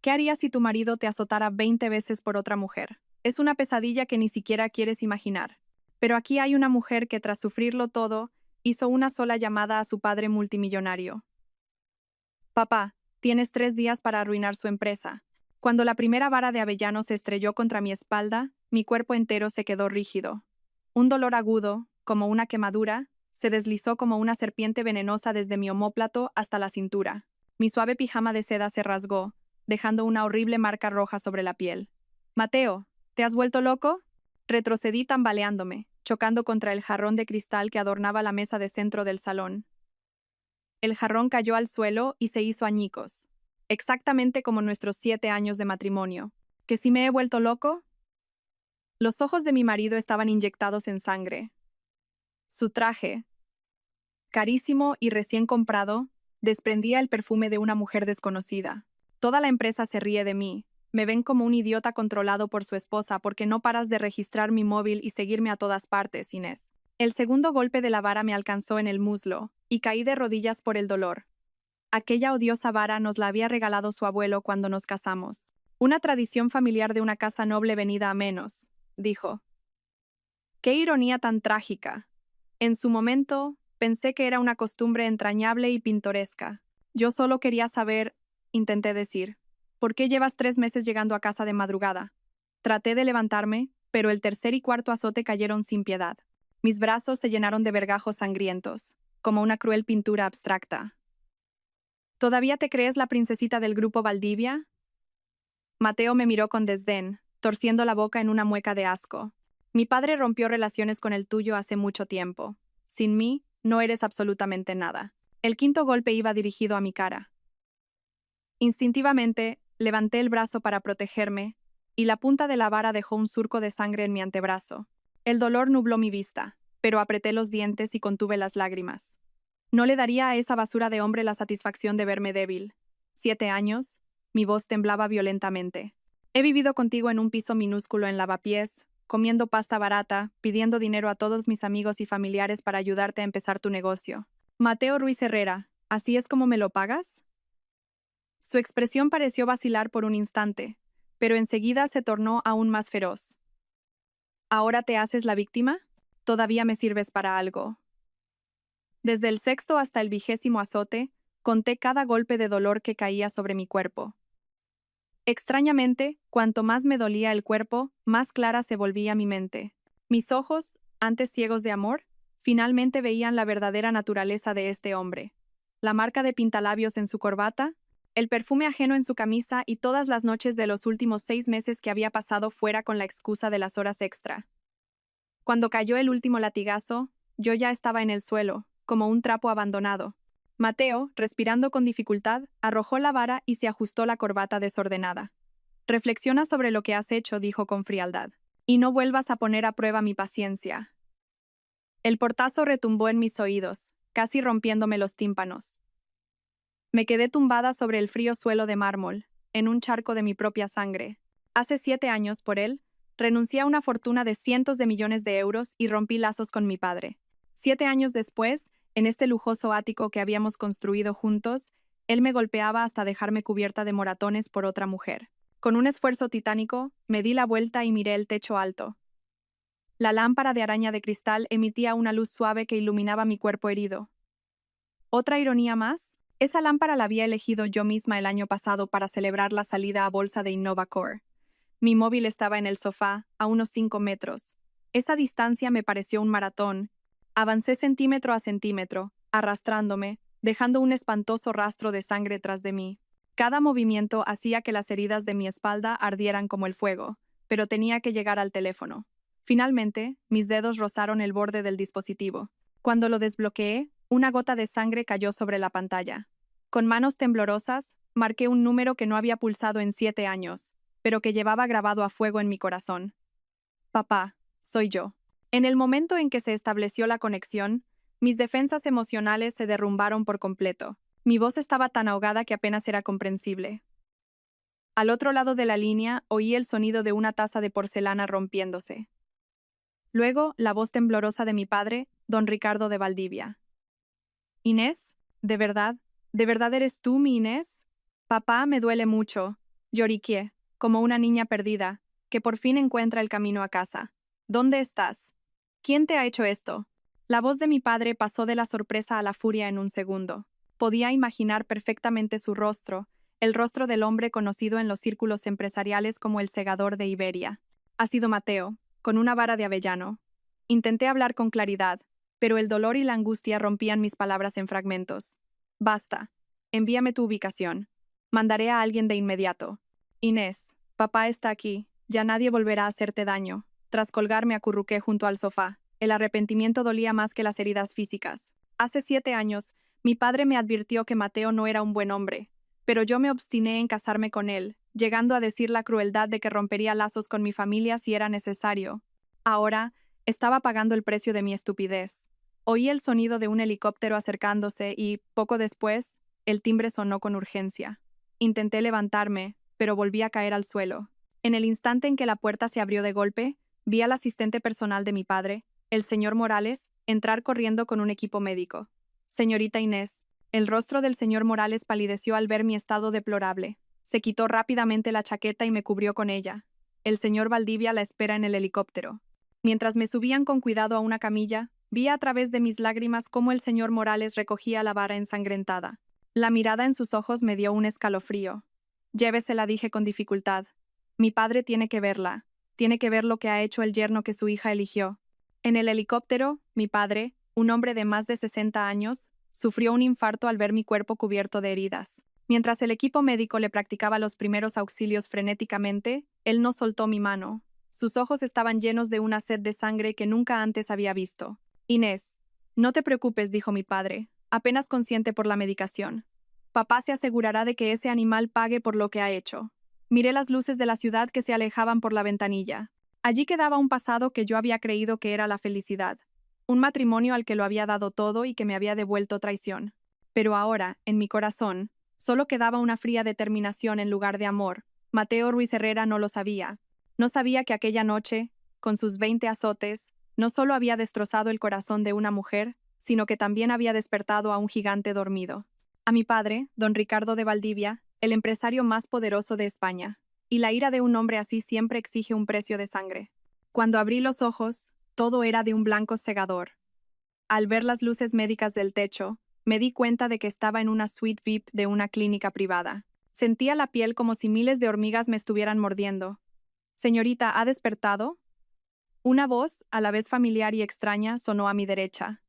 ¿Qué harías si tu marido te azotara 20 veces por otra mujer? Es una pesadilla que ni siquiera quieres imaginar. Pero aquí hay una mujer que tras sufrirlo todo, hizo una sola llamada a su padre multimillonario. Papá, tienes 3 días para arruinar su empresa. Cuando la primera vara de avellano se estrelló contra mi espalda, mi cuerpo entero se quedó rígido. Un dolor agudo, como una quemadura, se deslizó como una serpiente venenosa desde mi omóplato hasta la cintura. Mi suave pijama de seda se rasgó, dejando una horrible marca roja sobre la piel. Mateo, ¿te has vuelto loco? Retrocedí tambaleándome, chocando contra el jarrón de cristal que adornaba la mesa de centro del salón. El jarrón cayó al suelo y se hizo añicos, exactamente como nuestros 7 años de matrimonio. ¿Que si me he vuelto loco? Los ojos de mi marido estaban inyectados en sangre. Su traje, carísimo y recién comprado, desprendía el perfume de una mujer desconocida. Toda la empresa se ríe de mí. Me ven como un idiota controlado por su esposa porque no paras de registrar mi móvil y seguirme a todas partes, Inés. El segundo golpe de la vara me alcanzó en el muslo, y caí de rodillas por el dolor. Aquella odiosa vara nos la había regalado su abuelo cuando nos casamos. Una tradición familiar de una casa noble venida a menos, dijo. Qué ironía tan trágica. En su momento, pensé que era una costumbre entrañable y pintoresca. Yo solo quería saber, intenté decir, ¿por qué llevas 3 meses llegando a casa de madrugada? Traté de levantarme, pero el tercer y cuarto azote cayeron sin piedad. Mis brazos se llenaron de vergajos sangrientos, como una cruel pintura abstracta. ¿Todavía te crees la princesita del grupo Valdivia? Mateo me miró con desdén, torciendo la boca en una mueca de asco. Mi padre rompió relaciones con el tuyo hace mucho tiempo. Sin mí, no eres absolutamente nada. El quinto golpe iba dirigido a mi cara. Instintivamente, levanté el brazo para protegerme, y la punta de la vara dejó un surco de sangre en mi antebrazo. El dolor nubló mi vista, pero apreté los dientes y contuve las lágrimas. No le daría a esa basura de hombre la satisfacción de verme débil. 7 años, mi voz temblaba violentamente. He vivido contigo en un piso minúsculo en Lavapiés, comiendo pasta barata, pidiendo dinero a todos mis amigos y familiares para ayudarte a empezar tu negocio. Mateo Ruiz Herrera, ¿así es como me lo pagas? Su expresión pareció vacilar por un instante, pero enseguida se tornó aún más feroz. ¿Ahora te haces la víctima? Todavía me sirves para algo. Desde el sexto hasta el 20º azote, conté cada golpe de dolor que caía sobre mi cuerpo. Extrañamente, cuanto más me dolía el cuerpo, más clara se volvía mi mente. Mis ojos, antes ciegos de amor, finalmente veían la verdadera naturaleza de este hombre. La marca de pintalabios en su corbata, el perfume ajeno en su camisa y todas las noches de los últimos 6 meses que había pasado fuera con la excusa de las horas extra. Cuando cayó el último latigazo, yo ya estaba en el suelo, como un trapo abandonado. Mateo, respirando con dificultad, arrojó la vara y se ajustó la corbata desordenada. Reflexiona sobre lo que has hecho, dijo con frialdad, y no vuelvas a poner a prueba mi paciencia. El portazo retumbó en mis oídos, casi rompiéndome los tímpanos. Me quedé tumbada sobre el frío suelo de mármol, en un charco de mi propia sangre. Hace 7 años, por él, renuncié a una fortuna de cientos de millones de euros y rompí lazos con mi padre. 7 años después, en este lujoso ático que habíamos construido juntos, él me golpeaba hasta dejarme cubierta de moratones por otra mujer. Con un esfuerzo titánico, me di la vuelta y miré el techo alto. La lámpara de araña de cristal emitía una luz suave que iluminaba mi cuerpo herido. ¿Otra ironía más? Esa lámpara la había elegido yo misma el año pasado para celebrar la salida a bolsa de InnovaCore. Mi móvil estaba en el sofá, a unos 5 metros. Esa distancia me pareció un maratón. Avancé centímetro a centímetro, arrastrándome, dejando un espantoso rastro de sangre tras de mí. Cada movimiento hacía que las heridas de mi espalda ardieran como el fuego, pero tenía que llegar al teléfono. Finalmente, mis dedos rozaron el borde del dispositivo. Cuando lo desbloqueé, una gota de sangre cayó sobre la pantalla. Con manos temblorosas, marqué un número que no había pulsado en 7 años, pero que llevaba grabado a fuego en mi corazón. Papá, soy yo. En el momento en que se estableció la conexión, mis defensas emocionales se derrumbaron por completo. Mi voz estaba tan ahogada que apenas era comprensible. Al otro lado de la línea oí el sonido de una taza de porcelana rompiéndose. Luego, la voz temblorosa de mi padre, don Ricardo de Valdivia. Inés, ¿de verdad? ¿De verdad eres tú, mi Inés? Papá, me duele mucho. Lloriqué, como una niña perdida, que por fin encuentra el camino a casa. ¿Dónde estás? ¿Quién te ha hecho esto? La voz de mi padre pasó de la sorpresa a la furia en un segundo. Podía imaginar perfectamente su rostro, el rostro del hombre conocido en los círculos empresariales como el segador de Iberia. Ha sido Mateo, con una vara de avellano. Intenté hablar con claridad, pero el dolor y la angustia rompían mis palabras en fragmentos. Basta. Envíame tu ubicación. Mandaré a alguien de inmediato. Inés, papá está aquí. Ya nadie volverá a hacerte daño. Tras colgar me acurruqué junto al sofá. El arrepentimiento dolía más que las heridas físicas. Hace 7 años, mi padre me advirtió que Mateo no era un buen hombre, pero yo me obstiné en casarme con él, llegando a decir la crueldad de que rompería lazos con mi familia si era necesario. Ahora, estaba pagando el precio de mi estupidez. Oí el sonido de un helicóptero acercándose y, poco después, el timbre sonó con urgencia. Intenté levantarme, pero volví a caer al suelo. En el instante en que la puerta se abrió de golpe, vi al asistente personal de mi padre, el señor Morales, entrar corriendo con un equipo médico. Señorita Inés, el rostro del señor Morales palideció al ver mi estado deplorable. Se quitó rápidamente la chaqueta y me cubrió con ella. El señor Valdivia la espera en el helicóptero. Mientras me subían con cuidado a una camilla, vi a través de mis lágrimas cómo el señor Morales recogía la vara ensangrentada. La mirada en sus ojos me dio un escalofrío. Llévesela, dije con dificultad. Mi padre tiene que verla. Tiene que ver lo que ha hecho el yerno que su hija eligió. En el helicóptero, mi padre, un hombre de más de 60 años, sufrió un infarto al ver mi cuerpo cubierto de heridas. Mientras el equipo médico le practicaba los primeros auxilios frenéticamente, él no soltó mi mano. Sus ojos estaban llenos de una sed de sangre que nunca antes había visto. Inés, no te preocupes, dijo mi padre, apenas consciente por la medicación. Papá se asegurará de que ese animal pague por lo que ha hecho. Miré las luces de la ciudad que se alejaban por la ventanilla. Allí quedaba un pasado que yo había creído que era la felicidad. Un matrimonio al que lo había dado todo y que me había devuelto traición. Pero ahora, en mi corazón, solo quedaba una fría determinación en lugar de amor. Mateo Ruiz Herrera no lo sabía. No sabía que aquella noche, con sus 20 azotes, no solo había destrozado el corazón de una mujer, sino que también había despertado a un gigante dormido. A mi padre, don Ricardo de Valdivia, el empresario más poderoso de España. Y la ira de un hombre así siempre exige un precio de sangre. Cuando abrí los ojos, todo era de un blanco cegador. Al ver las luces médicas del techo, me di cuenta de que estaba en una suite VIP de una clínica privada. Sentía la piel como si miles de hormigas me estuvieran mordiendo. Señorita, ¿ha despertado? Una voz, a la vez familiar y extraña, sonó a mi derecha.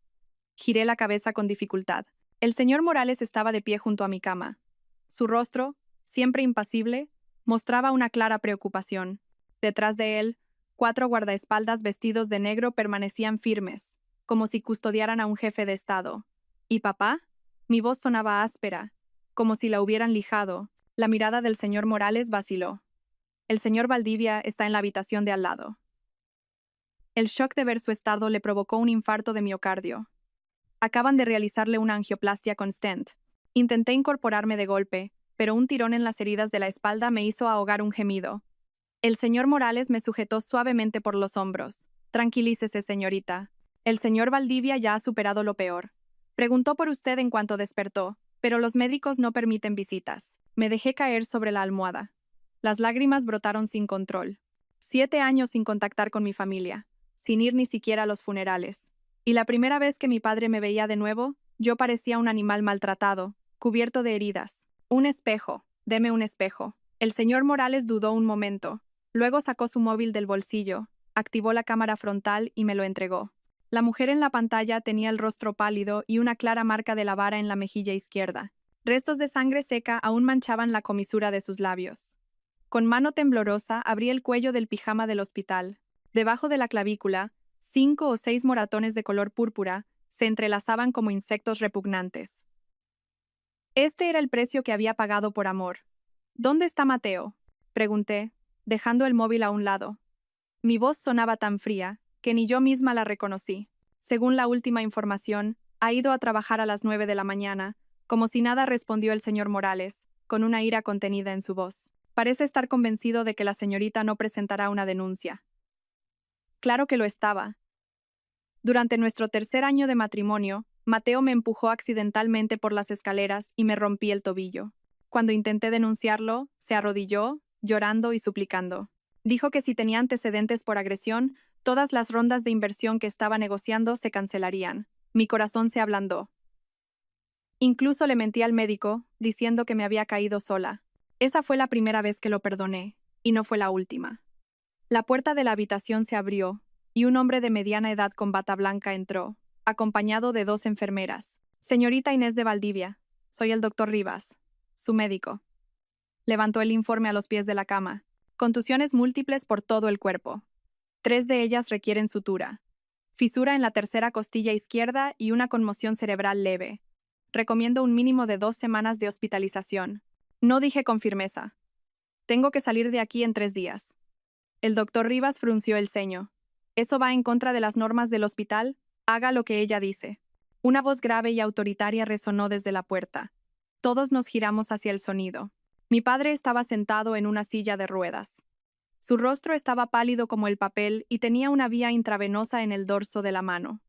Giré la cabeza con dificultad. El señor Morales estaba de pie junto a mi cama. Su rostro, siempre impasible, mostraba una clara preocupación. Detrás de él, 4 guardaespaldas vestidos de negro permanecían firmes, como si custodiaran a un jefe de Estado. ¿Y papá? Mi voz sonaba áspera, como si la hubieran lijado. La mirada del señor Morales vaciló. El señor Valdivia está en la habitación de al lado. El shock de ver su estado le provocó un infarto de miocardio. Acaban de realizarle una angioplastia con stent. Intenté incorporarme de golpe, pero un tirón en las heridas de la espalda me hizo ahogar un gemido. El señor Morales me sujetó suavemente por los hombros. Tranquilícese, señorita. El señor Valdivia ya ha superado lo peor. Preguntó por usted en cuanto despertó, pero los médicos no permiten visitas. Me dejé caer sobre la almohada. Las lágrimas brotaron sin control. 7 años sin contactar con mi familia, sin ir ni siquiera a los funerales. Y la primera vez que mi padre me veía de nuevo, yo parecía un animal maltratado, cubierto de heridas. Un espejo, deme un espejo. El señor Morales dudó un momento. Luego sacó su móvil del bolsillo, activó la cámara frontal y me lo entregó. La mujer en la pantalla tenía el rostro pálido y una clara marca de la vara en la mejilla izquierda. Restos de sangre seca aún manchaban la comisura de sus labios. Con mano temblorosa abrí el cuello del pijama del hospital. Debajo de la clavícula, 5 o 6 moratones de color púrpura se entrelazaban como insectos repugnantes. Este era el precio que había pagado por amor. ¿Dónde está Mateo?, pregunté, dejando el móvil a un lado. Mi voz sonaba tan fría que ni yo misma la reconocí. Según la última información, ha ido a trabajar a las 9 de la mañana, como si nada, respondió el señor Morales, con una ira contenida en su voz. Parece estar convencido de que la señorita no presentará una denuncia. Claro que lo estaba. Durante nuestro 3er año de matrimonio, Mateo me empujó accidentalmente por las escaleras y me rompí el tobillo. Cuando intenté denunciarlo, se arrodilló, llorando y suplicando. Dijo que si tenía antecedentes por agresión, todas las rondas de inversión que estaba negociando se cancelarían. Mi corazón se ablandó. Incluso le mentí al médico, diciendo que me había caído sola. Esa fue la primera vez que lo perdoné, y no fue la última. La puerta de la habitación se abrió, y un hombre de mediana edad con bata blanca entró, acompañado de 2 enfermeras. Señorita Inés de Valdivia, soy el doctor Rivas, su médico. Levantó el informe a los pies de la cama. Contusiones múltiples por todo el cuerpo. 3 de ellas requieren sutura. Fisura en la tercera costilla izquierda y una conmoción cerebral leve. Recomiendo un mínimo de 2 semanas de hospitalización. No dije con firmeza. Tengo que salir de aquí en 3 días. El doctor Rivas frunció el ceño. ¿Eso va en contra de las normas del hospital? Haga lo que ella dice. Una voz grave y autoritaria resonó desde la puerta. Todos nos giramos hacia el sonido. Mi padre estaba sentado en una silla de ruedas. Su rostro estaba pálido como el papel y tenía una vía intravenosa en el dorso de la mano.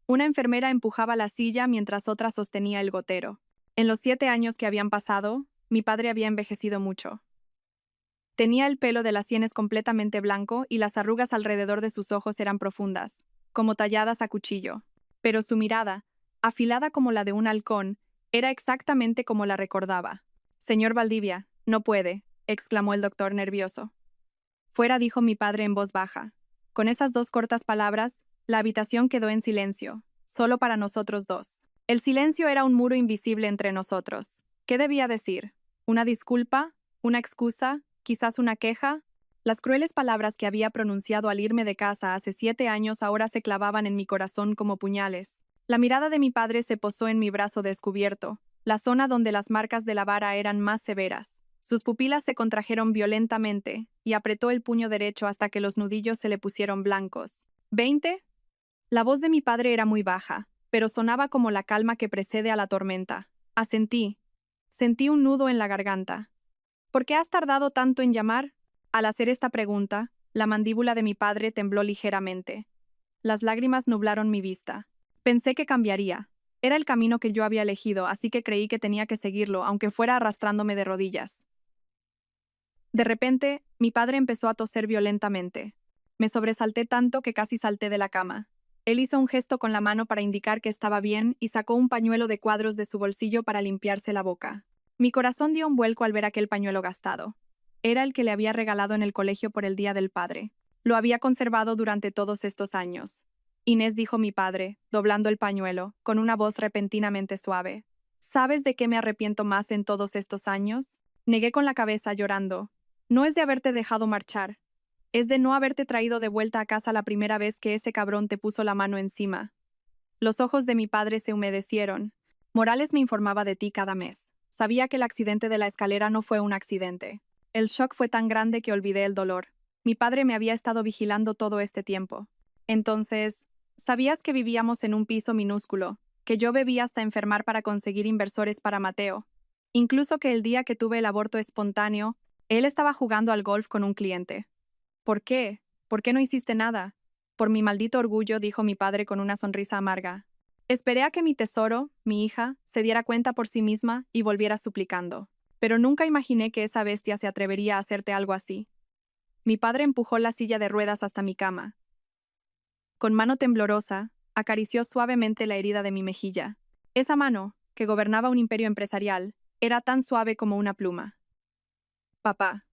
Una enfermera empujaba la silla mientras otra sostenía el gotero. En los 7 años que habían pasado, mi padre había envejecido mucho. Tenía el pelo de las sienes completamente blanco y las arrugas alrededor de sus ojos eran profundas, como talladas a cuchillo. Pero su mirada, afilada como la de un halcón, era exactamente como la recordaba. Señor Valdivia, no puede, exclamó el doctor nervioso. Fuera, dijo mi padre en voz baja. Con esas 2 cortas palabras, la habitación quedó en silencio, solo para nosotros 2. El silencio era un muro invisible entre nosotros. ¿Qué debía decir? ¿Una disculpa? ¿Una excusa? ¿Quizás una queja? Las crueles palabras que había pronunciado al irme de casa hace 7 años ahora se clavaban en mi corazón como puñales. La mirada de mi padre se posó en mi brazo descubierto, la zona donde las marcas de la vara eran más severas. Sus pupilas se contrajeron violentamente y apretó el puño derecho hasta que los nudillos se le pusieron blancos. ¿20? La voz de mi padre era muy baja, pero sonaba como la calma que precede a la tormenta. Asentí. Sentí un nudo en la garganta. ¿Por qué has tardado tanto en llamar? Al hacer esta pregunta, la mandíbula de mi padre tembló ligeramente. Las lágrimas nublaron mi vista. Pensé que cambiaría. Era el camino que yo había elegido, así que creí que tenía que seguirlo, aunque fuera arrastrándome de rodillas. De repente, mi padre empezó a toser violentamente. Me sobresalté tanto que casi salté de la cama. Él hizo un gesto con la mano para indicar que estaba bien y sacó un pañuelo de cuadros de su bolsillo para limpiarse la boca. Mi corazón dio un vuelco al ver aquel pañuelo gastado. Era el que le había regalado en el colegio por el Día del Padre. Lo había conservado durante todos estos años. Inés, dijo mi padre, doblando el pañuelo, con una voz repentinamente suave. ¿Sabes de qué me arrepiento más en todos estos años? Negué con la cabeza, llorando. No es de haberte dejado marchar. Es de no haberte traído de vuelta a casa la primera vez que ese cabrón te puso la mano encima. Los ojos de mi padre se humedecieron. Morales me informaba de ti cada mes. Sabía que el accidente de la escalera no fue un accidente. El shock fue tan grande que olvidé el dolor. Mi padre me había estado vigilando todo este tiempo. Entonces, ¿sabías que vivíamos en un piso minúsculo? Que yo bebía hasta enfermar para conseguir inversores para Mateo. Incluso que el día que tuve el aborto espontáneo, él estaba jugando al golf con un cliente. ¿Por qué? ¿Por qué no hiciste nada? Por mi maldito orgullo, dijo mi padre con una sonrisa amarga. Esperé a que mi tesoro, mi hija, se diera cuenta por sí misma y volviera suplicando. Pero nunca imaginé que esa bestia se atrevería a hacerte algo así. Mi padre empujó la silla de ruedas hasta mi cama. Con mano temblorosa, acarició suavemente la herida de mi mejilla. Esa mano, que gobernaba un imperio empresarial, era tan suave como una pluma. Papá.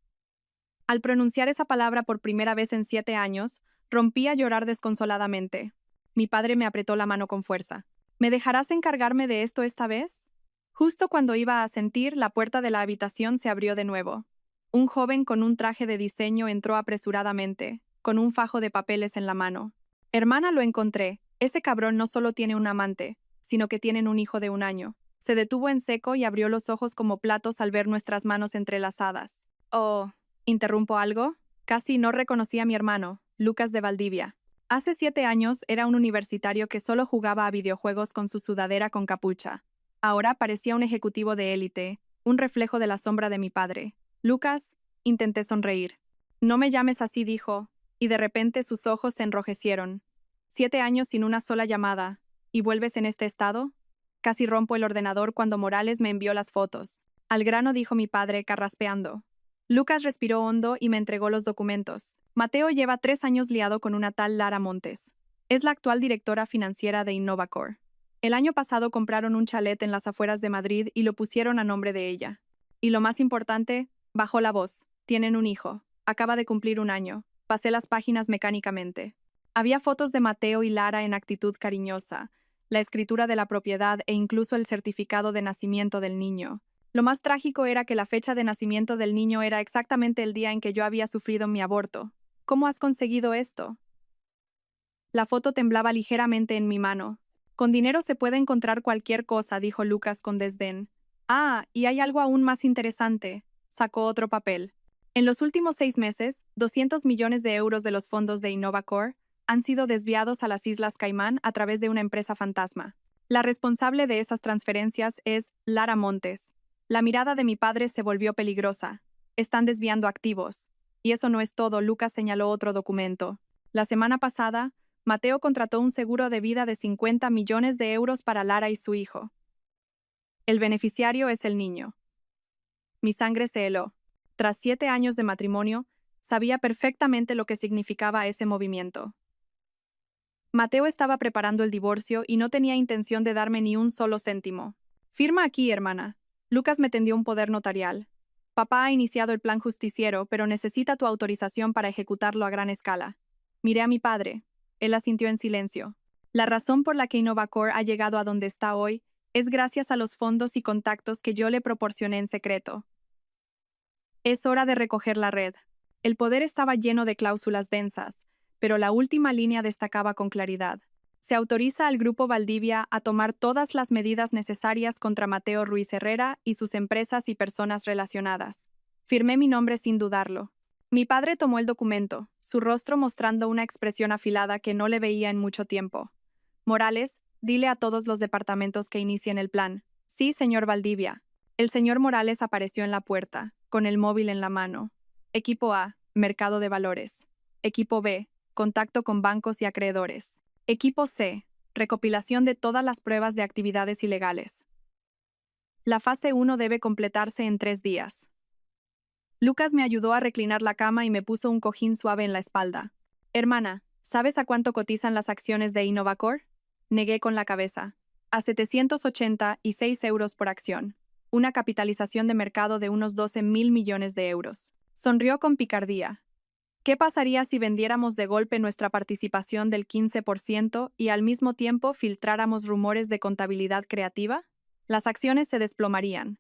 Al pronunciar esa palabra por primera vez en 7 años, rompí a llorar desconsoladamente. Mi padre me apretó la mano con fuerza. ¿Me dejarás encargarme de esto esta vez? Justo cuando iba a asentir, la puerta de la habitación se abrió de nuevo. Un joven con un traje de diseño entró apresuradamente, con un fajo de papeles en la mano. Hermana, lo encontré. Ese cabrón no solo tiene un amante, sino que tienen un hijo de 1 año. Se detuvo en seco y abrió los ojos como platos al ver nuestras manos entrelazadas. Oh, ¿interrumpo algo? Casi no reconocí a mi hermano, Lucas de Valdivia. Hace 7 años era un universitario que solo jugaba a videojuegos con su sudadera con capucha. Ahora parecía un ejecutivo de élite, un reflejo de la sombra de mi padre. Lucas, intenté sonreír. No me llames así, dijo, y de repente sus ojos se enrojecieron. 7 años sin una sola llamada. ¿Y vuelves en este estado? Casi rompo el ordenador cuando Morales me envió las fotos. Al grano, dijo mi padre, carraspeando. Lucas respiró hondo y me entregó los documentos. Mateo lleva 3 años liado con una tal Lara Montes. Es la actual directora financiera de Innovacor. El año pasado compraron un chalet en las afueras de Madrid y lo pusieron a nombre de ella. Y lo más importante, bajó la voz. Tienen un hijo. Acaba de cumplir 1 año. Pasé las páginas mecánicamente. Había fotos de Mateo y Lara en actitud cariñosa, la escritura de la propiedad e incluso el certificado de nacimiento del niño. Lo más trágico era que la fecha de nacimiento del niño era exactamente el día en que yo había sufrido mi aborto. ¿Cómo has conseguido esto? La foto temblaba ligeramente en mi mano. Con dinero se puede encontrar cualquier cosa, dijo Lucas con desdén. Ah, y hay algo aún más interesante. Sacó otro papel. En los últimos 6 meses, 200 millones de euros de los fondos de Innovacor han sido desviados a las Islas Caimán a través de una empresa fantasma. La responsable de esas transferencias es Lara Montes. La mirada de mi padre se volvió peligrosa. Están desviando activos. Y eso no es todo, Lucas señaló otro documento. La semana pasada, Mateo contrató un seguro de vida de 50 millones de euros para Lara y su hijo. El beneficiario es el niño. Mi sangre se heló. Tras 7 años de matrimonio, sabía perfectamente lo que significaba ese movimiento. Mateo estaba preparando el divorcio y no tenía intención de darme ni un solo céntimo. Firma aquí, hermana. Lucas me tendió un poder notarial. Papá ha iniciado el plan justiciero, pero necesita tu autorización para ejecutarlo a gran escala. Miré a mi padre. Él asintió en silencio. La razón por la que Innovacor ha llegado a donde está hoy es gracias a los fondos y contactos que yo le proporcioné en secreto. Es hora de recoger la red. El poder estaba lleno de cláusulas densas, pero la última línea destacaba con claridad. Se autoriza al Grupo Valdivia a tomar todas las medidas necesarias contra Mateo Ruiz Herrera y sus empresas y personas relacionadas. Firmé mi nombre sin dudarlo. Mi padre tomó el documento, su rostro mostrando una expresión afilada que no le veía en mucho tiempo. Morales, dile a todos los departamentos que inicien el plan. Sí, señor Valdivia. El señor Morales apareció en la puerta, con el móvil en la mano. Equipo A, mercado de valores. Equipo B, contacto con bancos y acreedores. Equipo C, recopilación de todas las pruebas de actividades ilegales. La fase 1 debe completarse en 3 días. Lucas me ayudó a reclinar la cama y me puso un cojín suave en la espalda. Hermana, ¿sabes a cuánto cotizan las acciones de Innovacor? Negué con la cabeza. A 786 euros por acción. Una capitalización de mercado de unos 12.000 millones de euros. Sonrió con picardía. ¿Qué pasaría si vendiéramos de golpe nuestra participación del 15% y al mismo tiempo filtráramos rumores de contabilidad creativa? Las acciones se desplomarían.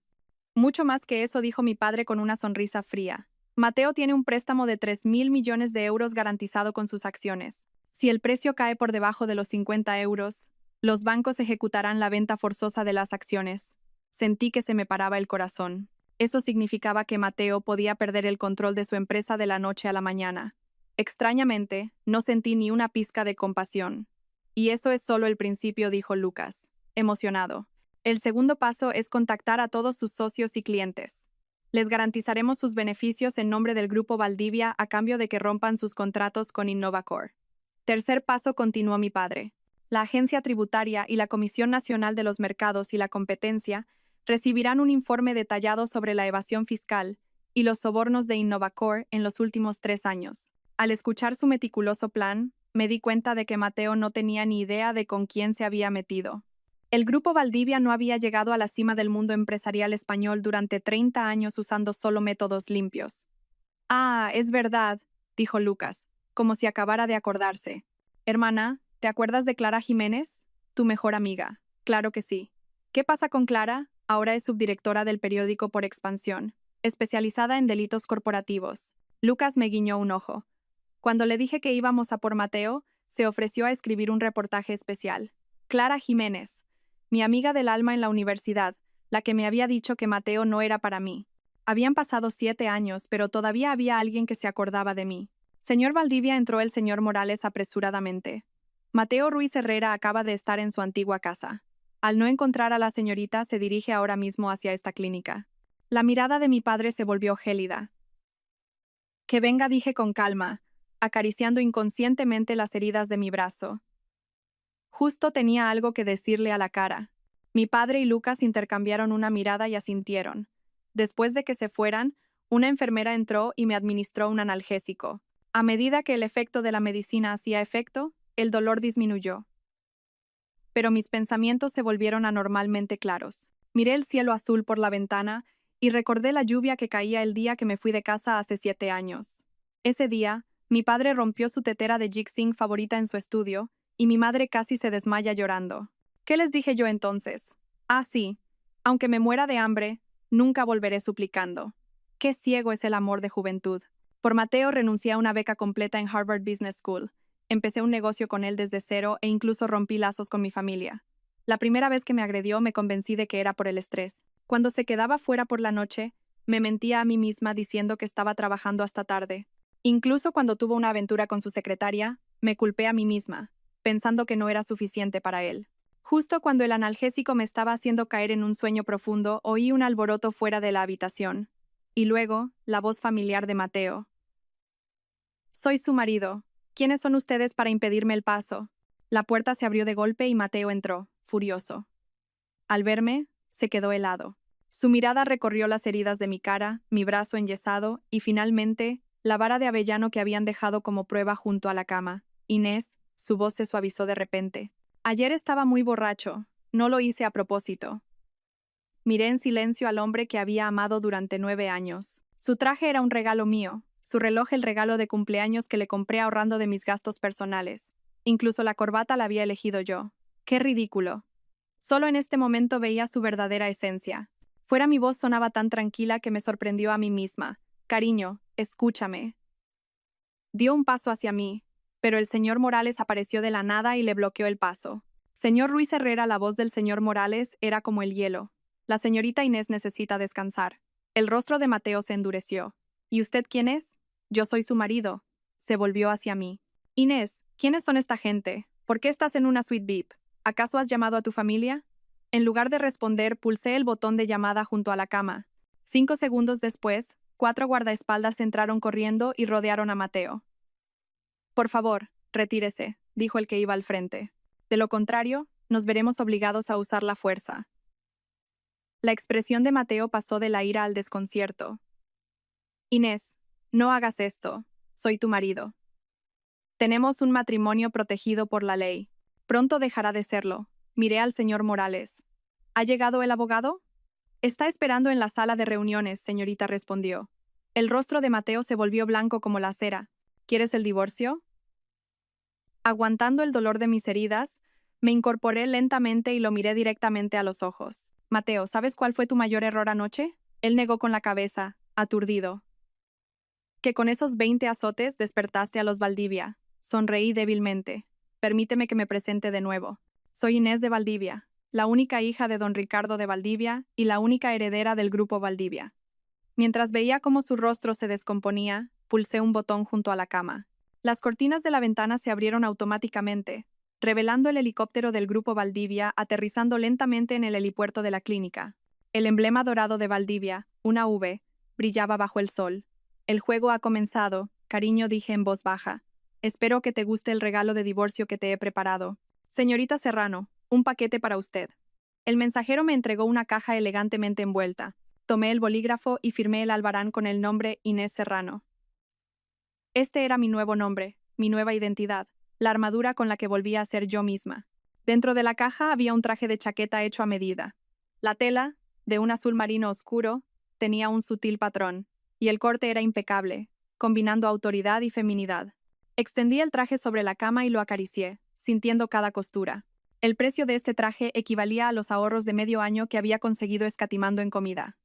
Mucho más que eso, dijo mi padre con una sonrisa fría. Mateo tiene un préstamo de 3.000 millones de euros garantizado con sus acciones. Si el precio cae por debajo de los 50 euros, los bancos ejecutarán la venta forzosa de las acciones. Sentí que se me paraba el corazón. Eso significaba que Mateo podía perder el control de su empresa de la noche a la mañana. Extrañamente, no sentí ni una pizca de compasión. Y eso es solo el principio, dijo Lucas, emocionado. El segundo paso es contactar a todos sus socios y clientes. Les garantizaremos sus beneficios en nombre del Grupo Valdivia a cambio de que rompan sus contratos con Innovacor. Tercer paso, continuó mi padre. La Agencia Tributaria y la Comisión Nacional de los Mercados y la Competencia recibirán un informe detallado sobre la evasión fiscal y los sobornos de Innovacor en los últimos 3 años. Al escuchar su meticuloso plan, me di cuenta de que Mateo no tenía ni idea de con quién se había metido. El Grupo Valdivia no había llegado a la cima del mundo empresarial español durante 30 años usando solo métodos limpios. Ah, es verdad, dijo Lucas, como si acabara de acordarse. Hermana, ¿te acuerdas de Clara Jiménez? Tu mejor amiga. Claro que sí. ¿Qué pasa con Clara? Ahora es subdirectora del periódico Por Expansión, especializada en delitos corporativos. Lucas me guiñó un ojo. Cuando le dije que íbamos a por Mateo, se ofreció a escribir un reportaje especial. Clara Jiménez, mi amiga del alma en la universidad, la que me había dicho que Mateo no era para mí. Habían pasado 7 años, pero todavía había alguien que se acordaba de mí. Señor Valdivia, entró el señor Morales apresuradamente. Mateo Ruiz Herrera acaba de estar en su antigua casa. Al no encontrar a la señorita, se dirige ahora mismo hacia esta clínica. La mirada de mi padre se volvió gélida. Que venga, dije con calma, acariciando inconscientemente las heridas de mi brazo. Justo tenía algo que decirle a la cara. Mi padre y Lucas intercambiaron una mirada y asintieron. Después de que se fueran, una enfermera entró y me administró un analgésico. A medida que el efecto de la medicina hacía efecto, el dolor disminuyó. Pero mis pensamientos se volvieron anormalmente claros. Miré el cielo azul por la ventana y recordé la lluvia que caía el día que me fui de casa hace 7 años. Ese día, mi padre rompió su tetera de Jixing favorita en su estudio y mi madre casi se desmaya llorando. ¿Qué les dije yo entonces? Ah, sí, aunque me muera de hambre, nunca volveré suplicando. Qué ciego es el amor de juventud. Por Mateo renuncié a una beca completa en Harvard Business School. Empecé un negocio con él desde cero e incluso rompí lazos con mi familia. La primera vez que me agredió me convencí de que era por el estrés. Cuando se quedaba fuera por la noche, me mentía a mí misma diciendo que estaba trabajando hasta tarde. Incluso cuando tuvo una aventura con su secretaria, me culpé a mí misma, pensando que no era suficiente para él. Justo cuando el analgésico me estaba haciendo caer en un sueño profundo, oí un alboroto fuera de la habitación. Y luego, la voz familiar de Mateo. Soy su marido. ¿Quiénes son ustedes para impedirme el paso? La puerta se abrió de golpe y Mateo entró, furioso. Al verme, se quedó helado. Su mirada recorrió las heridas de mi cara, mi brazo enyesado y, finalmente, la vara de avellano que habían dejado como prueba junto a la cama. Inés, su voz se suavizó de repente. Ayer estaba muy borracho. No lo hice a propósito. Miré en silencio al hombre que había amado durante 9 años. Su traje era un regalo mío, su reloj el regalo de cumpleaños que le compré ahorrando de mis gastos personales. Incluso la corbata la había elegido yo. ¡Qué ridículo! Solo en este momento veía su verdadera esencia. Fuera mi voz sonaba tan tranquila que me sorprendió a mí misma. Cariño, escúchame. Dio un paso hacia mí, pero el señor Morales apareció de la nada y le bloqueó el paso. Señor Ruiz Herrera, la voz del señor Morales era como el hielo. La señorita Inés necesita descansar. El rostro de Mateo se endureció. ¿Y usted quién es? Yo soy su marido. Se volvió hacia mí. Inés, ¿quiénes son esta gente? ¿Por qué estás en una suite VIP? ¿Acaso has llamado a tu familia? En lugar de responder, pulsé el botón de llamada junto a la cama. 5 segundos después, 4 guardaespaldas entraron corriendo y rodearon a Mateo. Por favor, retírese, dijo el que iba al frente. De lo contrario, nos veremos obligados a usar la fuerza. La expresión de Mateo pasó de la ira al desconcierto. Inés, no hagas esto. Soy tu marido. Tenemos un matrimonio protegido por la ley. Pronto dejará de serlo. Miré al señor Morales. ¿Ha llegado el abogado? Está esperando en la sala de reuniones, señorita, respondió. El rostro de Mateo se volvió blanco como la cera. ¿Quieres el divorcio? Aguantando el dolor de mis heridas, me incorporé lentamente y lo miré directamente a los ojos. Mateo, ¿sabes cuál fue tu mayor error anoche? Él negó con la cabeza, aturdido. Que con esos 20 azotes despertaste a los Valdivia. Sonreí débilmente. Permíteme que me presente de nuevo. Soy Inés de Valdivia, la única hija de don Ricardo de Valdivia y la única heredera del grupo Valdivia. Mientras veía cómo su rostro se descomponía, pulsé un botón junto a la cama. Las cortinas de la ventana se abrieron automáticamente, revelando el helicóptero del grupo Valdivia aterrizando lentamente en el helipuerto de la clínica. El emblema dorado de Valdivia, una V, brillaba bajo el sol. El juego ha comenzado, cariño, dije en voz baja. Espero que te guste el regalo de divorcio que te he preparado. Señorita Serrano, un paquete para usted. El mensajero me entregó una caja elegantemente envuelta. Tomé el bolígrafo y firmé el albarán con el nombre Inés Serrano. Este era mi nuevo nombre, mi nueva identidad, la armadura con la que volvía a ser yo misma. Dentro de la caja había un traje de chaqueta hecho a medida. La tela, de un azul marino oscuro, tenía un sutil patrón, y el corte era impecable, combinando autoridad y feminidad. Extendí el traje sobre la cama y lo acaricié, sintiendo cada costura. El precio de este traje equivalía a los ahorros de medio año que había conseguido escatimando en comida.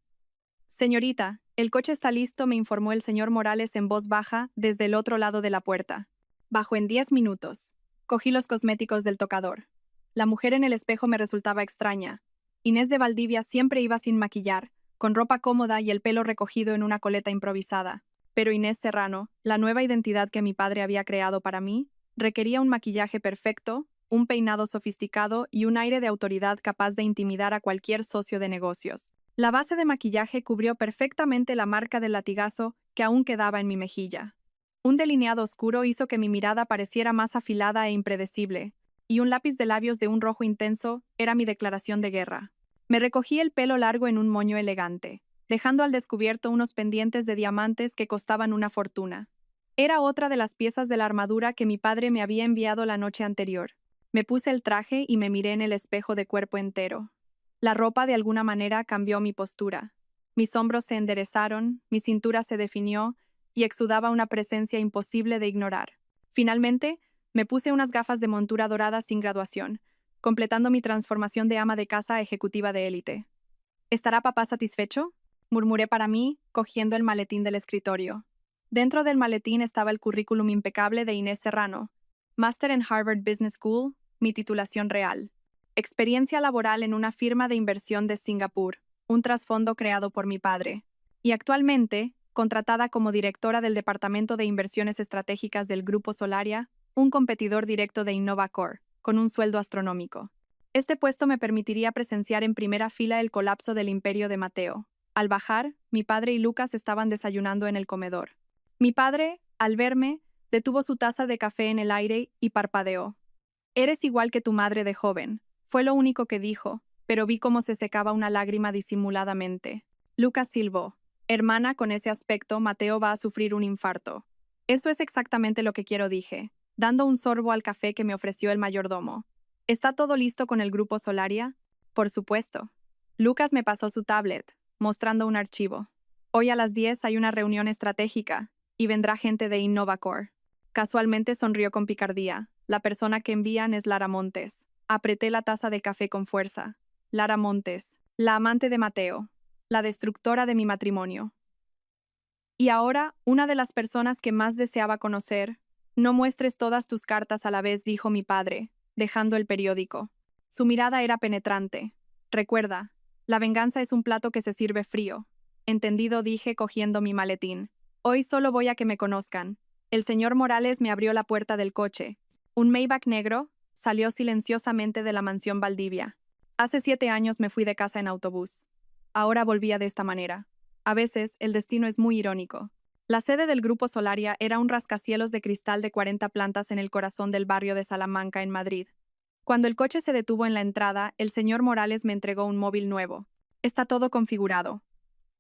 Señorita, el coche está listo, me informó el señor Morales en voz baja desde el otro lado de la puerta. Bajo en 10 minutos. Cogí los cosméticos del tocador. La mujer en el espejo me resultaba extraña. Inés de Valdivia siempre iba sin maquillar, con ropa cómoda y el pelo recogido en una coleta improvisada. Pero Inés Serrano, la nueva identidad que mi padre había creado para mí, requería un maquillaje perfecto, un peinado sofisticado y un aire de autoridad capaz de intimidar a cualquier socio de negocios. La base de maquillaje cubrió perfectamente la marca del latigazo que aún quedaba en mi mejilla. Un delineado oscuro hizo que mi mirada pareciera más afilada e impredecible, y un lápiz de labios de un rojo intenso era mi declaración de guerra. Me recogí el pelo largo en un moño elegante. dejando al descubierto unos pendientes de diamantes que costaban una fortuna. Era otra de las piezas de la armadura que mi padre me había enviado la noche anterior. Me puse el traje y me miré en el espejo de cuerpo entero. La ropa de alguna manera cambió mi postura. Mis hombros se enderezaron, mi cintura se definió y exudaba una presencia imposible de ignorar. Finalmente, me puse unas gafas de montura dorada sin graduación, completando mi transformación de ama de casa a ejecutiva de élite. ¿Estará papá satisfecho?, murmuré para mí, cogiendo el maletín del escritorio. Dentro del maletín estaba el currículum impecable de Inés Serrano, máster en Harvard Business School, mi titulación real. Experiencia laboral en una firma de inversión de Singapur, un trasfondo creado por mi padre. Y actualmente, contratada como directora del Departamento de Inversiones Estratégicas del Grupo Solaria, un competidor directo de InnovaCore, con un sueldo astronómico. Este puesto me permitiría presenciar en primera fila el colapso del imperio de Mateo. Al bajar, mi padre y Lucas estaban desayunando en el comedor. Mi padre, al verme, detuvo su taza de café en el aire y parpadeó. «Eres igual que tu madre de joven», fue lo único que dijo, pero vi cómo se secaba una lágrima disimuladamente. Lucas silbó. «Hermana, con ese aspecto, Mateo va a sufrir un infarto». «Eso es exactamente lo que quiero», dije, dando un sorbo al café que me ofreció el mayordomo. «¿Está todo listo con el Grupo Solaria?» «Por supuesto». Lucas me pasó su tablet, mostrando un archivo. «Hoy a las 10 hay una reunión estratégica, y vendrá gente de InnovaCore». Casualmente sonrió con picardía. «La persona que envían es Lara Montes». Apreté la taza de café con fuerza. Lara Montes, la amante de Mateo, la destructora de mi matrimonio. Y ahora, una de las personas que más deseaba conocer. «No muestres todas tus cartas a la vez», dijo mi padre, dejando el periódico. Su mirada era penetrante. «Recuerda, la venganza es un plato que se sirve frío». «Entendido», dije cogiendo mi maletín. «Hoy solo voy a que me conozcan». El señor Morales me abrió la puerta del coche. Un Maybach negro salió silenciosamente de la mansión Valdivia. Hace 7 años me fui de casa en autobús. Ahora volvía de esta manera. A veces, el destino es muy irónico. La sede del Grupo Solaria era un rascacielos de cristal de 40 plantas en el corazón del barrio de Salamanca, en Madrid. Cuando el coche se detuvo en la entrada, el señor Morales me entregó un móvil nuevo. Está todo configurado.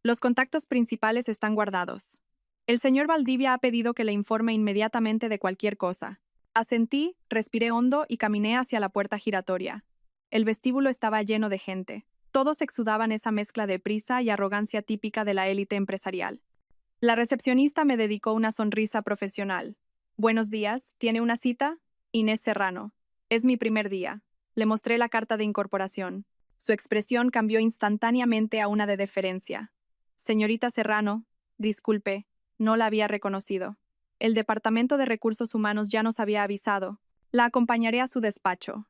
Los contactos principales están guardados. El señor Valdivia ha pedido que le informe inmediatamente de cualquier cosa. Asentí, respiré hondo y caminé hacia la puerta giratoria. El vestíbulo estaba lleno de gente. Todos exudaban esa mezcla de prisa y arrogancia típica de la élite empresarial. La recepcionista me dedicó una sonrisa profesional. «Buenos días, ¿tiene una cita?» «Inés Serrano». «Es mi primer día». Le mostré la carta de incorporación. Su expresión cambió instantáneamente a una de deferencia. «Señorita Serrano, disculpe, no la había reconocido. El Departamento de Recursos Humanos ya nos había avisado. La acompañaré a su despacho».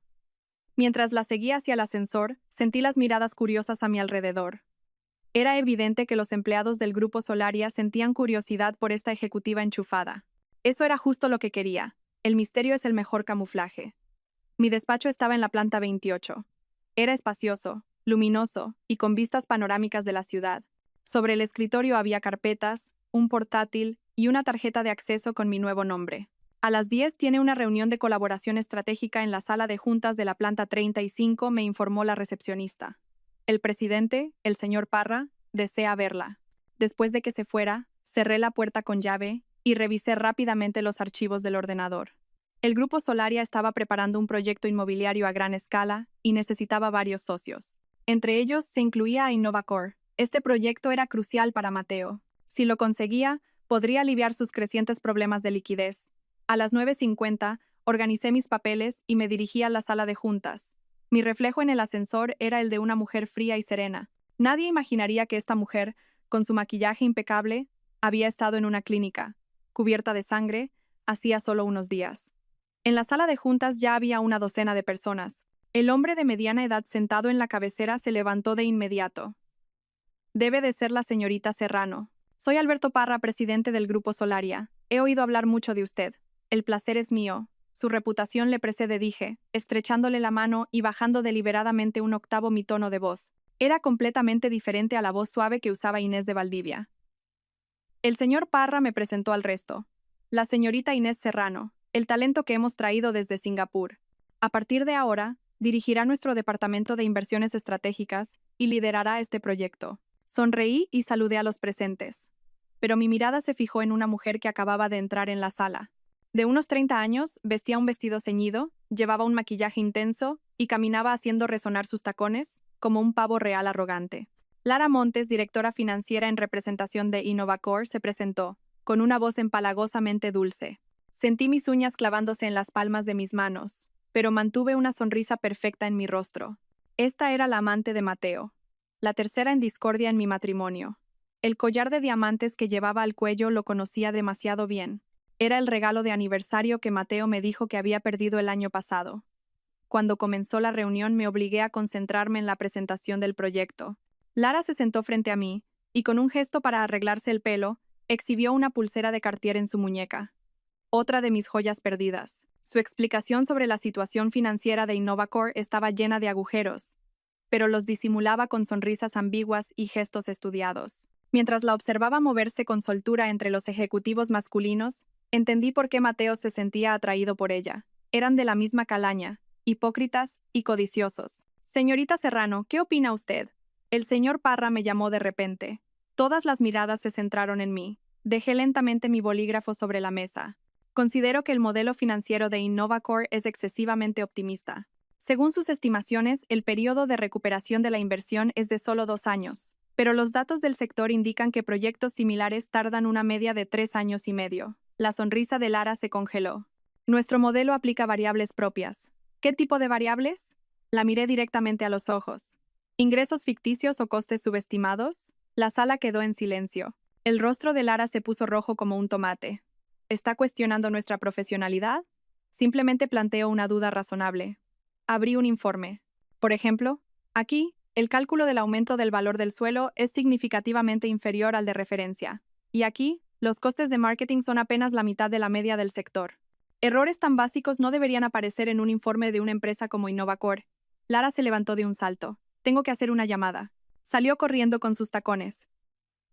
Mientras la seguía hacia el ascensor, sentí las miradas curiosas a mi alrededor. Era evidente que los empleados del Grupo Solaria sentían curiosidad por esta ejecutiva enchufada. Eso era justo lo que quería. El misterio es el mejor camuflaje. Mi despacho estaba en la planta 28. Era espacioso, luminoso y con vistas panorámicas de la ciudad. Sobre el escritorio había carpetas, un portátil y una tarjeta de acceso con mi nuevo nombre. «A las 10 tiene una reunión de colaboración estratégica en la sala de juntas de la planta 35», me informó la recepcionista. «El presidente, el señor Parra, desea verla». Después de que se fuera, cerré la puerta con llave y revisé rápidamente los archivos del ordenador. El Grupo Solaria estaba preparando un proyecto inmobiliario a gran escala y necesitaba varios socios. Entre ellos se incluía a InnovaCore. Este proyecto era crucial para Mateo. Si lo conseguía, podría aliviar sus crecientes problemas de liquidez. A las 9:50, organicé mis papeles y me dirigí a la sala de juntas. Mi reflejo en el ascensor era el de una mujer fría y serena. Nadie imaginaría que esta mujer, con su maquillaje impecable, había estado en una clínica, cubierta de sangre, hacía solo unos días. En la sala de juntas ya había una docena de personas. El hombre de mediana edad sentado en la cabecera se levantó de inmediato. «Debe de ser la señorita Serrano. Soy Alberto Parra, presidente del Grupo Solaria. He oído hablar mucho de usted. El placer es mío. Su reputación le precede», dije, estrechándole la mano y bajando deliberadamente un octavo mi tono de voz. Era completamente diferente a la voz suave que usaba Inés de Valdivia. El señor Parra me presentó al resto. «La señorita Inés Serrano, el talento que hemos traído desde Singapur. A partir de ahora, dirigirá nuestro departamento de inversiones estratégicas y liderará este proyecto. Sonreí y saludé a los presentes. Pero mi mirada se fijó en una mujer que acababa de entrar en la sala. De unos 30 años, vestía un vestido ceñido, llevaba un maquillaje intenso y caminaba haciendo resonar sus tacones como un pavo real arrogante. Lara Montes, directora financiera en representación de Innovacor, se presentó, con una voz empalagosamente dulce. Sentí mis uñas clavándose en las palmas de mis manos, pero mantuve una sonrisa perfecta en mi rostro. Esta era la amante de Mateo, la tercera en discordia en mi matrimonio. El collar de diamantes que llevaba al cuello lo conocía demasiado bien. Era el regalo de aniversario que Mateo me dijo que había perdido el año pasado. Cuando comenzó la reunión me obligué a concentrarme en la presentación del proyecto. Lara se sentó frente a mí, y con un gesto para arreglarse el pelo, exhibió una pulsera de Cartier en su muñeca. Otra de mis joyas perdidas. Su explicación sobre la situación financiera de Innovacor estaba llena de agujeros, pero los disimulaba con sonrisas ambiguas y gestos estudiados. Mientras la observaba moverse con soltura entre los ejecutivos masculinos, entendí por qué Mateo se sentía atraído por ella. Eran de la misma calaña, hipócritas y codiciosos. Señorita Serrano, ¿qué opina usted? El señor Parra me llamó de repente. Todas las miradas se centraron en mí. Dejé lentamente mi bolígrafo sobre la mesa. Considero que el modelo financiero de Innovacor es excesivamente optimista. Según sus estimaciones, el periodo de recuperación de la inversión es de solo 2 años, pero los datos del sector indican que proyectos similares tardan una media de 3 años y medio. La sonrisa de Lara se congeló. Nuestro modelo aplica variables propias. ¿Qué tipo de variables? La miré directamente a los ojos. ¿Ingresos ficticios o costes subestimados? La sala quedó en silencio. El rostro de Lara se puso rojo como un tomate. ¿Está cuestionando nuestra profesionalidad? Simplemente planteo una duda razonable. Abrí un informe. Por ejemplo, aquí, el cálculo del aumento del valor del suelo es significativamente inferior al de referencia. Y aquí, los costes de marketing son apenas la mitad de la media del sector. Errores tan básicos no deberían aparecer en un informe de una empresa como Innovacor. Lara se levantó de un salto. Tengo que hacer una llamada. Salió corriendo con sus tacones.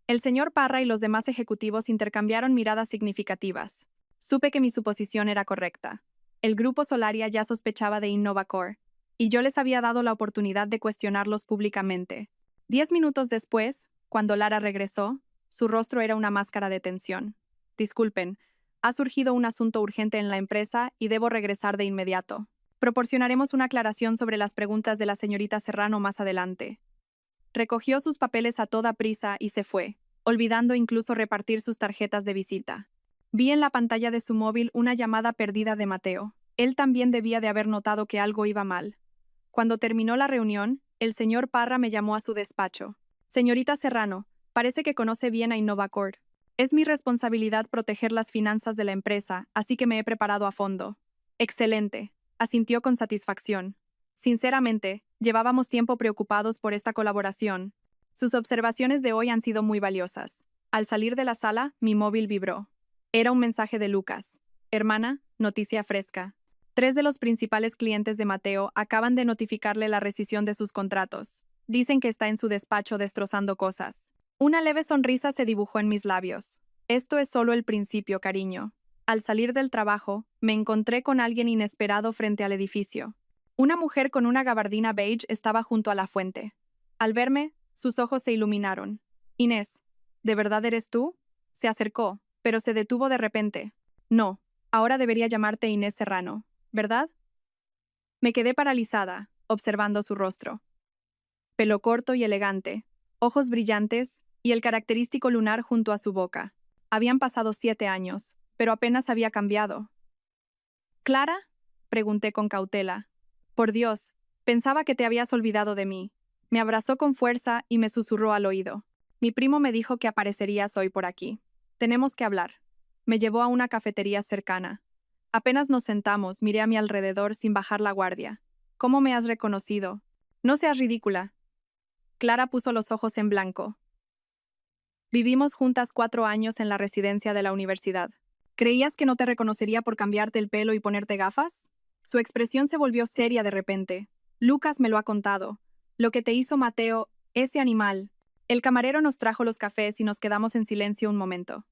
El señor Parra y los demás ejecutivos intercambiaron miradas significativas. Supe que mi suposición era correcta. El grupo Solaria ya sospechaba de Innovacor, y yo les había dado la oportunidad de cuestionarlos públicamente. 10 minutos después, cuando Lara regresó, su rostro era una máscara de tensión. Disculpen, ha surgido un asunto urgente en la empresa y debo regresar de inmediato. Proporcionaremos una aclaración sobre las preguntas de la señorita Serrano más adelante. Recogió sus papeles a toda prisa y se fue, olvidando incluso repartir sus tarjetas de visita. Vi en la pantalla de su móvil una llamada perdida de Mateo. Él también debía de haber notado que algo iba mal. Cuando terminó la reunión, el señor Parra me llamó a su despacho. Señorita Serrano, parece que conoce bien a Innovacor. Es mi responsabilidad proteger las finanzas de la empresa, así que me he preparado a fondo. Excelente, asintió con satisfacción. Sinceramente, llevábamos tiempo preocupados por esta colaboración. Sus observaciones de hoy han sido muy valiosas. Al salir de la sala, mi móvil vibró. Era un mensaje de Lucas. Hermana, noticia fresca. 3 de los principales clientes de Mateo acaban de notificarle la rescisión de sus contratos. Dicen que está en su despacho destrozando cosas. Una leve sonrisa se dibujó en mis labios. Esto es solo el principio, cariño. Al salir del trabajo, me encontré con alguien inesperado frente al edificio. Una mujer con una gabardina beige estaba junto a la fuente. Al verme, sus ojos se iluminaron. Inés, ¿de verdad eres tú? Se acercó, pero se detuvo de repente. No, ahora debería llamarte Inés Serrano, ¿verdad? Me quedé paralizada, observando su rostro. Pelo corto y elegante, ojos brillantes y el característico lunar junto a su boca. Habían pasado 7 años, pero apenas había cambiado. ¿Clara? Pregunté con cautela. Por Dios, pensaba que te habías olvidado de mí. Me abrazó con fuerza y me susurró al oído. Mi primo me dijo que aparecerías hoy por aquí. Tenemos que hablar. Me llevó a una cafetería cercana. Apenas nos sentamos, miré a mi alrededor sin bajar la guardia. ¿Cómo me has reconocido? No seas ridícula. Clara puso los ojos en blanco. Vivimos juntas 4 años en la residencia de la universidad. ¿Creías que no te reconocería por cambiarte el pelo y ponerte gafas? Su expresión se volvió seria de repente. Lucas me lo ha contado. Lo que te hizo Mateo, ese animal. El camarero nos trajo los cafés y nos quedamos en silencio un momento.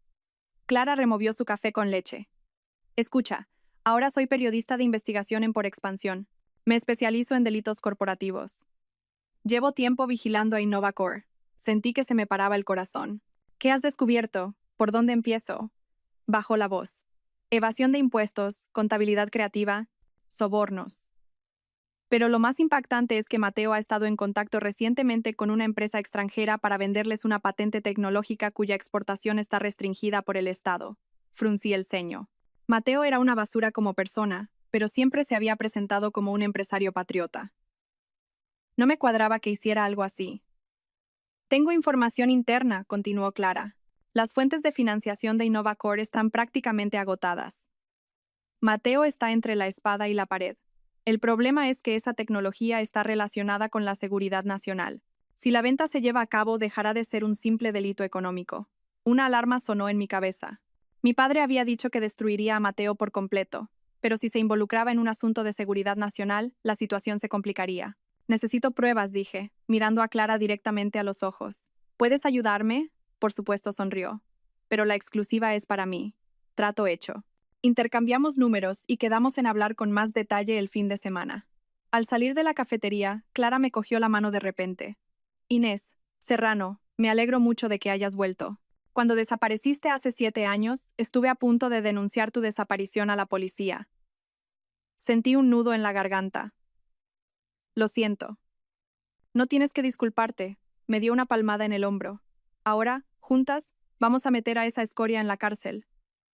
Clara removió su café con leche. Escucha, ahora soy periodista de investigación en Por Expansión. Me especializo en delitos corporativos. Llevo tiempo vigilando a Innovacor. Sentí que se me paraba el corazón. ¿Qué has descubierto? ¿Por dónde empiezo? Bajó la voz. Evasión de impuestos, contabilidad creativa, sobornos. Pero lo más impactante es que Mateo ha estado en contacto recientemente con una empresa extranjera para venderles una patente tecnológica cuya exportación está restringida por el Estado. Fruncí el ceño. Mateo era una basura como persona, pero siempre se había presentado como un empresario patriota. No me cuadraba que hiciera algo así. Tengo información interna, continuó Clara. Las fuentes de financiación de InnovaCore están prácticamente agotadas. Mateo está entre la espada y la pared. El problema es que esa tecnología está relacionada con la seguridad nacional. Si la venta se lleva a cabo, dejará de ser un simple delito económico. Una alarma sonó en mi cabeza. Mi padre había dicho que destruiría a Mateo por completo, pero si se involucraba en un asunto de seguridad nacional, la situación se complicaría. Necesito pruebas, dije, mirando a Clara directamente a los ojos. ¿Puedes ayudarme? Por supuesto, sonrió. Pero la exclusiva es para mí. Trato hecho. Intercambiamos números y quedamos en hablar con más detalle el fin de semana. Al salir de la cafetería, Clara me cogió la mano de repente. Inés, Serrano, me alegro mucho de que hayas vuelto. Cuando desapareciste hace 7 años, estuve a punto de denunciar tu desaparición a la policía. Sentí un nudo en la garganta. Lo siento. No tienes que disculparte. Me dio una palmada en el hombro. Ahora, juntas, vamos a meter a esa escoria en la cárcel.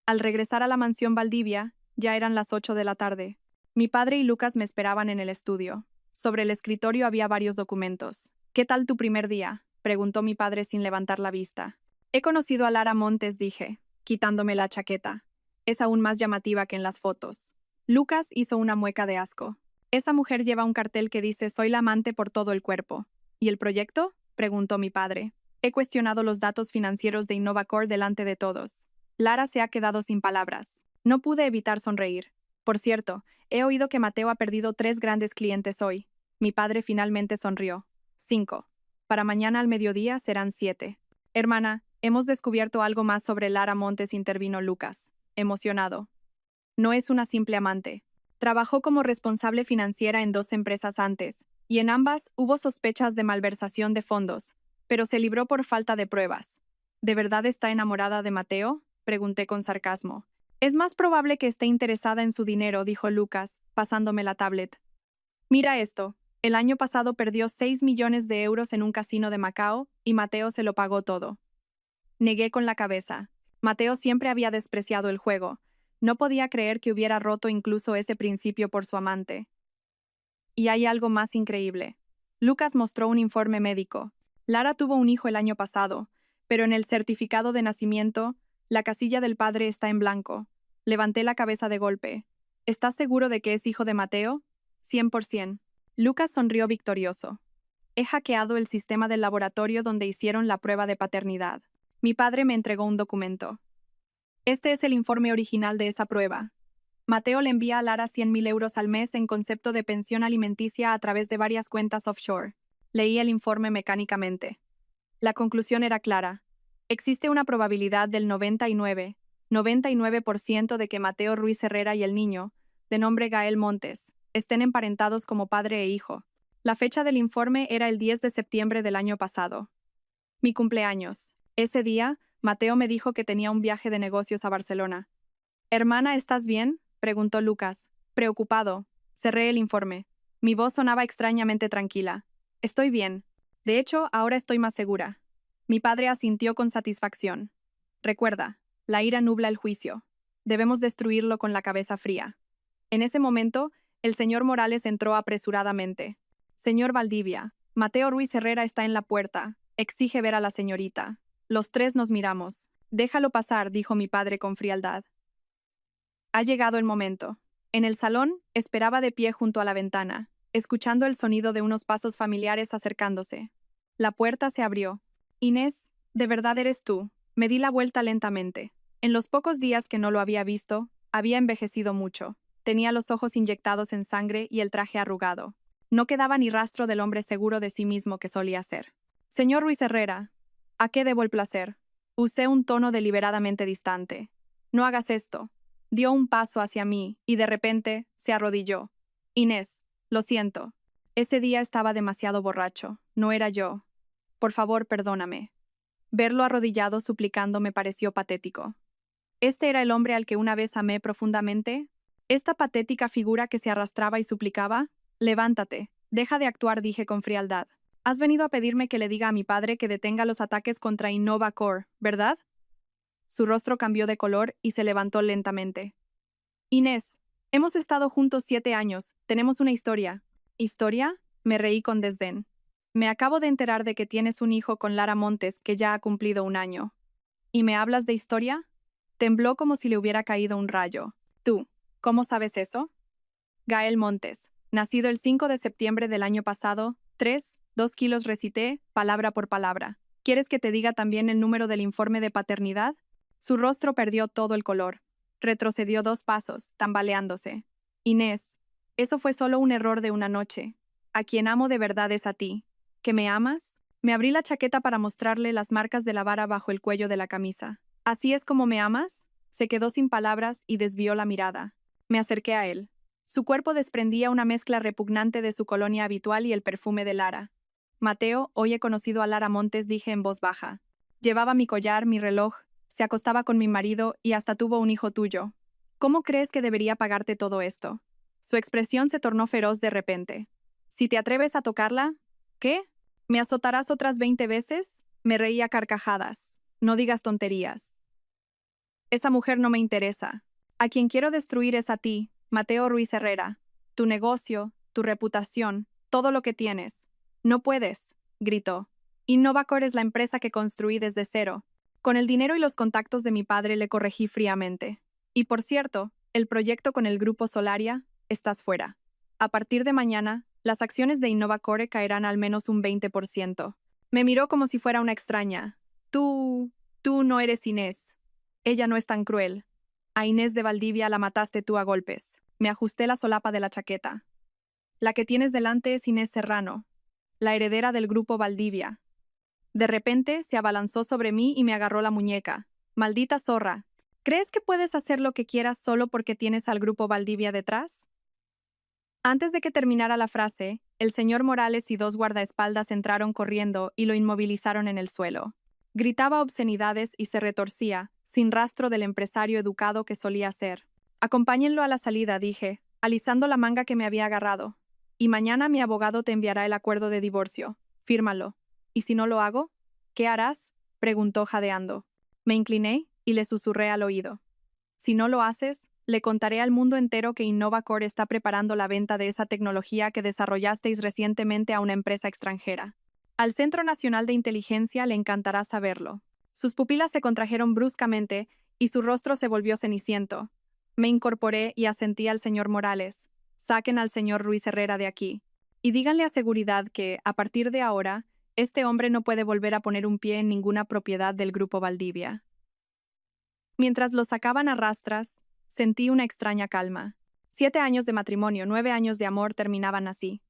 Al regresar a la mansión Valdivia, ya eran las 8 de la tarde. Mi padre y Lucas me esperaban en el estudio. Sobre el escritorio había varios documentos. ¿Qué tal tu primer día?, preguntó mi padre sin levantar la vista. He conocido a Lara Montes, dije, quitándome la chaqueta. Es aún más llamativa que en las fotos. Lucas hizo una mueca de asco. Esa mujer lleva un cartel que dice «Soy la amante por todo el cuerpo». ¿Y el proyecto?, preguntó mi padre. He cuestionado los datos financieros de InnovaCore delante de todos. Lara se ha quedado sin palabras. No pude evitar sonreír. Por cierto, he oído que Mateo ha perdido 3 grandes clientes hoy. Mi padre finalmente sonrió. 5. Para mañana al mediodía serán 7. Hermana, hemos descubierto algo más sobre Lara Montes, intervino Lucas, emocionado. No es una simple amante. Trabajó como responsable financiera en 2 empresas antes, y en ambas hubo sospechas de malversación de fondos, pero se libró por falta de pruebas. ¿De verdad está enamorada de Mateo?, pregunté con sarcasmo. Es más probable que esté interesada en su dinero, dijo Lucas, pasándome la tablet. Mira esto. El año pasado perdió 6 millones de euros en un casino de Macao y Mateo se lo pagó todo. Negué con la cabeza. Mateo siempre había despreciado el juego. No podía creer que hubiera roto incluso ese principio por su amante. Y hay algo más increíble. Lucas mostró un informe médico. Lara tuvo un hijo el año pasado, pero en el certificado de nacimiento, la casilla del padre está en blanco. Levanté la cabeza de golpe. ¿Estás seguro de que es hijo de Mateo? 100%. Lucas sonrió victorioso. He hackeado el sistema del laboratorio donde hicieron la prueba de paternidad. Mi padre me entregó un documento. Este es el informe original de esa prueba. Mateo le envía a Lara 100.000 euros al mes en concepto de pensión alimenticia a través de varias cuentas offshore. Leí el informe mecánicamente. La conclusión era clara. Existe una probabilidad del 99% de que Mateo Ruiz Herrera y el niño, de nombre Gael Montes, estén emparentados como padre e hijo. La fecha del informe era el 10 de septiembre del año pasado. Mi cumpleaños. Ese día, Mateo me dijo que tenía un viaje de negocios a Barcelona. «Hermana, ¿estás bien?», preguntó Lucas. Preocupado, cerré el informe. Mi voz sonaba extrañamente tranquila. «Estoy bien. De hecho, ahora estoy más segura». Mi padre asintió con satisfacción. Recuerda, la ira nubla el juicio. Debemos destruirlo con la cabeza fría. En ese momento, el señor Morales entró apresuradamente. «Señor Valdivia, Mateo Ruiz Herrera está en la puerta. Exige ver a la señorita». Los 3 nos miramos. «Déjalo pasar», dijo mi padre con frialdad. Ha llegado el momento. En el salón, esperaba de pie junto a la ventana, escuchando el sonido de unos pasos familiares acercándose. La puerta se abrió. «Inés, ¿de verdad eres tú?». Me di la vuelta lentamente. En los pocos días que no lo había visto, había envejecido mucho. Tenía los ojos inyectados en sangre y el traje arrugado. No quedaba ni rastro del hombre seguro de sí mismo que solía ser. «Señor Ruiz Herrera, ¿a qué debo el placer?». Usé un tono deliberadamente distante. «No hagas esto». Dio un paso hacia mí y de repente se arrodilló. «Inés, lo siento. Ese día estaba demasiado borracho. No era yo». Por favor, perdóname. Verlo arrodillado suplicando me pareció patético. ¿Este era el hombre al que una vez amé profundamente? ¿Esta patética figura que se arrastraba y suplicaba? Levántate, deja de actuar, dije con frialdad. Has venido a pedirme que le diga a mi padre que detenga los ataques contra Innova Core, ¿verdad? Su rostro cambió de color y se levantó lentamente. Inés, hemos estado juntos 7 años, tenemos una historia. ¿Historia? Me reí con desdén. Me acabo de enterar de que tienes un hijo con Lara Montes que ya ha cumplido 1 año. ¿Y me hablas de historia? Tembló como si le hubiera caído un rayo. Tú, ¿cómo sabes eso? Gael Montes, nacido el 5 de septiembre del año pasado, 2 kilos recité, palabra por palabra. ¿Quieres que te diga también el número del informe de paternidad? Su rostro perdió todo el color. Retrocedió 2 pasos, tambaleándose. Inés, eso fue solo un error de una noche. A quien amo de verdad es a ti. ¿Que me amas? Me abrí la chaqueta para mostrarle las marcas de la vara bajo el cuello de la camisa. ¿Así es como me amas? Se quedó sin palabras y desvió la mirada. Me acerqué a él. Su cuerpo desprendía una mezcla repugnante de su colonia habitual y el perfume de Lara. Mateo, hoy he conocido a Lara Montes, dije en voz baja. Llevaba mi collar, mi reloj, se acostaba con mi marido y hasta tuvo un hijo tuyo. ¿Cómo crees que debería pagarte todo esto? Su expresión se tornó feroz de repente. Si te atreves a tocarla, ¿qué? ¿Me azotarás otras 20 veces? Me reí a carcajadas. No digas tonterías. Esa mujer no me interesa. A quien quiero destruir es a ti, Mateo Ruiz Herrera. Tu negocio, tu reputación, todo lo que tienes. No puedes, gritó. Innovacore es la empresa que construí desde cero. Con el dinero y los contactos de mi padre le corregí fríamente. Y por cierto, el proyecto con el grupo Solaria, estás fuera. A partir de mañana, las acciones de Innovacore caerán al menos un 20%. Me miró como si fuera una extraña. Tú no eres Inés. Ella no es tan cruel. A Inés de Valdivia la mataste tú a golpes. Me ajusté la solapa de la chaqueta. La que tienes delante es Inés Serrano, la heredera del grupo Valdivia. De repente se abalanzó sobre mí y me agarró la muñeca. Maldita zorra. ¿Crees que puedes hacer lo que quieras solo porque tienes al grupo Valdivia detrás? Antes de que terminara la frase, el señor Morales y 2 guardaespaldas entraron corriendo y lo inmovilizaron en el suelo. Gritaba obscenidades y se retorcía, sin rastro del empresario educado que solía ser. Acompáñenlo a la salida, dije, alisando la manga que me había agarrado. Y mañana mi abogado te enviará el acuerdo de divorcio. Fírmalo. ¿Y si no lo hago? ¿Qué harás? Preguntó jadeando. Me incliné y le susurré al oído. Si no lo haces, le contaré al mundo entero que Innovacore está preparando la venta de esa tecnología que desarrollasteis recientemente a una empresa extranjera. Al Centro Nacional de Inteligencia le encantará saberlo. Sus pupilas se contrajeron bruscamente y su rostro se volvió ceniciento. Me incorporé y asentí al señor Morales. Saquen al señor Ruiz Herrera de aquí. Y díganle a seguridad que, a partir de ahora, este hombre no puede volver a poner un pie en ninguna propiedad del Grupo Valdivia. Mientras lo sacaban a rastras, sentí una extraña calma. 7 años de matrimonio, 9 años de amor terminaban así.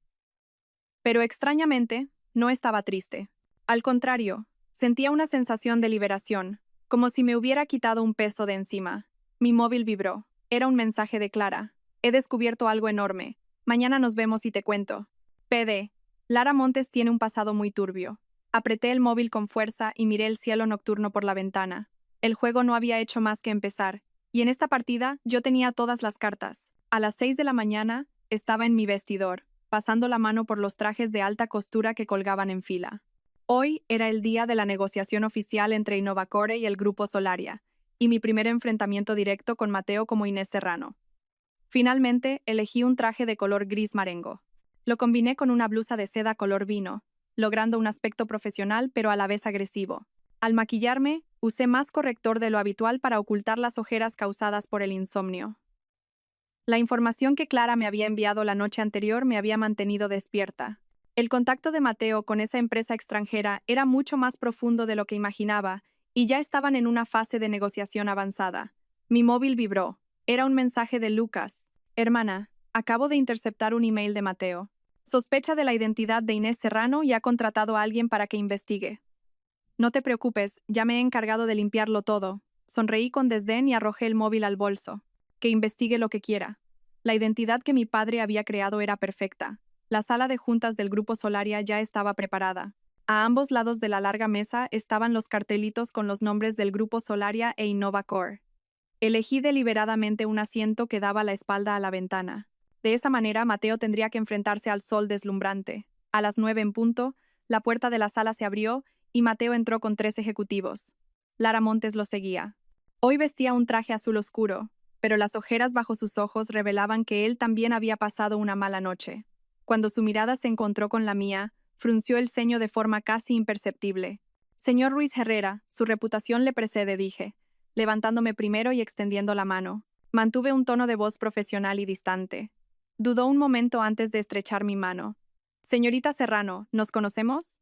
Pero extrañamente, no estaba triste. Al contrario, sentía una sensación de liberación, como si me hubiera quitado un peso de encima. Mi móvil vibró. Era un mensaje de Clara. He descubierto algo enorme. Mañana nos vemos y te cuento. PD. Lara Montes tiene un pasado muy turbio. Apreté el móvil con fuerza y miré el cielo nocturno por la ventana. El juego no había hecho más que empezar, y en esta partida yo tenía todas las cartas. A las 6 de la mañana, estaba en mi vestidor, pasando la mano por los trajes de alta costura que colgaban en fila. Hoy era el día de la negociación oficial entre Innovacore y el Grupo Solaria, y mi primer enfrentamiento directo con Mateo como Inés Serrano. Finalmente, elegí un traje de color gris marengo. Lo combiné con una blusa de seda color vino, logrando un aspecto profesional pero a la vez agresivo. Al maquillarme, usé más corrector de lo habitual para ocultar las ojeras causadas por el insomnio. La información que Clara me había enviado la noche anterior me había mantenido despierta. El contacto de Mateo con esa empresa extranjera era mucho más profundo de lo que imaginaba, y ya estaban en una fase de negociación avanzada. Mi móvil vibró. Era un mensaje de Lucas. Hermana, acabo de interceptar un email de Mateo. Sospecha de la identidad de Inés Serrano y ha contratado a alguien para que investigue. No te preocupes, ya me he encargado de limpiarlo todo. Sonreí con desdén y arrojé el móvil al bolso. Que investigue lo que quiera. La identidad que mi padre había creado era perfecta. La sala de juntas del Grupo Solaria ya estaba preparada. A ambos lados de la larga mesa estaban los cartelitos con los nombres del Grupo Solaria e Innovacor. Elegí deliberadamente un asiento que daba la espalda a la ventana. De esa manera, Mateo tendría que enfrentarse al sol deslumbrante. A las 9 en punto, la puerta de la sala se abrió y Mateo entró con 3 ejecutivos. Lara Montes lo seguía. Hoy vestía un traje azul oscuro, pero las ojeras bajo sus ojos revelaban que él también había pasado una mala noche. Cuando su mirada se encontró con la mía, frunció el ceño de forma casi imperceptible. Señor Ruiz Herrera, su reputación le precede, dije, levantándome primero y extendiendo la mano. Mantuve un tono de voz profesional y distante. Dudó un momento antes de estrechar mi mano. Señorita Serrano, ¿nos conocemos?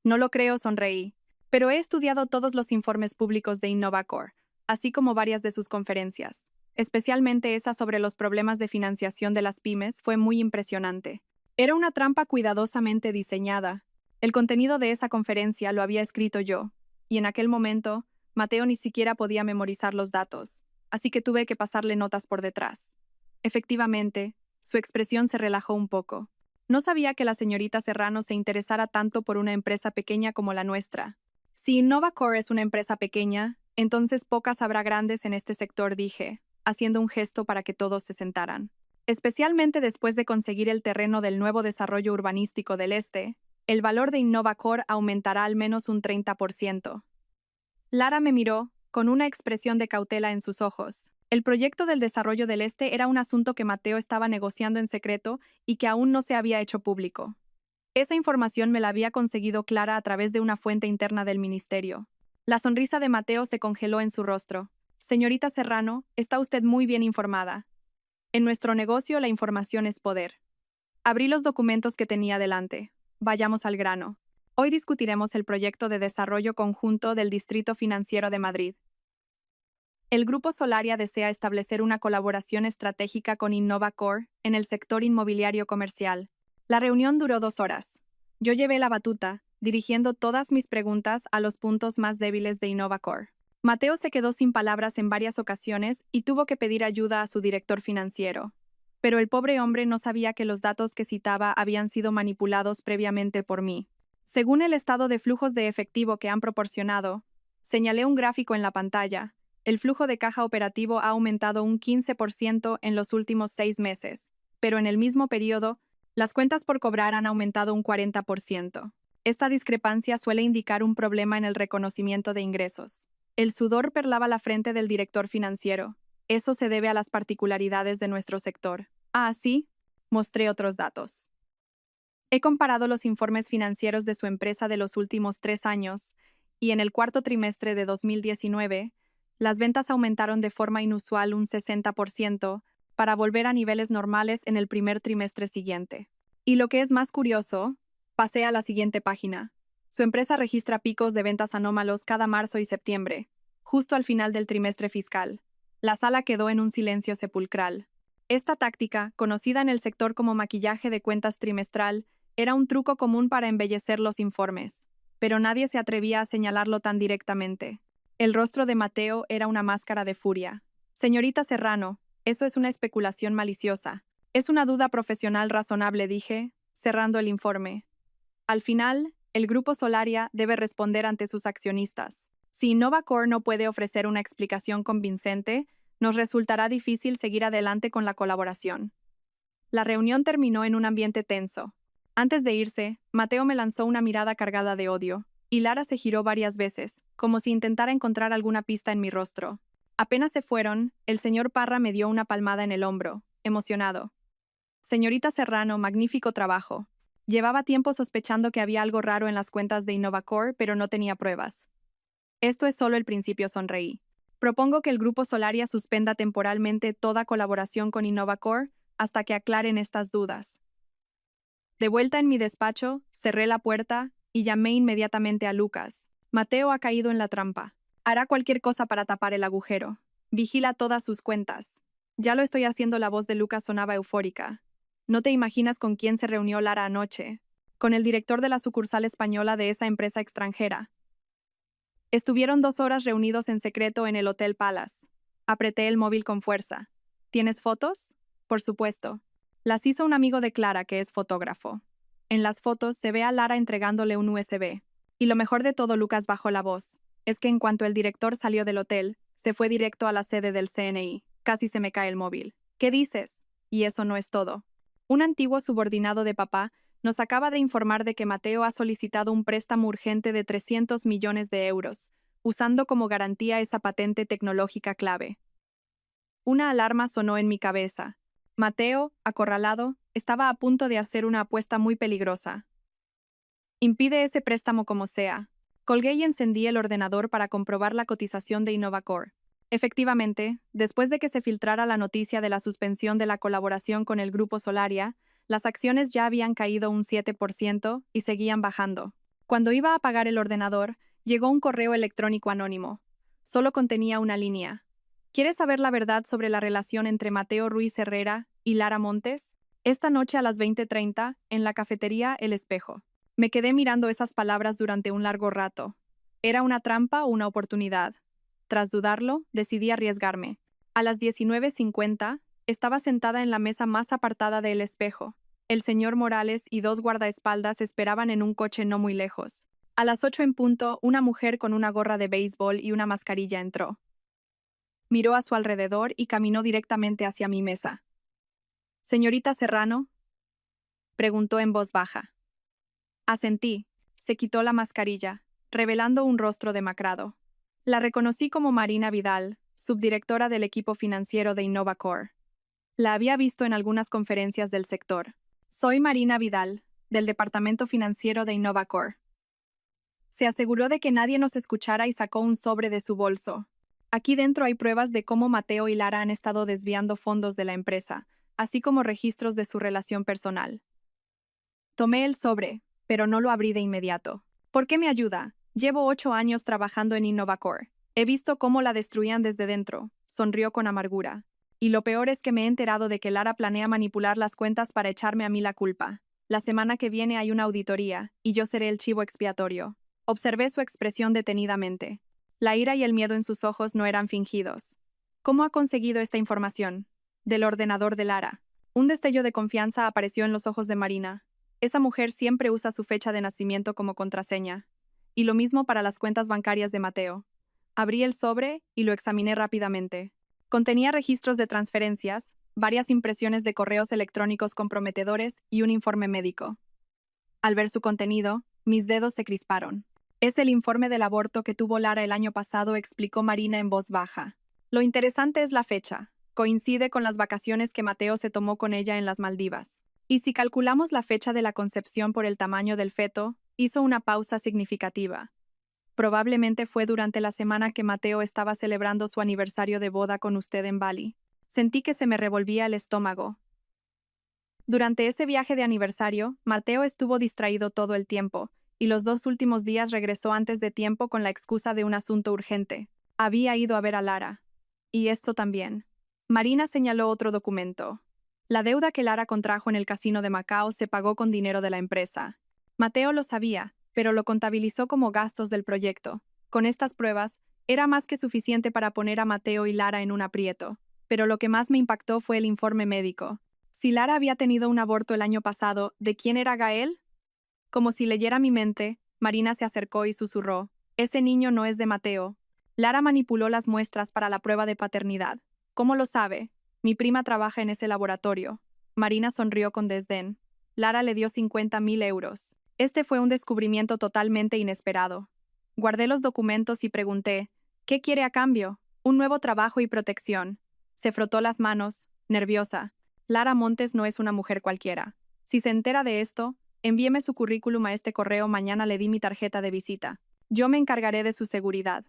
No lo creo, sonreí, pero he estudiado todos los informes públicos de Innovacor, así como varias de sus conferencias. Especialmente esa sobre los problemas de financiación de las pymes fue muy impresionante. Era una trampa cuidadosamente diseñada. El contenido de esa conferencia lo había escrito yo, y en aquel momento, Mateo ni siquiera podía memorizar los datos, así que tuve que pasarle notas por detrás. Efectivamente, su expresión se relajó un poco. No sabía que la señorita Serrano se interesara tanto por una empresa pequeña como la nuestra. Si Innovacor es una empresa pequeña, entonces pocas habrá grandes en este sector, dije, haciendo un gesto para que todos se sentaran. Especialmente después de conseguir el terreno del nuevo desarrollo urbanístico del este, el valor de Innovacor aumentará al menos un 30%. Lara me miró, con una expresión de cautela en sus ojos. El proyecto del desarrollo del este era un asunto que Mateo estaba negociando en secreto y que aún no se había hecho público. Esa información me la había conseguido Clara a través de una fuente interna del ministerio. La sonrisa de Mateo se congeló en su rostro. Señorita Serrano, está usted muy bien informada. En nuestro negocio la información es poder. Abrí los documentos que tenía delante. Vayamos al grano. Hoy discutiremos el proyecto de desarrollo conjunto del Distrito Financiero de Madrid. El Grupo Solaria desea establecer una colaboración estratégica con Innovacor en el sector inmobiliario comercial. La reunión duró 2 horas. Yo llevé la batuta, dirigiendo todas mis preguntas a los puntos más débiles de Innovacor. Mateo se quedó sin palabras en varias ocasiones y tuvo que pedir ayuda a su director financiero. Pero el pobre hombre no sabía que los datos que citaba habían sido manipulados previamente por mí. Según el estado de flujos de efectivo que han proporcionado, señalé un gráfico en la pantalla. El flujo de caja operativo ha aumentado un 15% en los últimos 6 meses, pero en el mismo periodo, las cuentas por cobrar han aumentado un 40%. Esta discrepancia suele indicar un problema en el reconocimiento de ingresos. El sudor perlaba la frente del director financiero. Eso se debe a las particularidades de nuestro sector. Ah, sí, mostré otros datos. He comparado los informes financieros de su empresa de los últimos 3 años, y en el cuarto trimestre de 2019, las ventas aumentaron de forma inusual un 60% para volver a niveles normales en el primer trimestre siguiente. Y lo que es más curioso, pasé a la siguiente página. Su empresa registra picos de ventas anómalos cada marzo y septiembre, justo al final del trimestre fiscal. La sala quedó en un silencio sepulcral. Esta táctica, conocida en el sector como maquillaje de cuentas trimestral, era un truco común para embellecer los informes, pero nadie se atrevía a señalarlo tan directamente. El rostro de Mateo era una máscara de furia. Señorita Serrano, eso es una especulación maliciosa. Es una duda profesional razonable, dije, cerrando el informe. Al final, el Grupo Solaria debe responder ante sus accionistas. Si Innovacor no puede ofrecer una explicación convincente, nos resultará difícil seguir adelante con la colaboración. La reunión terminó en un ambiente tenso. Antes de irse, Mateo me lanzó una mirada cargada de odio, y Lara se giró varias veces, como si intentara encontrar alguna pista en mi rostro. Apenas se fueron, el señor Parra me dio una palmada en el hombro, emocionado. Señorita Serrano, magnífico trabajo. Llevaba tiempo sospechando que había algo raro en las cuentas de Innovacor, pero no tenía pruebas. Esto es solo el principio, sonreí. Propongo que el Grupo Solaria suspenda temporalmente toda colaboración con Innovacor hasta que aclaren estas dudas. De vuelta en mi despacho, cerré la puerta y llamé inmediatamente a Lucas. Mateo ha caído en la trampa. Hará cualquier cosa para tapar el agujero. Vigila todas sus cuentas. Ya lo estoy haciendo. La voz de Lucas sonaba eufórica. No te imaginas con quién se reunió Lara anoche. Con el director de la sucursal española de esa empresa extranjera. Estuvieron 2 horas reunidos en secreto en el Hotel Palace. Apreté el móvil con fuerza. ¿Tienes fotos? Por supuesto. Las hizo un amigo de Clara, que es fotógrafo. En las fotos se ve a Lara entregándole un USB. Y lo mejor de todo, Lucas bajó la voz. Es que en cuanto el director salió del hotel, se fue directo a la sede del CNI. Casi se me cae el móvil. ¿Qué dices? Y eso no es todo. Un antiguo subordinado de papá nos acaba de informar de que Mateo ha solicitado un préstamo urgente de 300 millones de euros, usando como garantía esa patente tecnológica clave. Una alarma sonó en mi cabeza. Mateo, acorralado, estaba a punto de hacer una apuesta muy peligrosa. Impide ese préstamo como sea. Colgué y encendí el ordenador para comprobar la cotización de Innovacore. Efectivamente, después de que se filtrara la noticia de la suspensión de la colaboración con el grupo Solaria, las acciones ya habían caído un 7% y seguían bajando. Cuando iba a apagar el ordenador, llegó un correo electrónico anónimo. Solo contenía una línea. ¿Quieres saber la verdad sobre la relación entre Mateo Ruiz Herrera y Lara Montes? Esta noche a las 20:30, en la cafetería El Espejo. Me quedé mirando esas palabras durante un largo rato. ¿Era una trampa o una oportunidad? Tras dudarlo, decidí arriesgarme. A las 19:50, estaba sentada en la mesa más apartada de El Espejo. El señor Morales y dos guardaespaldas esperaban en un coche no muy lejos. A las 8 en punto, una mujer con una gorra de béisbol y una mascarilla entró. Miró a su alrededor y caminó directamente hacia mi mesa. «¿Señorita Serrano?», preguntó en voz baja. Asentí. Se quitó la mascarilla, revelando un rostro demacrado. La reconocí como Marina Vidal, subdirectora del equipo financiero de Innovacore. La había visto en algunas conferencias del sector. Soy Marina Vidal, del departamento financiero de Innovacore. Se aseguró de que nadie nos escuchara y sacó un sobre de su bolso. Aquí dentro hay pruebas de cómo Mateo y Lara han estado desviando fondos de la empresa, así como registros de su relación personal. Tomé el sobre, pero no lo abrí de inmediato. ¿Por qué me ayuda? Llevo 8 años trabajando en Innovacore. He visto cómo la destruían desde dentro. Sonrió con amargura. Y lo peor es que me he enterado de que Lara planea manipular las cuentas para echarme a mí la culpa. La semana que viene hay una auditoría, y yo seré el chivo expiatorio. Observé su expresión detenidamente. La ira y el miedo en sus ojos no eran fingidos. ¿Cómo ha conseguido esta información? Del ordenador de Lara. Un destello de confianza apareció en los ojos de Marina. Esa mujer siempre usa su fecha de nacimiento como contraseña. Y lo mismo para las cuentas bancarias de Mateo. Abrí el sobre y lo examiné rápidamente. Contenía registros de transferencias, varias impresiones de correos electrónicos comprometedores y un informe médico. Al ver su contenido, mis dedos se crisparon. Es el informe del aborto que tuvo Lara el año pasado, explicó Marina en voz baja. Lo interesante es la fecha. Coincide con las vacaciones que Mateo se tomó con ella en las Maldivas. Y si calculamos la fecha de la concepción por el tamaño del feto, hizo una pausa significativa. Probablemente fue durante la semana que Mateo estaba celebrando su aniversario de boda con usted en Bali. Sentí que se me revolvía el estómago. Durante ese viaje de aniversario, Mateo estuvo distraído todo el tiempo, y los 2 últimos días regresó antes de tiempo con la excusa de un asunto urgente. Había ido a ver a Lara. Y esto también. Marina señaló otro documento. La deuda que Lara contrajo en el casino de Macao se pagó con dinero de la empresa. Mateo lo sabía, pero lo contabilizó como gastos del proyecto. Con estas pruebas, era más que suficiente para poner a Mateo y Lara en un aprieto. Pero lo que más me impactó fue el informe médico. Si Lara había tenido un aborto el año pasado, ¿de quién era Gael? Como si leyera mi mente, Marina se acercó y susurró. Ese niño no es de Mateo. Lara manipuló las muestras para la prueba de paternidad. ¿Cómo lo sabe? Mi prima trabaja en ese laboratorio. Marina sonrió con desdén. Lara le dio 50.000 euros. Este fue un descubrimiento totalmente inesperado. Guardé los documentos y pregunté, ¿qué quiere a cambio? Un nuevo trabajo y protección. Se frotó las manos, nerviosa. Lara Montes no es una mujer cualquiera. Si se entera de esto, envíeme su currículum a este correo. Mañana le di mi tarjeta de visita. Yo me encargaré de su seguridad.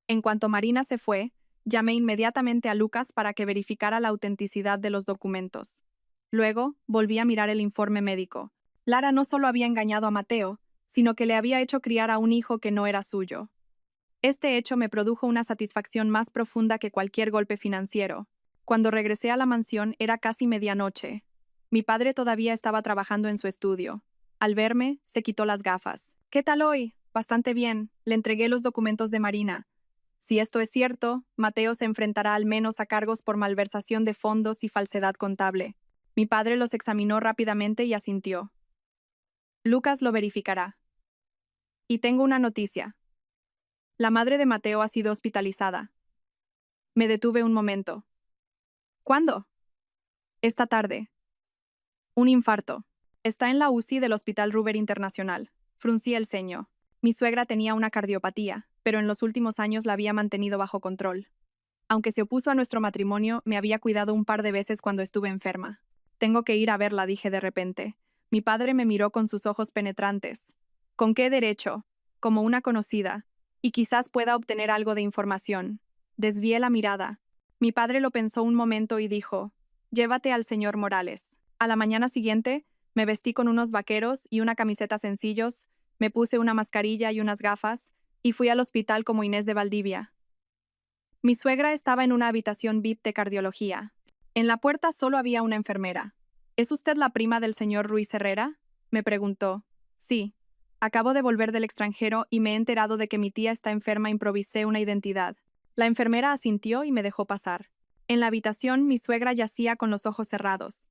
En cuanto Marina se fue, llamé inmediatamente a Lucas para que verificara la autenticidad de los documentos. Luego, volví a mirar el informe médico. Lara no solo había engañado a Mateo, sino que le había hecho criar a un hijo que no era suyo. Este hecho me produjo una satisfacción más profunda que cualquier golpe financiero. Cuando regresé a la mansión era casi medianoche. Mi padre todavía estaba trabajando en su estudio. Al verme, se quitó las gafas. «¿Qué tal hoy?» «Bastante bien». Le entregué los documentos de Marina. Si esto es cierto, Mateo se enfrentará al menos a cargos por malversación de fondos y falsedad contable. Mi padre los examinó rápidamente y asintió. Lucas lo verificará. Y tengo una noticia. La madre de Mateo ha sido hospitalizada. Me detuve un momento. ¿Cuándo? Esta tarde. Un infarto. Está en la UCI del Hospital Ruber Internacional. Fruncí el ceño. Mi suegra tenía una cardiopatía, pero en los últimos años la había mantenido bajo control. Aunque se opuso a nuestro matrimonio, me había cuidado un par de veces cuando estuve enferma. Tengo que ir a verla, dije de repente. Mi padre me miró con sus ojos penetrantes. ¿Con qué derecho? Como una conocida. Y quizás pueda obtener algo de información. Desvié la mirada. Mi padre lo pensó un momento y dijo, llévate al señor Morales. A la mañana siguiente, me vestí con unos vaqueros y una camiseta sencillos, me puse una mascarilla y unas gafas, y fui al hospital como Inés de Valdivia. Mi suegra estaba en una habitación VIP de cardiología. En la puerta solo había una enfermera. ¿Es usted la prima del señor Ruiz Herrera? Me preguntó. Sí. Acabo de volver del extranjero y me he enterado de que mi tía está enferma. Improvisé una identidad. La enfermera asintió y me dejó pasar. En la habitación, mi suegra yacía con los ojos cerrados.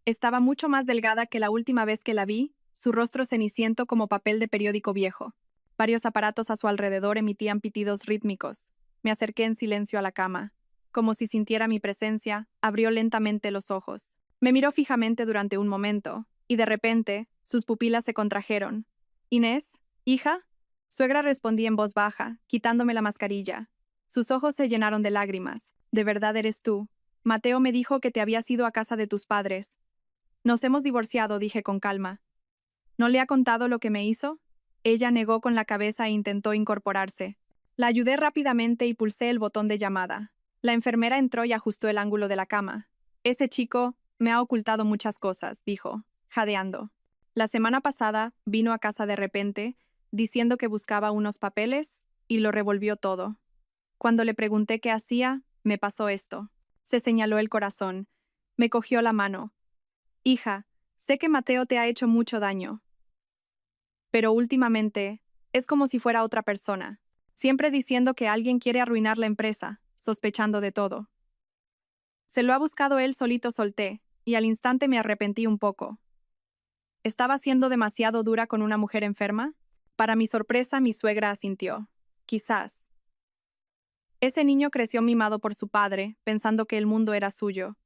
Estaba mucho más delgada que la última vez que la vi, su rostro ceniciento como papel de periódico viejo. Varios aparatos a su alrededor emitían pitidos rítmicos. Me acerqué en silencio a la cama. Como si sintiera mi presencia, abrió lentamente los ojos. Me miró fijamente durante un momento, y de repente, sus pupilas se contrajeron. «¿Inés? ¿Hija?» Suegra, respondí en voz baja, quitándome la mascarilla. Sus ojos se llenaron de lágrimas. «¿De verdad eres tú? Mateo me dijo que te habías ido a casa de tus padres». «Nos hemos divorciado», dije con calma. «¿No le ha contado lo que me hizo?» Ella negó con la cabeza e intentó incorporarse. La ayudé rápidamente y pulsé el botón de llamada. La enfermera entró y ajustó el ángulo de la cama. «Ese chico me ha ocultado muchas cosas», dijo, jadeando. La semana pasada vino a casa de repente, diciendo que buscaba unos papeles, y lo revolvió todo. Cuando le pregunté qué hacía, me pasó esto. Se señaló el corazón. Me cogió la mano. «Hija, sé que Mateo te ha hecho mucho daño. Pero últimamente, es como si fuera otra persona. Siempre diciendo que alguien quiere arruinar la empresa, sospechando de todo. Se lo ha buscado él solito, solté, y al instante me arrepentí un poco. ¿Estaba siendo demasiado dura con una mujer enferma? Para mi sorpresa, mi suegra asintió. Quizás. Ese niño creció mimado por su padre, pensando que el mundo era suyo.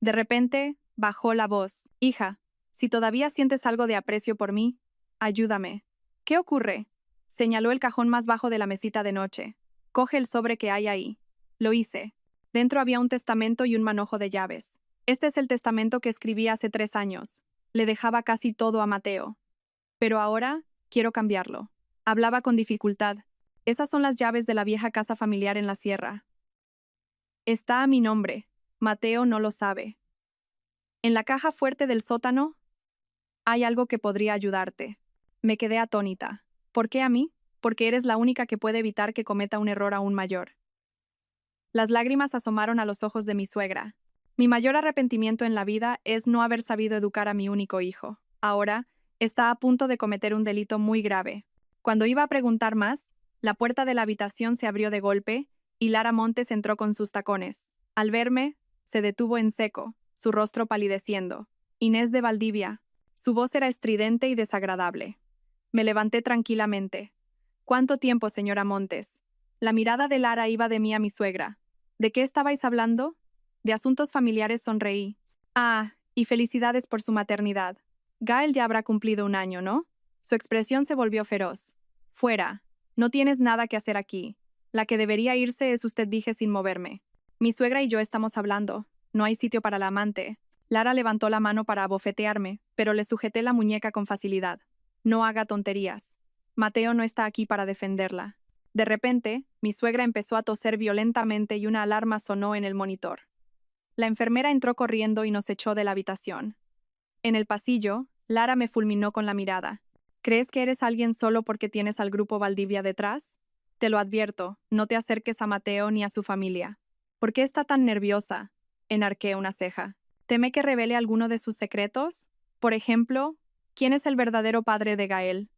De repente, bajó la voz. «Hija, si todavía sientes algo de aprecio por mí, ayúdame». «¿Qué ocurre?» Señaló el cajón más bajo de la mesita de noche. «Coge el sobre que hay ahí». Lo hice. Dentro había un testamento y un manojo de llaves. Este es el testamento que escribí hace 3 años. Le dejaba casi todo a Mateo. Pero ahora quiero cambiarlo. Hablaba con dificultad. Esas son las llaves de la vieja casa familiar en la sierra. Está a mi nombre. Mateo no lo sabe. En la caja fuerte del sótano hay algo que podría ayudarte. Me quedé atónita. ¿Por qué a mí? Porque eres la única que puede evitar que cometa un error aún mayor. Las lágrimas asomaron a los ojos de mi suegra. Mi mayor arrepentimiento en la vida es no haber sabido educar a mi único hijo. Ahora, está a punto de cometer un delito muy grave. Cuando iba a preguntar más, la puerta de la habitación se abrió de golpe y Lara Montes entró con sus tacones. Al verme, se detuvo en seco, su rostro palideciendo. Inés de Valdivia. Su voz era estridente y desagradable. Me levanté tranquilamente. «¿Cuánto tiempo, señora Montes?» La mirada de Lara iba de mí a mi suegra. «¿De qué estabais hablando?» «De asuntos familiares», sonreí. «Ah, y felicidades por su maternidad. Gael ya habrá cumplido 1 año, ¿no?» Su expresión se volvió feroz. «Fuera. No tienes nada que hacer aquí. La que debería irse es usted», dije sin moverme. «Mi suegra y yo estamos hablando. No hay sitio para la amante». Lara levantó la mano para abofetearme, pero le sujeté la muñeca con facilidad. «No haga tonterías. Mateo no está aquí para defenderla». De repente, mi suegra empezó a toser violentamente y una alarma sonó en el monitor. La enfermera entró corriendo y nos echó de la habitación. En el pasillo, Lara me fulminó con la mirada. «¿Crees que eres alguien solo porque tienes al grupo Valdivia detrás? Te lo advierto, no te acerques a Mateo ni a su familia». «¿Por qué está tan nerviosa?», enarqué una ceja. «¿Teme que revele alguno de sus secretos? Por ejemplo, ¿quién es el verdadero padre de Gael?»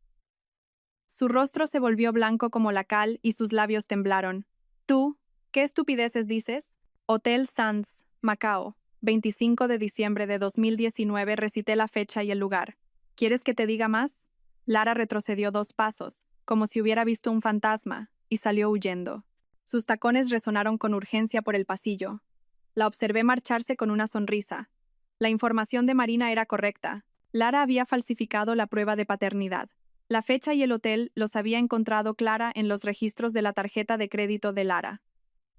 Su rostro se volvió blanco como la cal y sus labios temblaron. «¿Tú? ¿Qué estupideces dices?» Hotel Sands, Macao, 25 de diciembre de 2019, recité la fecha y el lugar. ¿Quieres que te diga más? Lara retrocedió 2 pasos, como si hubiera visto un fantasma, y salió huyendo. Sus tacones resonaron con urgencia por el pasillo. La observé marcharse con una sonrisa. La información de Marina era correcta. Lara había falsificado la prueba de paternidad. La fecha y el hotel los había encontrado Clara en los registros de la tarjeta de crédito de Lara.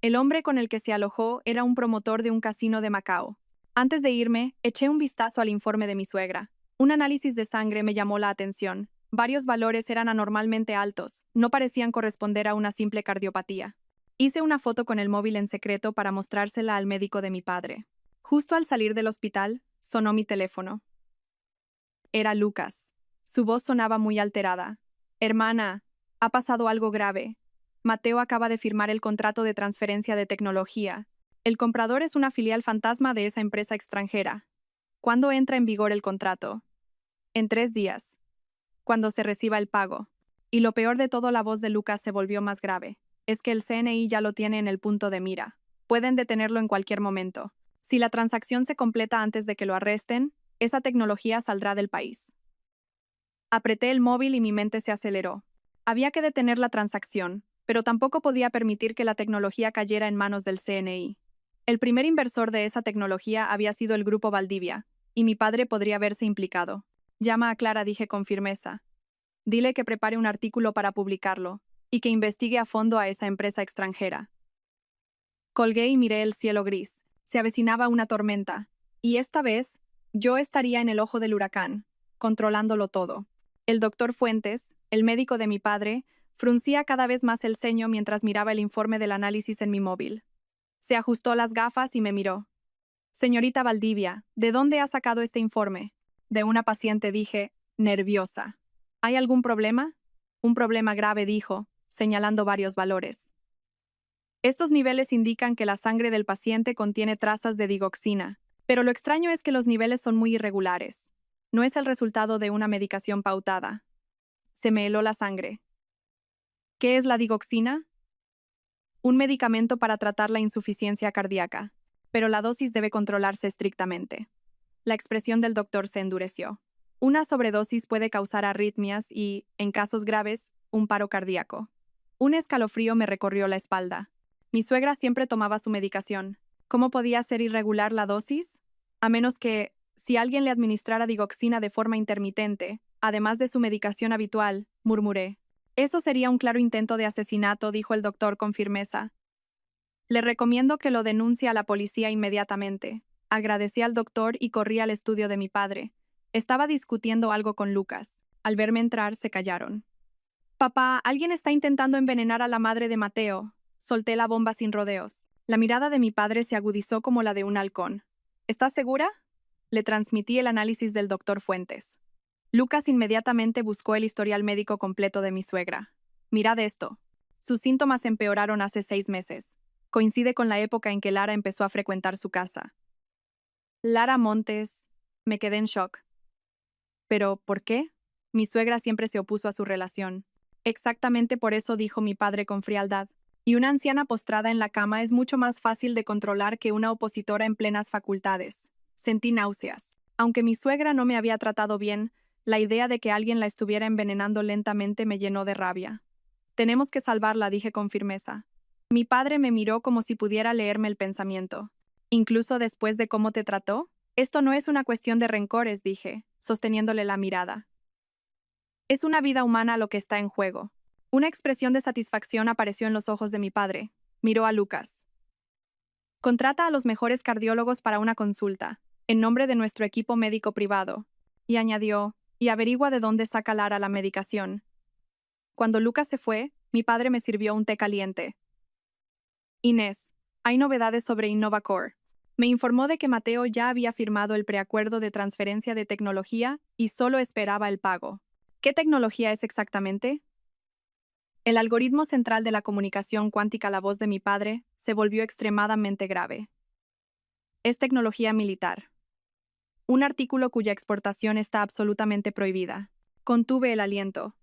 El hombre con el que se alojó era un promotor de un casino de Macao. Antes de irme, eché un vistazo al informe de mi suegra. Un análisis de sangre me llamó la atención. Varios valores eran anormalmente altos, no parecían corresponder a una simple cardiopatía. Hice una foto con el móvil en secreto para mostrársela al médico de mi padre. Justo al salir del hospital, sonó mi teléfono. Era Lucas. Su voz sonaba muy alterada. Hermana, ha pasado algo grave. Mateo acaba de firmar el contrato de transferencia de tecnología. El comprador es una filial fantasma de esa empresa extranjera. ¿Cuándo entra en vigor el contrato? En 3 días. Cuando se reciba el pago. Y lo peor de todo, la voz de Lucas se volvió más grave. Es que el CNI ya lo tiene en el punto de mira. Pueden detenerlo en cualquier momento. Si la transacción se completa antes de que lo arresten, esa tecnología saldrá del país. Apreté el móvil y mi mente se aceleró. Había que detener la transacción, pero tampoco podía permitir que la tecnología cayera en manos del CNI. El primer inversor de esa tecnología había sido el Grupo Valdivia, y mi padre podría verse implicado. Llama a Clara, dije con firmeza. Dile que prepare un artículo para publicarlo, y que investigue a fondo a esa empresa extranjera. Colgué y miré el cielo gris. Se avecinaba una tormenta, y esta vez, yo estaría en el ojo del huracán, controlándolo todo. El doctor Fuentes, el médico de mi padre, fruncía cada vez más el ceño mientras miraba el informe del análisis en mi móvil. Se ajustó las gafas y me miró. Señorita Valdivia, ¿de dónde ha sacado este informe? De una paciente, dije, nerviosa. ¿Hay algún problema? Un problema grave, dijo, señalando varios valores. Estos niveles indican que la sangre del paciente contiene trazas de digoxina, pero lo extraño es que los niveles son muy irregulares. No es el resultado de una medicación pautada. Se me heló la sangre. ¿Qué es la digoxina? Un medicamento para tratar la insuficiencia cardíaca, pero la dosis debe controlarse estrictamente. La expresión del doctor se endureció. Una sobredosis puede causar arritmias y, en casos graves, un paro cardíaco. Un escalofrío me recorrió la espalda. Mi suegra siempre tomaba su medicación. ¿Cómo podía ser irregular la dosis? A menos que, si alguien le administrara digoxina de forma intermitente, además de su medicación habitual, murmuré. Eso sería un claro intento de asesinato, dijo el doctor con firmeza. Le recomiendo que lo denuncie a la policía inmediatamente. Agradecí al doctor y corrí al estudio de mi padre. Estaba discutiendo algo con Lucas. Al verme entrar, se callaron. Papá, alguien está intentando envenenar a la madre de Mateo. Solté la bomba sin rodeos. La mirada de mi padre se agudizó como la de un halcón. ¿Estás segura? Le transmití el análisis del doctor Fuentes. Lucas inmediatamente buscó el historial médico completo de mi suegra. Mirad esto. Sus síntomas empeoraron hace 6 meses. Coincide con la época en que Lara empezó a frecuentar su casa. Lara Montes. Me quedé en shock. ¿Pero por qué? Mi suegra siempre se opuso a su relación. Exactamente por eso, dijo mi padre con frialdad. Y una anciana postrada en la cama es mucho más fácil de controlar que una opositora en plenas facultades. Sentí náuseas. Aunque mi suegra no me había tratado bien, la idea de que alguien la estuviera envenenando lentamente me llenó de rabia. Tenemos que salvarla, dije con firmeza. Mi padre me miró como si pudiera leerme el pensamiento. ¿Incluso después de cómo te trató? Esto no es una cuestión de rencores, dije, sosteniéndole la mirada. Es una vida humana lo que está en juego. Una expresión de satisfacción apareció en los ojos de mi padre. Miró a Lucas. Contrata a los mejores cardiólogos para una consulta, en nombre de nuestro equipo médico privado. Y añadió, y averigua de dónde saca Lara la medicación. Cuando Lucas se fue, mi padre me sirvió un té caliente. Inés, hay novedades sobre InnovaCore. Me informó de que Mateo ya había firmado el preacuerdo de transferencia de tecnología y solo esperaba el pago. ¿Qué tecnología es exactamente? El algoritmo central de la comunicación cuántica, la voz de mi padre, se volvió extremadamente grave. Es tecnología militar. Un artículo cuya exportación está absolutamente prohibida. Contuve el aliento.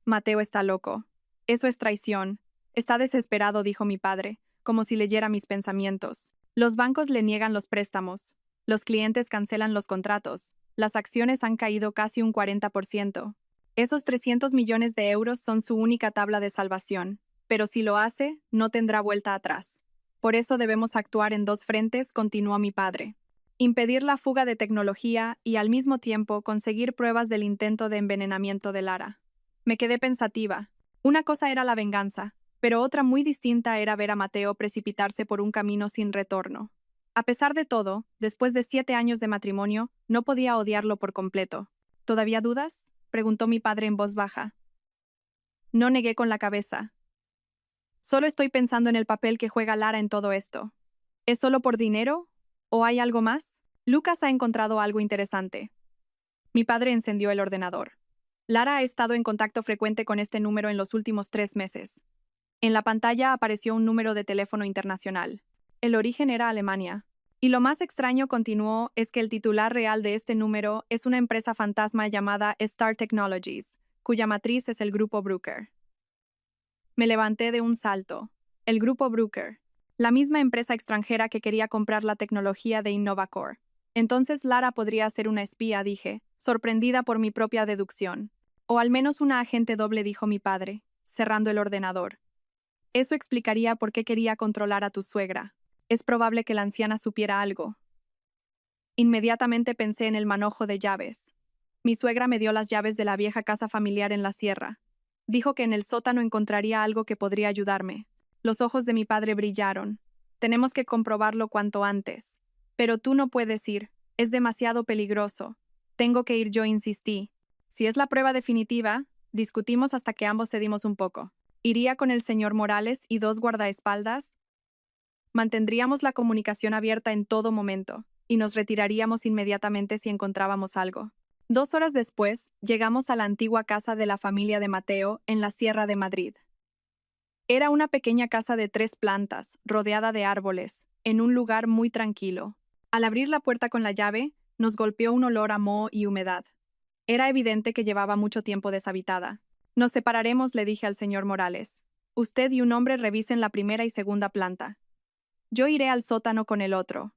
Mateo está loco. Eso es traición. Está desesperado, dijo mi padre, como si leyera mis pensamientos. Los bancos le niegan los préstamos. Los clientes cancelan los contratos. Las acciones han caído casi un 40%. Esos 300 millones de euros son su única tabla de salvación, pero si lo hace, no tendrá vuelta atrás. Por eso debemos actuar en dos frentes, continuó mi padre. Impedir la fuga de tecnología y al mismo tiempo conseguir pruebas del intento de envenenamiento de Lara. Me quedé pensativa. Una cosa era la venganza, pero otra muy distinta era ver a Mateo precipitarse por un camino sin retorno. A pesar de todo, después de 7 años de matrimonio, no podía odiarlo por completo. ¿Todavía dudas?, preguntó mi padre en voz baja. No negué con la cabeza. Solo estoy pensando en el papel que juega Lara en todo esto. ¿Es solo por dinero? ¿O hay algo más? Lucas ha encontrado algo interesante. Mi padre encendió el ordenador. Lara ha estado en contacto frecuente con este número en los últimos 3 meses. En la pantalla apareció un número de teléfono internacional. El origen era Alemania. Y lo más extraño, continuó, es que el titular real de este número es una empresa fantasma llamada Star Technologies, cuya matriz es el Grupo Bruker. Me levanté de un salto. El Grupo Bruker. La misma empresa extranjera que quería comprar la tecnología de Innovacore. Entonces Lara podría ser una espía, dije, sorprendida por mi propia deducción. O al menos una agente doble, dijo mi padre, cerrando el ordenador. Eso explicaría por qué quería controlar a tu suegra. Es probable que la anciana supiera algo. Inmediatamente pensé en el manojo de llaves. Mi suegra me dio las llaves de la vieja casa familiar en la sierra. Dijo que en el sótano encontraría algo que podría ayudarme. Los ojos de mi padre brillaron. Tenemos que comprobarlo cuanto antes. Pero tú no puedes ir. Es demasiado peligroso. Tengo que ir yo, insistí. Si es la prueba definitiva, discutimos hasta que ambos cedimos un poco. Iría con el señor Morales y 2 guardaespaldas. Mantendríamos la comunicación abierta en todo momento, y nos retiraríamos inmediatamente si encontrábamos algo. 2 horas después, llegamos a la antigua casa de la familia de Mateo, en la Sierra de Madrid. Era una pequeña casa de 3 plantas, rodeada de árboles, en un lugar muy tranquilo. Al abrir la puerta con la llave, nos golpeó un olor a moho y humedad. Era evidente que llevaba mucho tiempo deshabitada. Nos separaremos, le dije al señor Morales. Usted y un hombre revisen la primera y segunda planta. Yo iré al sótano con el otro.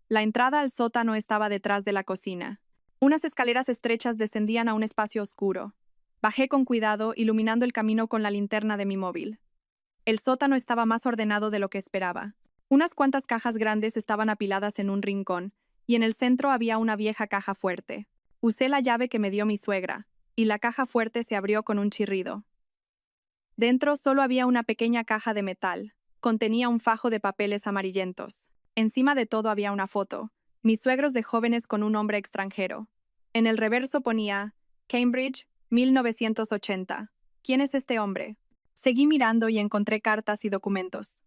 La entrada al sótano estaba detrás de la cocina. Unas escaleras estrechas descendían a un espacio oscuro. Bajé con cuidado, iluminando el camino con la linterna de mi móvil. El sótano estaba más ordenado de lo que esperaba. Unas cuantas cajas grandes estaban apiladas en un rincón, y en el centro había una vieja caja fuerte. Usé la llave que me dio mi suegra, y la caja fuerte se abrió con un chirrido. Dentro solo había una pequeña caja de metal. Contenía un fajo de papeles amarillentos. Encima de todo había una foto. Mis suegros de jóvenes con un hombre extranjero. En el reverso ponía, Cambridge, 1980. ¿Quién es este hombre? Seguí mirando y encontré cartas y documentos.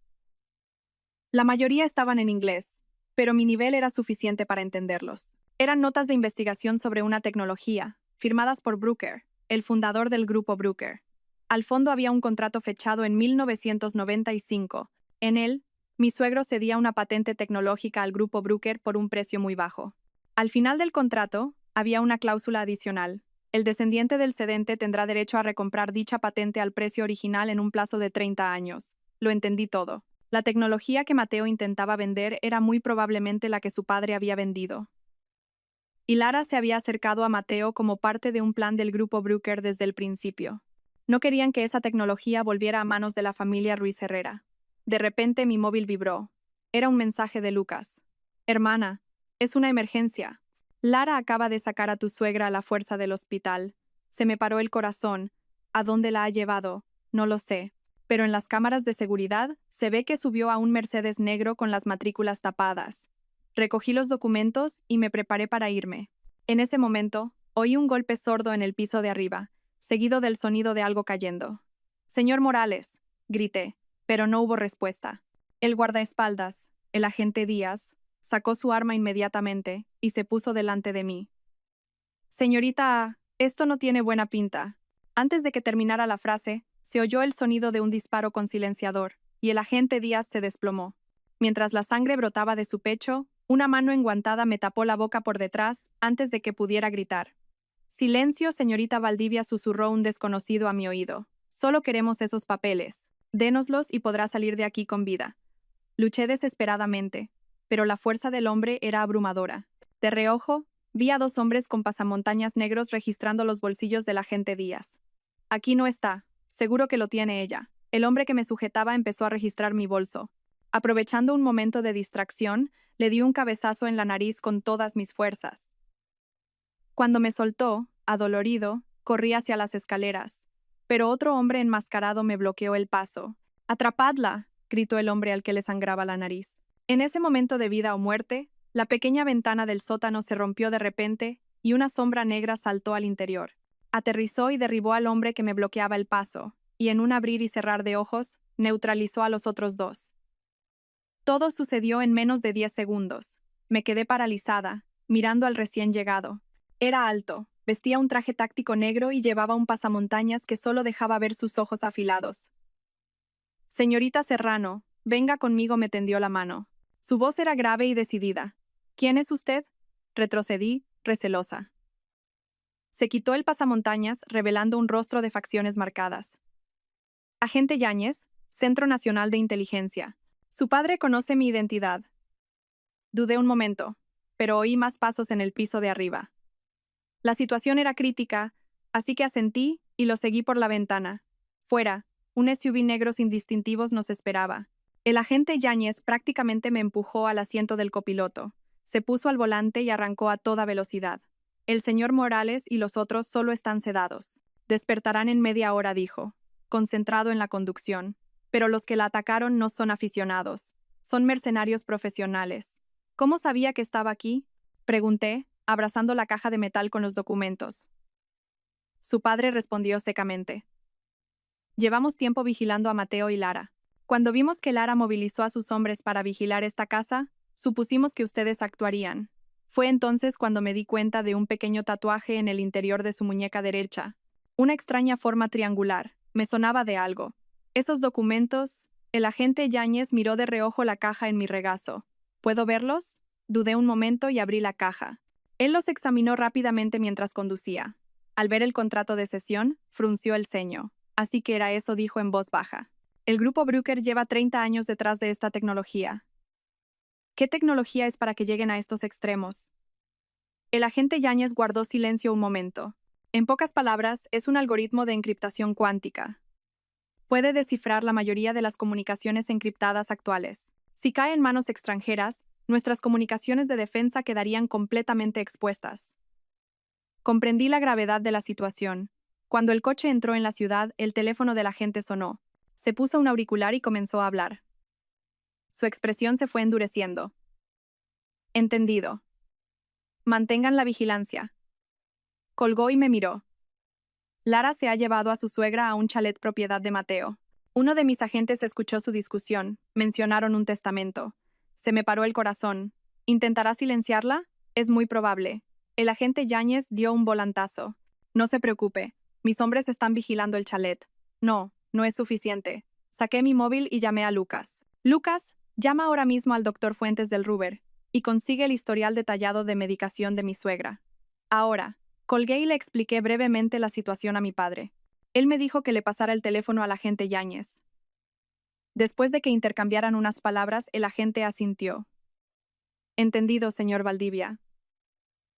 La mayoría estaban en inglés, pero mi nivel era suficiente para entenderlos. Eran notas de investigación sobre una tecnología, firmadas por Bruker, el fundador del grupo Bruker. Al fondo había un contrato fechado en 1995. En él, mi suegro cedía una patente tecnológica al grupo Bruker por un precio muy bajo. Al final del contrato, había una cláusula adicional. El descendiente del cedente tendrá derecho a recomprar dicha patente al precio original en un plazo de 30 años. Lo entendí todo. La tecnología que Mateo intentaba vender era muy probablemente la que su padre había vendido. Y Lara se había acercado a Mateo como parte de un plan del grupo Bruker desde el principio. No querían que esa tecnología volviera a manos de la familia Ruiz Herrera. De repente mi móvil vibró. Era un mensaje de Lucas. Hermana, es una emergencia. Lara acaba de sacar a tu suegra a la fuerza del hospital. Se me paró el corazón. ¿A dónde la ha llevado? No lo sé. Pero en las cámaras de seguridad se ve que subió a un Mercedes negro con las matrículas tapadas. Recogí los documentos y me preparé para irme. En ese momento, oí un golpe sordo en el piso de arriba, seguido del sonido de algo cayendo. «Señor Morales», grité, pero no hubo respuesta. El guardaespaldas, el agente Díaz, sacó su arma inmediatamente y se puso delante de mí. «Señorita, esto no tiene buena pinta». Antes de que terminara la frase, se oyó el sonido de un disparo con silenciador, y el agente Díaz se desplomó. Mientras la sangre brotaba de su pecho, una mano enguantada me tapó la boca por detrás antes de que pudiera gritar. «Silencio, señorita Valdivia», susurró un desconocido a mi oído. «Solo queremos esos papeles. Dénoslos y podrá salir de aquí con vida». Luché desesperadamente, pero la fuerza del hombre era abrumadora. De reojo, Vi a dos hombres con pasamontañas negros registrando los bolsillos del agente Díaz. Aquí no está. Seguro que lo tiene ella. El hombre que me sujetaba empezó a registrar mi bolso. Aprovechando un momento de distracción, le di un cabezazo en la nariz con todas mis fuerzas. Cuando me soltó, adolorido, corrí hacia las escaleras. Pero otro hombre enmascarado me bloqueó el paso. ¡Atrapadla!, gritó el hombre al que le sangraba la nariz. En ese momento de vida o muerte, la pequeña ventana del sótano se rompió de repente y una sombra negra saltó al interior. Aterrizó y derribó al hombre que me bloqueaba el paso, y en un abrir y cerrar de ojos, neutralizó a los otros dos. Todo sucedió en menos de 10 segundos. Me quedé paralizada, mirando al recién llegado. Era alto, vestía un traje táctico negro y llevaba un pasamontañas que solo dejaba ver sus ojos afilados. Señorita Serrano, venga conmigo, me tendió la mano. Su voz era grave y decidida. ¿Quién es usted? Retrocedí, recelosa. Se quitó el pasamontañas, revelando un rostro de facciones marcadas. Agente Yáñez, Centro Nacional de Inteligencia. Su padre conoce mi identidad. Dudé un momento, pero oí más pasos en el piso de arriba. La situación era crítica, así que asentí y lo seguí por la ventana. Fuera, un SUV negro sin distintivos nos esperaba. El agente Yáñez prácticamente me empujó al asiento del copiloto. Se puso al volante y arrancó a toda velocidad. El señor Morales y los otros solo están sedados. Despertarán en media hora, dijo, concentrado en la conducción. Pero los que la atacaron no son aficionados. Son mercenarios profesionales. ¿Cómo sabía que estaba aquí?, pregunté, abrazando la caja de metal con los documentos. Su padre respondió secamente. Llevamos tiempo vigilando a Mateo y Lara. Cuando vimos que Lara movilizó a sus hombres para vigilar esta casa, supusimos que ustedes actuarían. Fue entonces cuando me di cuenta de un pequeño tatuaje en el interior de su muñeca derecha. Una extraña forma triangular. Me sonaba de algo. Esos documentos. El agente Yáñez miró de reojo la caja en mi regazo. ¿Puedo verlos? Dudé un momento y abrí la caja. Él los examinó rápidamente mientras conducía. Al ver el contrato de cesión, frunció el ceño. Así que era eso, dijo en voz baja. El grupo Bruker lleva 30 años detrás de esta tecnología. ¿Qué tecnología es para que lleguen a estos extremos? El agente Yáñez guardó silencio un momento. En pocas palabras, es un algoritmo de encriptación cuántica. Puede descifrar la mayoría de las comunicaciones encriptadas actuales. Si cae en manos extranjeras, nuestras comunicaciones de defensa quedarían completamente expuestas. Comprendí la gravedad de la situación. Cuando el coche entró en la ciudad, el teléfono del agente sonó. Se puso un auricular y comenzó a hablar. Su expresión se fue endureciendo. Entendido. Mantengan la vigilancia. Colgó y me miró. Lara se ha llevado a su suegra a un chalet propiedad de Mateo. Uno de mis agentes escuchó su discusión. Mencionaron un testamento. Se me paró el corazón. ¿Intentará silenciarla? Es muy probable. El agente Yáñez dio un volantazo. No se preocupe. Mis hombres están vigilando el chalet. No, no es suficiente. Saqué mi móvil y llamé a Lucas. Lucas, llama ahora mismo al doctor Fuentes del Ruber y consigue el historial detallado de medicación de mi suegra. Ahora. Colgué y le expliqué brevemente la situación a mi padre. Él me dijo que le pasara el teléfono al agente Yáñez. Después de que intercambiaran unas palabras, el agente asintió. Entendido, señor Valdivia.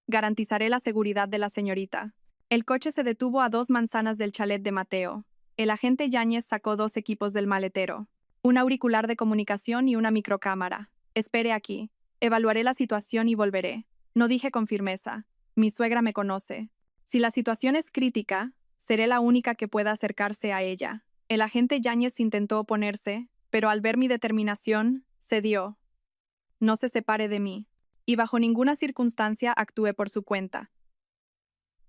Garantizaré la seguridad de la señorita. El coche se detuvo a 2 manzanas del chalet de Mateo. El agente Yáñez sacó 2 equipos del maletero. Un auricular de comunicación y una microcámara. Espere aquí. Evaluaré la situación y volveré. No dije con firmeza. Mi suegra me conoce. Si la situación es crítica, seré la única que pueda acercarse a ella. El agente Yáñez intentó oponerse, pero al ver mi determinación, cedió. No se separe de mí, y bajo ninguna circunstancia actúe por su cuenta.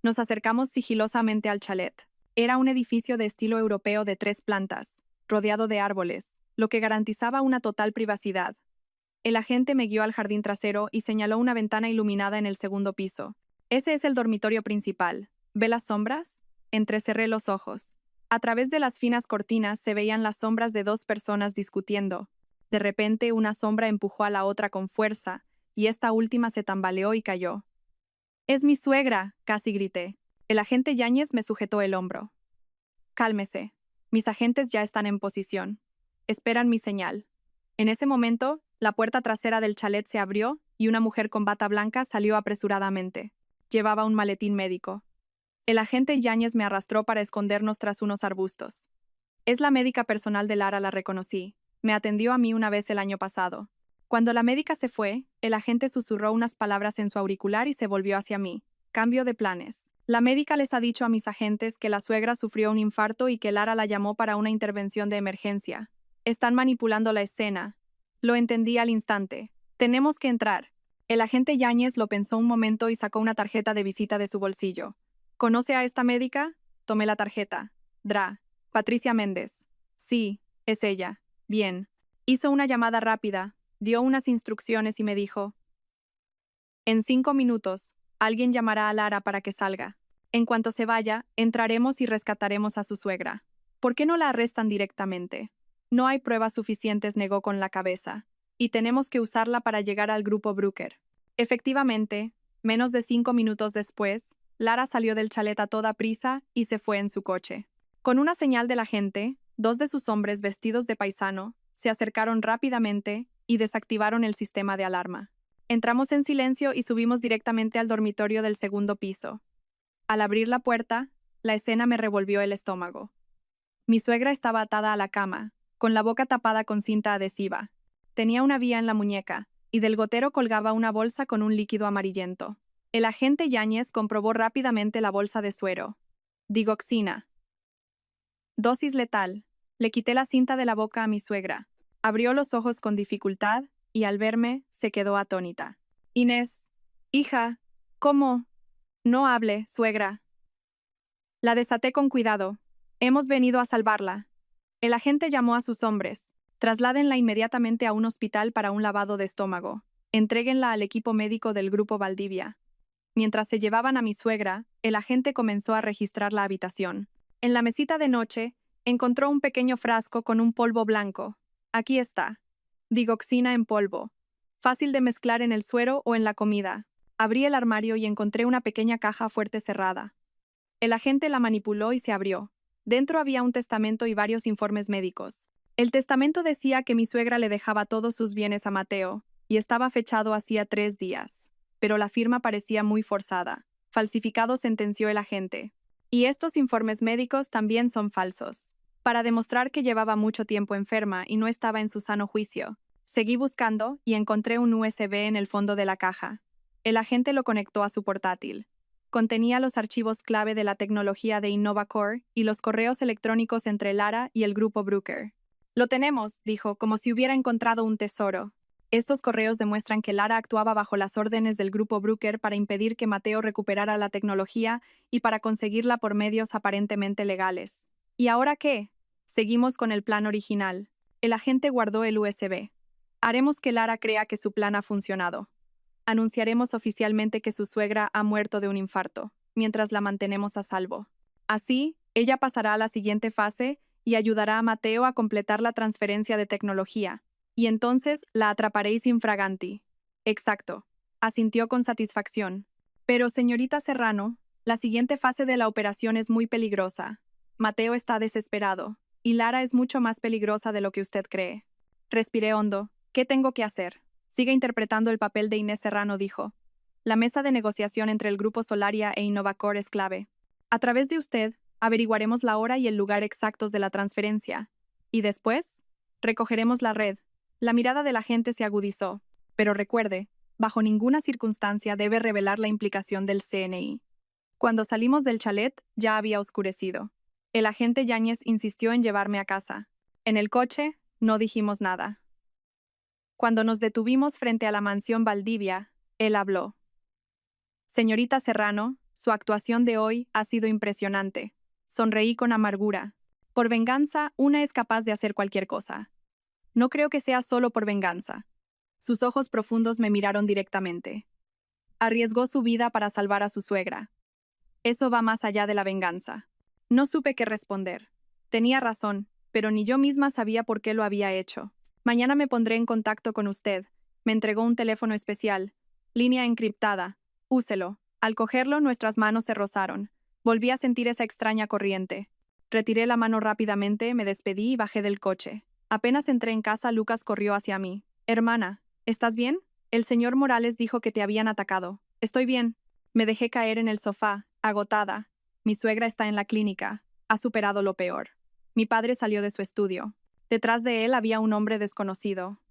Nos acercamos sigilosamente al chalet. Era un edificio de estilo europeo de 3 plantas, rodeado de árboles, lo que garantizaba una total privacidad. El agente me guió al jardín trasero y señaló una ventana iluminada en el segundo piso. Ese es el dormitorio principal. ¿Ve las sombras? Entrecerré los ojos. A través de las finas cortinas se veían las sombras de 2 personas discutiendo. De repente, una sombra empujó a la otra con fuerza, y esta última se tambaleó y cayó. «¡Es mi suegra!», casi grité. El agente Yáñez me sujetó el hombro. «Cálmese. Mis agentes ya están en posición. Esperan mi señal». En ese momento, la puerta trasera del chalet se abrió y una mujer con bata blanca salió apresuradamente. Llevaba un maletín médico. El agente Yáñez me arrastró para escondernos tras unos arbustos. Es la médica personal de Lara, la reconocí. Me atendió a mí una vez el año pasado. Cuando la médica se fue, el agente susurró unas palabras en su auricular y se volvió hacia mí. Cambio de planes. La médica les ha dicho a mis agentes que la suegra sufrió un infarto y que Lara la llamó para una intervención de emergencia. Están manipulando la escena. Lo entendí al instante. Tenemos que entrar. El agente Yáñez lo pensó un momento y sacó una tarjeta de visita de su bolsillo. ¿Conoce a esta médica? Tomé la tarjeta. Patricia Méndez. Sí, es ella. Bien. Hizo una llamada rápida, dio unas instrucciones y me dijo: en 5 minutos, alguien llamará a Lara para que salga. En cuanto se vaya, entraremos y rescataremos a su suegra. ¿Por qué no la arrestan directamente? No hay pruebas suficientes, negó con la cabeza. Y tenemos que usarla para llegar al grupo Brooker. Efectivamente, menos de 5 minutos después, Lara salió del chalet a toda prisa y se fue en su coche. Con una señal de la gente, 2 de sus hombres vestidos de paisano se acercaron rápidamente y desactivaron el sistema de alarma. Entramos en silencio y subimos directamente al dormitorio del segundo piso. Al abrir la puerta, la escena me revolvió el estómago. Mi suegra estaba atada a la cama, con la boca tapada con cinta adhesiva. Tenía una vía en la muñeca, y del gotero colgaba una bolsa con un líquido amarillento. El agente Yáñez comprobó rápidamente la bolsa de suero. Digoxina. Dosis letal. Le quité la cinta de la boca a mi suegra. Abrió los ojos con dificultad y al verme se quedó atónita. Inés, hija, ¿cómo? No hable, suegra. La desaté con cuidado. Hemos venido a salvarla. El agente llamó a sus hombres. Trasládenla inmediatamente a un hospital para un lavado de estómago. Entréguenla al equipo médico del Grupo Valdivia. Mientras se llevaban a mi suegra, el agente comenzó a registrar la habitación. En la mesita de noche, encontró un pequeño frasco con un polvo blanco. Aquí está. Digoxina en polvo. Fácil de mezclar en el suero o en la comida. Abrí el armario y encontré una pequeña caja fuerte cerrada. El agente la manipuló y se abrió. Dentro había un testamento y varios informes médicos. El testamento decía que mi suegra le dejaba todos sus bienes a Mateo, y estaba fechado hacía 3 días. Pero la firma parecía muy forzada. Falsificado, sentenció el agente. Y estos informes médicos también son falsos. Para demostrar que llevaba mucho tiempo enferma y no estaba en su sano juicio. Seguí buscando y encontré un USB en el fondo de la caja. El agente lo conectó a su portátil. Contenía los archivos clave de la tecnología de InnovaCore y los correos electrónicos entre Lara y el grupo Brooker. Lo tenemos, dijo, como si hubiera encontrado un tesoro. Estos correos demuestran que Lara actuaba bajo las órdenes del grupo Brooker para impedir que Mateo recuperara la tecnología y para conseguirla por medios aparentemente legales. ¿Y ahora qué? Seguimos con el plan original. El agente guardó el USB. Haremos que Lara crea que su plan ha funcionado. Anunciaremos oficialmente que su suegra ha muerto de un infarto, mientras la mantenemos a salvo. Así, ella pasará a la siguiente fase y ayudará a Mateo a completar la transferencia de tecnología. Y entonces la atraparéis infraganti. Exacto. Asintió con satisfacción. Pero, señorita Serrano, la siguiente fase de la operación es muy peligrosa. Mateo está desesperado, y Lara es mucho más peligrosa de lo que usted cree. Respiré hondo. ¿Qué tengo que hacer? Sigue interpretando el papel de Inés Serrano, dijo. La mesa de negociación entre el Grupo Solaria e InnovaCore es clave. A través de usted, averiguaremos la hora y el lugar exactos de la transferencia. Y después, recogeremos la red. La mirada de la gente se agudizó. Pero recuerde, bajo ninguna circunstancia debe revelar la implicación del CNI. Cuando salimos del chalet, ya había oscurecido. El agente Yáñez insistió en llevarme a casa. En el coche, no dijimos nada. Cuando nos detuvimos frente a la mansión Valdivia, él habló. Señorita Serrano, su actuación de hoy ha sido impresionante. Sonreí con amargura. Por venganza, una es capaz de hacer cualquier cosa. No creo que sea solo por venganza. Sus ojos profundos me miraron directamente. Arriesgó su vida para salvar a su suegra. Eso va más allá de la venganza. No supe qué responder. Tenía razón, pero ni yo misma sabía por qué lo había hecho. Mañana me pondré en contacto con usted. Me entregó un teléfono especial. Línea encriptada. Úselo. Al cogerlo, nuestras manos se rozaron. Volví a sentir esa extraña corriente. Retiré la mano rápidamente, me despedí y bajé del coche. Apenas entré en casa, Lucas corrió hacia mí. Hermana, ¿estás bien? El señor Morales dijo que te habían atacado. Estoy bien. Me dejé caer en el sofá, agotada. Mi suegra está en la clínica. Ha superado lo peor. Mi padre salió de su estudio. Detrás de él había un hombre desconocido.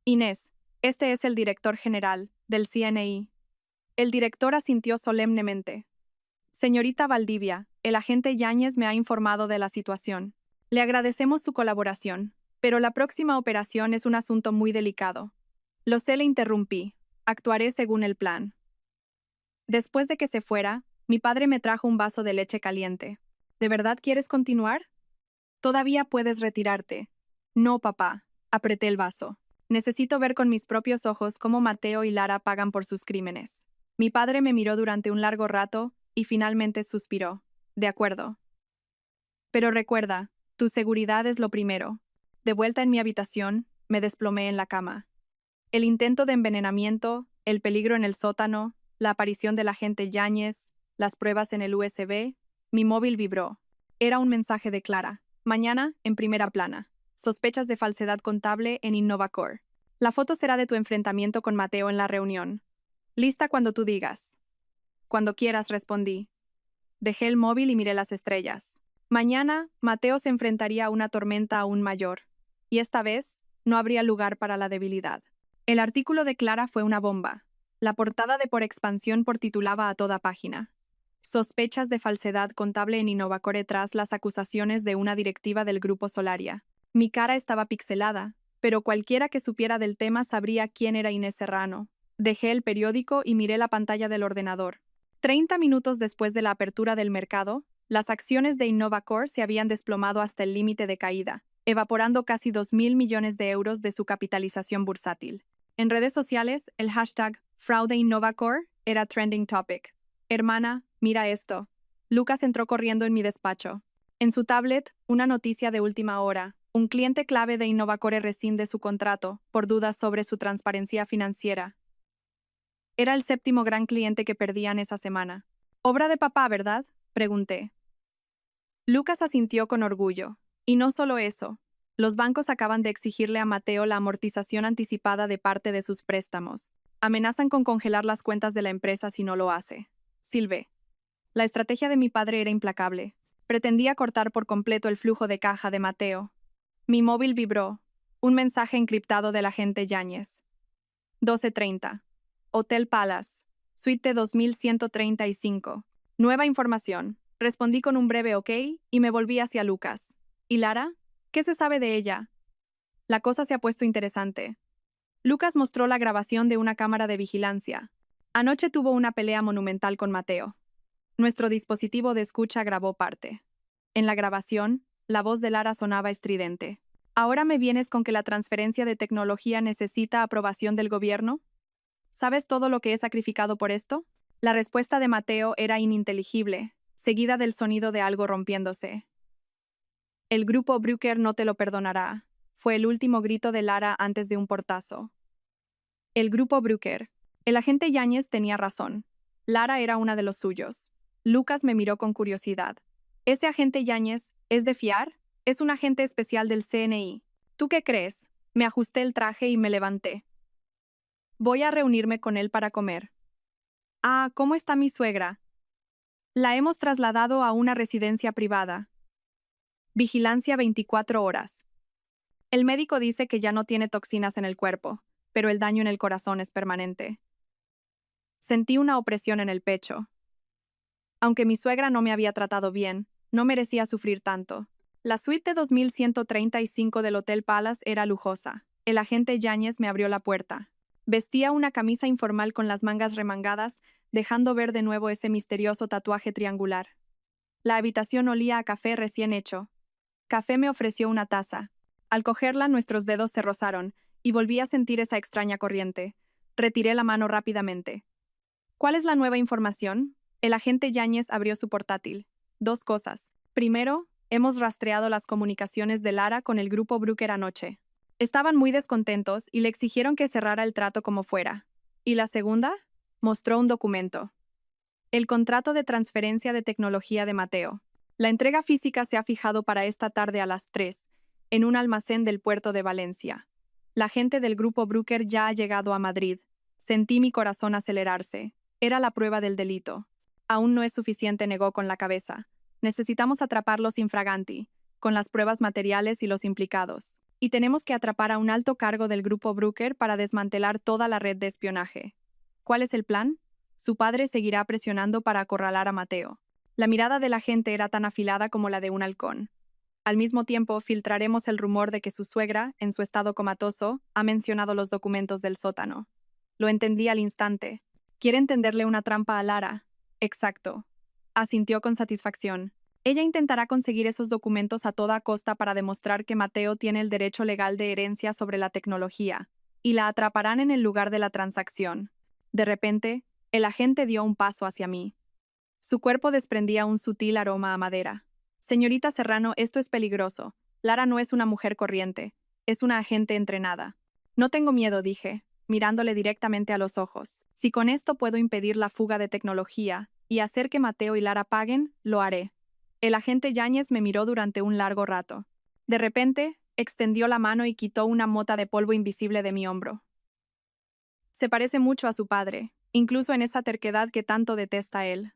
Inés, este es el director general del CNI. El director asintió solemnemente. Señorita Valdivia, el agente Yáñez me ha informado de la situación. Le agradecemos su colaboración, pero la próxima operación es un asunto muy delicado. Lo sé, le interrumpí. Actuaré según el plan. Después de que se fuera, mi padre me trajo un vaso de leche caliente. ¿De verdad quieres continuar? Todavía puedes retirarte. No, papá. Apreté el vaso. Necesito ver con mis propios ojos cómo Mateo y Lara pagan por sus crímenes. Mi padre me miró durante un largo rato y finalmente suspiró. De acuerdo. Pero recuerda, tu seguridad es lo primero. De vuelta en mi habitación, me desplomé en la cama. El intento de envenenamiento, el peligro en el sótano, la aparición del agente Yáñez, las pruebas en el USB, mi móvil vibró. Era un mensaje de Clara. Mañana, en primera plana. Sospechas de falsedad contable en Innovacore. La foto será de tu enfrentamiento con Mateo en la reunión. Lista cuando tú digas. Cuando quieras, respondí. Dejé el móvil y miré las estrellas. Mañana, Mateo se enfrentaría a una tormenta aún mayor. Y esta vez, no habría lugar para la debilidad. El artículo de Clara fue una bomba. La portada de Por Expansión titulaba a toda página. Sospechas de falsedad contable en Innovacore tras las acusaciones de una directiva del Grupo Solaria. Mi cara estaba pixelada, pero cualquiera que supiera del tema sabría quién era Inés Serrano. Dejé el periódico y miré la pantalla del ordenador. 30 minutos después de la apertura del mercado, las acciones de Innovacore se habían desplomado hasta el límite de caída, evaporando casi 2.000 millones de euros de su capitalización bursátil. En redes sociales, el hashtag Fraude Innovacore era trending topic. Hermana, mira esto. Lucas entró corriendo en mi despacho. En su tablet, una noticia de última hora. Un cliente clave de Innovacore rescinde su contrato por dudas sobre su transparencia financiera. Era el 7º gran cliente que perdían esa semana. Obra de papá, ¿verdad? Pregunté. Lucas asintió con orgullo. Y no solo eso. Los bancos acaban de exigirle a Mateo la amortización anticipada de parte de sus préstamos. Amenazan con congelar las cuentas de la empresa si no lo hace. Silvé. La estrategia de mi padre era implacable. Pretendía cortar por completo el flujo de caja de Mateo. Mi móvil vibró. Un mensaje encriptado del agente Yáñez. 12:30. Hotel Palace. Suite 2135. Nueva información. Respondí con un breve ok y me volví hacia Lucas. ¿Y Lara? ¿Qué se sabe de ella? La cosa se ha puesto interesante. Lucas mostró la grabación de una cámara de vigilancia. Anoche tuvo una pelea monumental con Mateo. Nuestro dispositivo de escucha grabó parte. En la grabación, la voz de Lara sonaba estridente. ¿Ahora me vienes con que la transferencia de tecnología necesita aprobación del gobierno? ¿Sabes todo lo que he sacrificado por esto? La respuesta de Mateo era ininteligible, seguida del sonido de algo rompiéndose. El grupo Brücker no te lo perdonará. Fue el último grito de Lara antes de un portazo. El grupo Brücker. El agente Yáñez tenía razón. Lara era una de los suyos. Lucas me miró con curiosidad. ¿Ese agente Yáñez es de fiar? Es un agente especial del CNI. ¿Tú qué crees? Me ajusté el traje y me levanté. Voy a reunirme con él para comer. Ah, ¿cómo está mi suegra? La hemos trasladado a una residencia privada. Vigilancia 24 horas. El médico dice que ya no tiene toxinas en el cuerpo, pero el daño en el corazón es permanente. Sentí una opresión en el pecho. Aunque mi suegra no me había tratado bien, no merecía sufrir tanto. La suite 2135 del Hotel Palace era lujosa. El agente Yáñez me abrió la puerta. Vestía una camisa informal con las mangas remangadas, dejando ver de nuevo ese misterioso tatuaje triangular. La habitación olía a café recién hecho. Café me ofreció una taza. Al cogerla, nuestros dedos se rozaron, y volví a sentir esa extraña corriente. Retiré la mano rápidamente. ¿Cuál es la nueva información? El agente Yáñez abrió su portátil. 2 cosas. Primero, hemos rastreado las comunicaciones de Lara con el grupo Brücker anoche. Estaban muy descontentos y le exigieron que cerrara el trato como fuera. ¿Y la segunda? Mostró un documento. El contrato de transferencia de tecnología de Mateo. La entrega física se ha fijado para esta tarde a las 3, en un almacén del puerto de Valencia. La gente del grupo Brücker ya ha llegado a Madrid, Sentí mi corazón acelerarse. Era la prueba del delito. Aún no es suficiente, negó con la cabeza. Necesitamos atraparlos infraganti, con las pruebas materiales y los implicados. Y tenemos que atrapar a un alto cargo del grupo Brooker para desmantelar toda la red de espionaje. ¿Cuál es el plan? Su padre seguirá presionando para acorralar a Mateo. La mirada de la gente era tan afilada como la de un halcón. Al mismo tiempo, filtraremos el rumor de que su suegra, en su estado comatoso, ha mencionado los documentos del sótano. Lo entendí al instante. Quiere tenderle una trampa a Lara. Exacto. Asintió con satisfacción. Ella intentará conseguir esos documentos a toda costa para demostrar que Mateo tiene el derecho legal de herencia sobre la tecnología, y la atraparán en el lugar de la transacción. De repente, el agente dio un paso hacia mí. Su cuerpo desprendía un sutil aroma a madera. Señorita Serrano, esto es peligroso. Lara no es una mujer corriente. Es una agente entrenada. No tengo miedo, dije, mirándole directamente a los ojos. Si con esto puedo impedir la fuga de tecnología y hacer que Mateo y Lara paguen, lo haré. El agente Yáñez me miró durante un largo rato. De repente, extendió la mano y quitó una mota de polvo invisible de mi hombro. Se parece mucho a su padre, incluso en esa terquedad que tanto detesta él.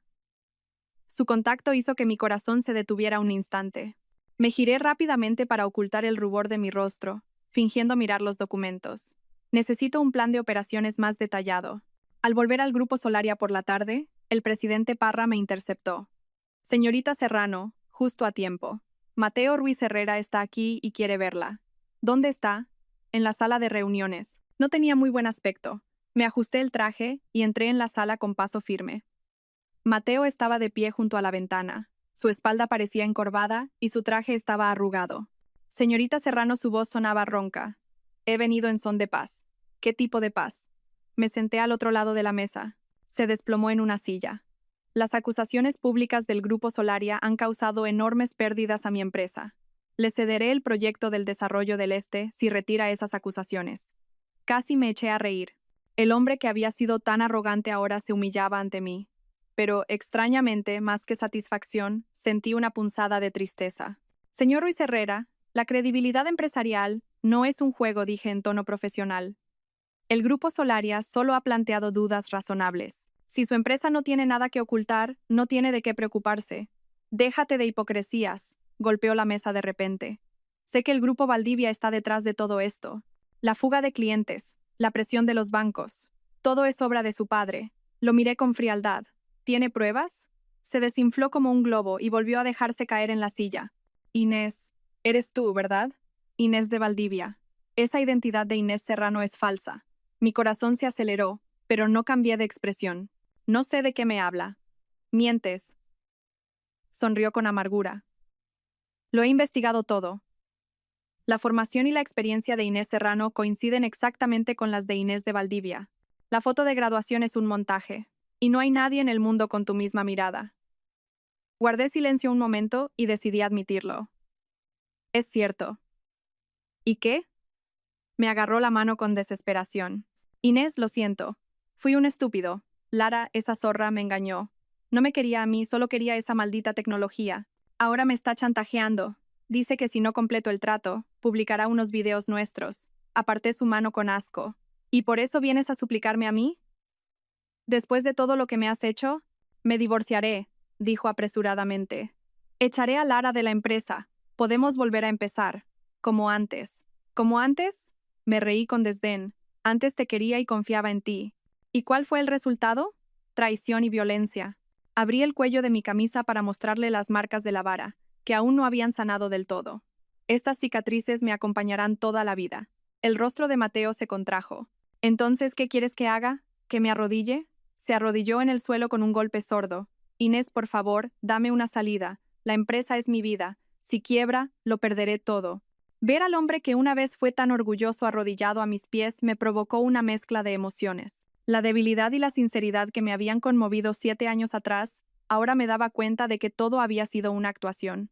Su contacto hizo que mi corazón se detuviera un instante. Me giré rápidamente para ocultar el rubor de mi rostro, fingiendo mirar los documentos. Necesito un plan de operaciones más detallado. Al volver al grupo Solaria por la tarde, el presidente Parra me interceptó. Señorita Serrano, justo a tiempo. Mateo Ruiz Herrera está aquí y quiere verla. ¿Dónde está? En la sala de reuniones. No tenía muy buen aspecto. Me ajusté el traje y entré en la sala con paso firme. Mateo estaba de pie junto a la ventana. Su espalda parecía encorvada y su traje estaba arrugado. Señorita Serrano, su voz sonaba ronca. He venido en son de paz. ¿Qué tipo de paz? Me senté al otro lado de la mesa. Se desplomó en una silla. Las acusaciones públicas del Grupo Solaria han causado enormes pérdidas a mi empresa. Le cederé el proyecto del desarrollo del Este si retira esas acusaciones. Casi me eché a reír. El hombre que había sido tan arrogante ahora se humillaba ante mí. Pero, extrañamente, más que satisfacción, sentí una punzada de tristeza. Señor Ruiz Herrera, la credibilidad empresarial no es un juego, dije en tono profesional. El Grupo Solaria solo ha planteado dudas razonables. Si su empresa no tiene nada que ocultar, no tiene de qué preocuparse. Déjate de hipocresías, golpeó la mesa de repente. Sé que el Grupo Valdivia está detrás de todo esto. La fuga de clientes, la presión de los bancos. Todo es obra de su padre. Lo miré con frialdad. ¿Tiene pruebas? Se desinfló como un globo y volvió a dejarse caer en la silla. Inés, eres tú, ¿verdad? Inés de Valdivia. Esa identidad de Inés Serrano es falsa. Mi corazón se aceleró, pero no cambié de expresión. No sé de qué me habla. Mientes. Sonrió con amargura. Lo he investigado todo. La formación y la experiencia de Inés Serrano coinciden exactamente con las de Inés de Valdivia. La foto de graduación es un montaje, y no hay nadie en el mundo con tu misma mirada. Guardé silencio un momento y decidí admitirlo. Es cierto. ¿Y qué? Me agarró la mano con desesperación. Inés, lo siento. Fui un estúpido. Lara, esa zorra, me engañó. No me quería a mí, solo quería esa maldita tecnología. Ahora me está chantajeando. Dice que si no completo el trato, publicará unos videos nuestros. Aparté su mano con asco. ¿Y por eso vienes a suplicarme a mí? Después de todo lo que me has hecho, me divorciaré, dijo apresuradamente. Echaré a Lara de la empresa. Podemos volver a empezar. Como antes. ¿Como antes? Me reí con desdén. Antes te quería y confiaba en ti. ¿Y cuál fue el resultado? Traición y violencia. Abrí el cuello de mi camisa para mostrarle las marcas de la vara, que aún no habían sanado del todo. Estas cicatrices me acompañarán toda la vida. El rostro de Mateo se contrajo. ¿Entonces qué quieres que haga? ¿Que me arrodille? Se arrodilló en el suelo con un golpe sordo. Inés, por favor, dame una salida. La empresa es mi vida. Si quiebra, lo perderé todo. Ver al hombre que una vez fue tan orgulloso arrodillado a mis pies me provocó una mezcla de emociones. La debilidad y la sinceridad que me habían conmovido 7 años atrás, ahora me daba cuenta de que todo había sido una actuación.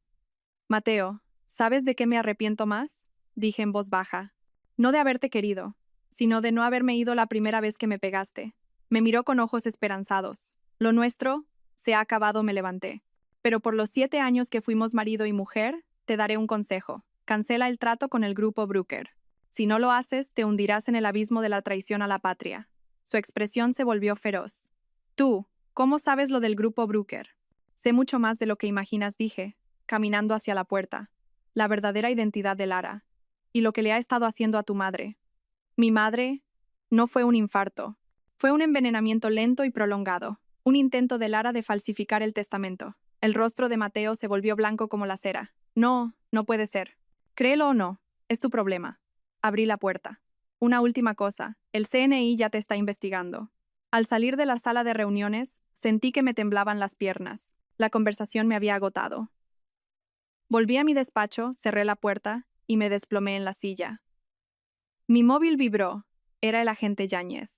Mateo, ¿sabes de qué me arrepiento más? Dije en voz baja. No de haberte querido, sino de no haberme ido la primera vez que me pegaste. Me miró con ojos esperanzados. Lo nuestro se ha acabado, me levanté. Pero por los 7 años que fuimos marido y mujer, te daré un consejo. Cancela el trato con el grupo Brooker. Si no lo haces, te hundirás en el abismo de la traición a la patria. Su expresión se volvió feroz. Tú, ¿cómo sabes lo del grupo Brooker? Sé mucho más de lo que imaginas, dije, caminando hacia la puerta. La verdadera identidad de Lara. Y lo que le ha estado haciendo a tu madre. Mi madre no fue un infarto. Fue un envenenamiento lento y prolongado. Un intento de Lara de falsificar el testamento. El rostro de Mateo se volvió blanco como la cera. No, no puede ser. Créelo o no, es tu problema. Abrí la puerta. Una última cosa, el CNI ya te está investigando. Al salir de la sala de reuniones, sentí que me temblaban las piernas. La conversación me había agotado. Volví a mi despacho, cerré la puerta y me desplomé en la silla. Mi móvil vibró. Era el agente Yáñez.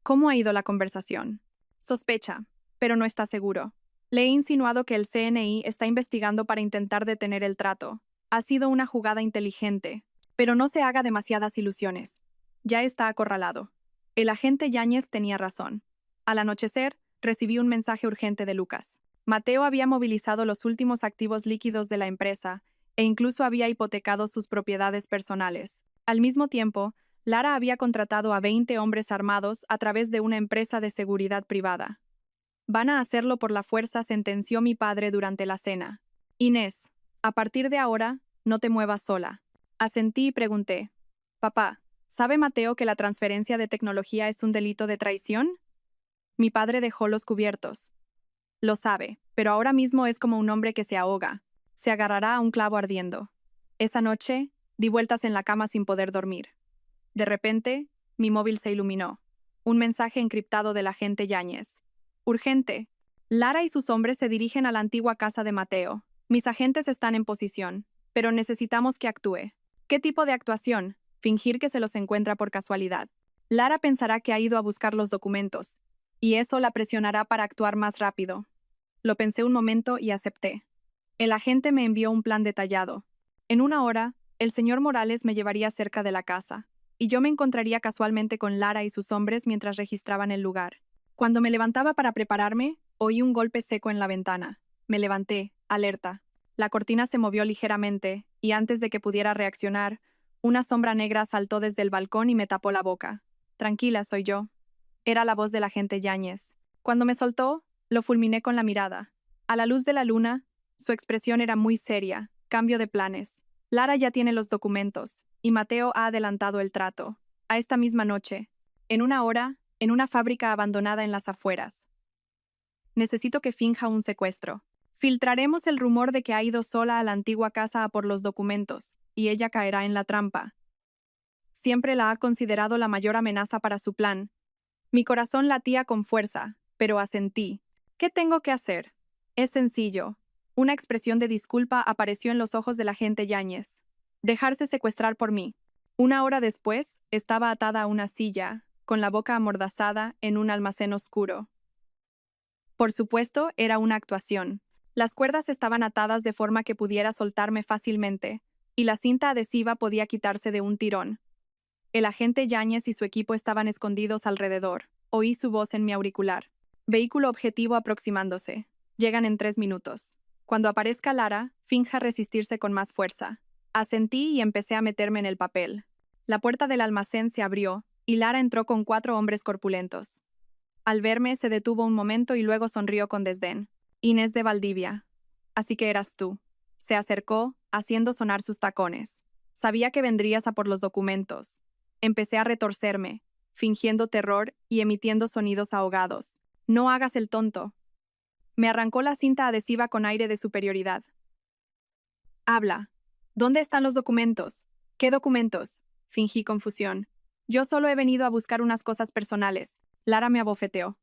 ¿Cómo ha ido la conversación? Sospecha, pero no está seguro. Le he insinuado que el CNI está investigando para intentar detener el trato. Ha sido una jugada inteligente, pero no se haga demasiadas ilusiones. Ya está acorralado. El agente Yáñez tenía razón. Al anochecer, recibí un mensaje urgente de Lucas. Mateo había movilizado los últimos activos líquidos de la empresa e incluso había hipotecado sus propiedades personales. Al mismo tiempo, Lara había contratado a 20 hombres armados a través de una empresa de seguridad privada. Van a hacerlo por la fuerza, sentenció mi padre durante la cena. Inés, a partir de ahora, no te muevas sola. Asentí y pregunté. Papá, ¿sabe Mateo que la transferencia de tecnología es un delito de traición? Mi padre dejó los cubiertos. Lo sabe, pero ahora mismo es como un hombre que se ahoga. Se agarrará a un clavo ardiendo. Esa noche, di vueltas en la cama sin poder dormir. De repente, mi móvil se iluminó. Un mensaje encriptado del agente Yáñez. Urgente. Lara y sus hombres se dirigen a la antigua casa de Mateo. Mis agentes están en posición, pero necesitamos que actúe. ¿Qué tipo de actuación? Fingir que se los encuentra por casualidad. Lara pensará que ha ido a buscar los documentos, y eso la presionará para actuar más rápido. Lo pensé un momento y acepté. El agente me envió un plan detallado. En 1 hora, el señor Morales me llevaría cerca de la casa, y yo me encontraría casualmente con Lara y sus hombres mientras registraban el lugar. Cuando me levantaba para prepararme, oí un golpe seco en la ventana. Me levanté, alerta. La cortina se movió ligeramente, y antes de que pudiera reaccionar, una sombra negra saltó desde el balcón y me tapó la boca. Tranquila, soy yo. Era la voz del agente Yáñez. Cuando me soltó, lo fulminé con la mirada. A la luz de la luna, su expresión era muy seria. Cambio de planes. Lara ya tiene los documentos, y Mateo ha adelantado el trato. A esta misma noche, en 1 hora, en una fábrica abandonada en las afueras. Necesito que finja un secuestro. Filtraremos el rumor de que ha ido sola a la antigua casa a por los documentos, y ella caerá en la trampa. Siempre la ha considerado la mayor amenaza para su plan. Mi corazón latía con fuerza, pero asentí. ¿Qué tengo que hacer? Es sencillo. Una expresión de disculpa apareció en los ojos del agente Yáñez. Dejarse secuestrar por mí. 1 hora después, estaba atada a una silla, con la boca amordazada en un almacén oscuro. Por supuesto, era una actuación. Las cuerdas estaban atadas de forma que pudiera soltarme fácilmente, y la cinta adhesiva podía quitarse de un tirón. El agente Yáñez y su equipo estaban escondidos alrededor. Oí su voz en mi auricular. Vehículo objetivo aproximándose. Llegan en 3 minutos. Cuando aparezca Lara, finja resistirse con más fuerza. Asentí y empecé a meterme en el papel. La puerta del almacén se abrió, y Lara entró con 4 hombres corpulentos. Al verme, se detuvo un momento y luego sonrió con desdén. Inés de Valdivia. Así que eras tú. Se acercó, haciendo sonar sus tacones. Sabía que vendrías a por los documentos. Empecé a retorcerme, fingiendo terror y emitiendo sonidos ahogados. No hagas el tonto. Me arrancó la cinta adhesiva con aire de superioridad. Habla. ¿Dónde están los documentos? ¿Qué documentos? Fingí confusión. Yo solo he venido a buscar unas cosas personales. Lara me abofeteó.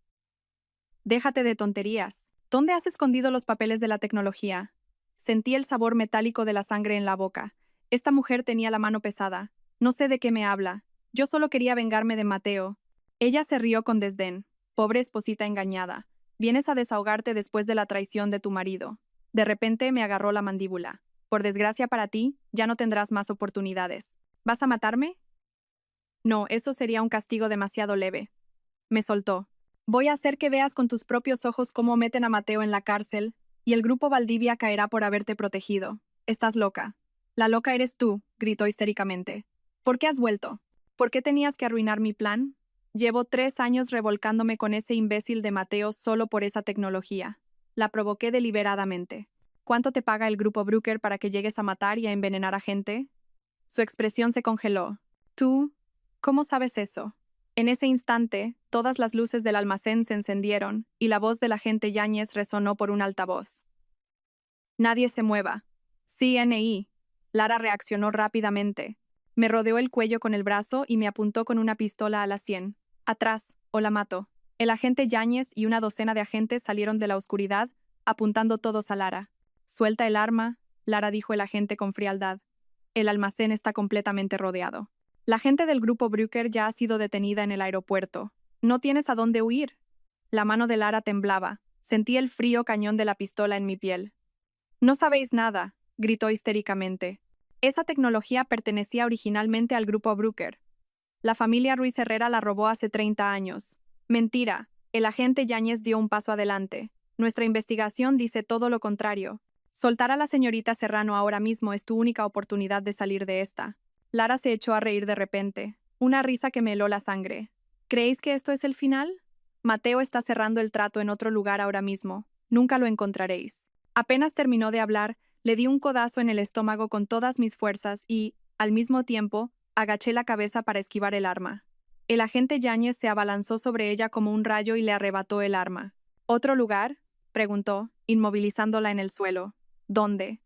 Déjate de tonterías. ¿Dónde has escondido los papeles de la tecnología? Sentí el sabor metálico de la sangre en la boca. Esta mujer tenía la mano pesada. No sé de qué me habla. Yo solo quería vengarme de Mateo. Ella se rió con desdén. Pobre esposita engañada. Vienes a desahogarte después de la traición de tu marido. De repente me agarró la mandíbula. Por desgracia para ti, ya no tendrás más oportunidades. ¿Vas a matarme? No, eso sería un castigo demasiado leve. Me soltó. Voy a hacer que veas con tus propios ojos cómo meten a Mateo en la cárcel, y el grupo Valdivia caerá por haberte protegido. Estás loca. La loca eres tú, gritó histéricamente. ¿Por qué has vuelto? ¿Por qué tenías que arruinar mi plan? Llevo 3 años revolcándome con ese imbécil de Mateo solo por esa tecnología. La provoqué deliberadamente. ¿Cuánto te paga el grupo Brooker para que llegues a matar y a envenenar a gente? Su expresión se congeló. ¿Tú? ¿Cómo sabes eso? En ese instante, todas las luces del almacén se encendieron y la voz del agente Yáñez resonó por un altavoz. Nadie se mueva. CNI. Lara reaccionó rápidamente. Me rodeó el cuello con el brazo y me apuntó con una pistola a la sien. Atrás, o la mato. El agente Yáñez y una docena de agentes salieron de la oscuridad, apuntando todos a Lara. Suelta el arma, Lara dijo el agente con frialdad. El almacén está completamente rodeado. La gente del grupo Brooker ya ha sido detenida en el aeropuerto. No tienes a dónde huir. La mano de Lara temblaba. Sentí el frío cañón de la pistola en mi piel. No sabéis nada, gritó histéricamente. Esa tecnología pertenecía originalmente al grupo Brooker. La familia Ruiz Herrera la robó hace 30 años. Mentira. El agente Yáñez dio un paso adelante. Nuestra investigación dice todo lo contrario. Soltar a la señorita Serrano ahora mismo es tu única oportunidad de salir de esta. Lara se echó a reír de repente. Una risa que me heló la sangre. ¿Creéis que esto es el final? Mateo está cerrando el trato en otro lugar ahora mismo. Nunca lo encontraréis. Apenas terminó de hablar, le di un codazo en el estómago con todas mis fuerzas y, al mismo tiempo, agaché la cabeza para esquivar el arma. El agente Yáñez se abalanzó sobre ella como un rayo y le arrebató el arma. ¿Otro lugar? Preguntó, inmovilizándola en el suelo. ¿Dónde?